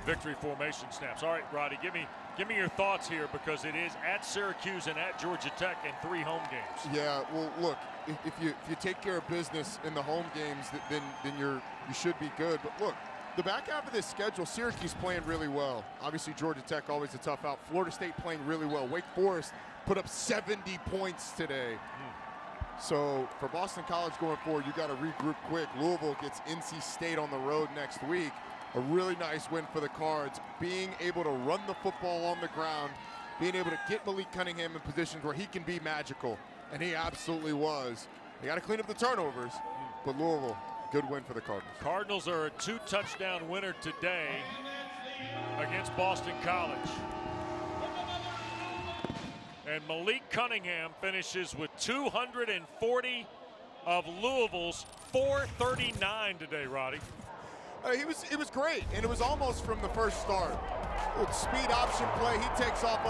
victory formation snaps. All right, Roddy, give me your thoughts here, because it is at Syracuse and at Georgia Tech in 3 home games. Yeah, well, look, if you take care of business in the home games, then you should be good. But look, the back half of this schedule, Syracuse playing really well. Obviously, Georgia Tech always a tough out. Florida State playing really well. Wake Forest put up 70 points today. So for Boston College going forward, you got to regroup quick. Louisville gets NC State on the road next week. A really nice win for the Cards. Being able to run the football on the ground, being able to get Malik Cunningham in positions where he can be magical, and he absolutely was. They got to clean up the turnovers, but Louisville, good win for the Cardinals. Cardinals are a 2-touchdown winner today against Boston College. And Malik Cunningham finishes with 240 of Louisville's 439 today, Roddy. It was great, and it was almost from the first start. Speed option play, he takes off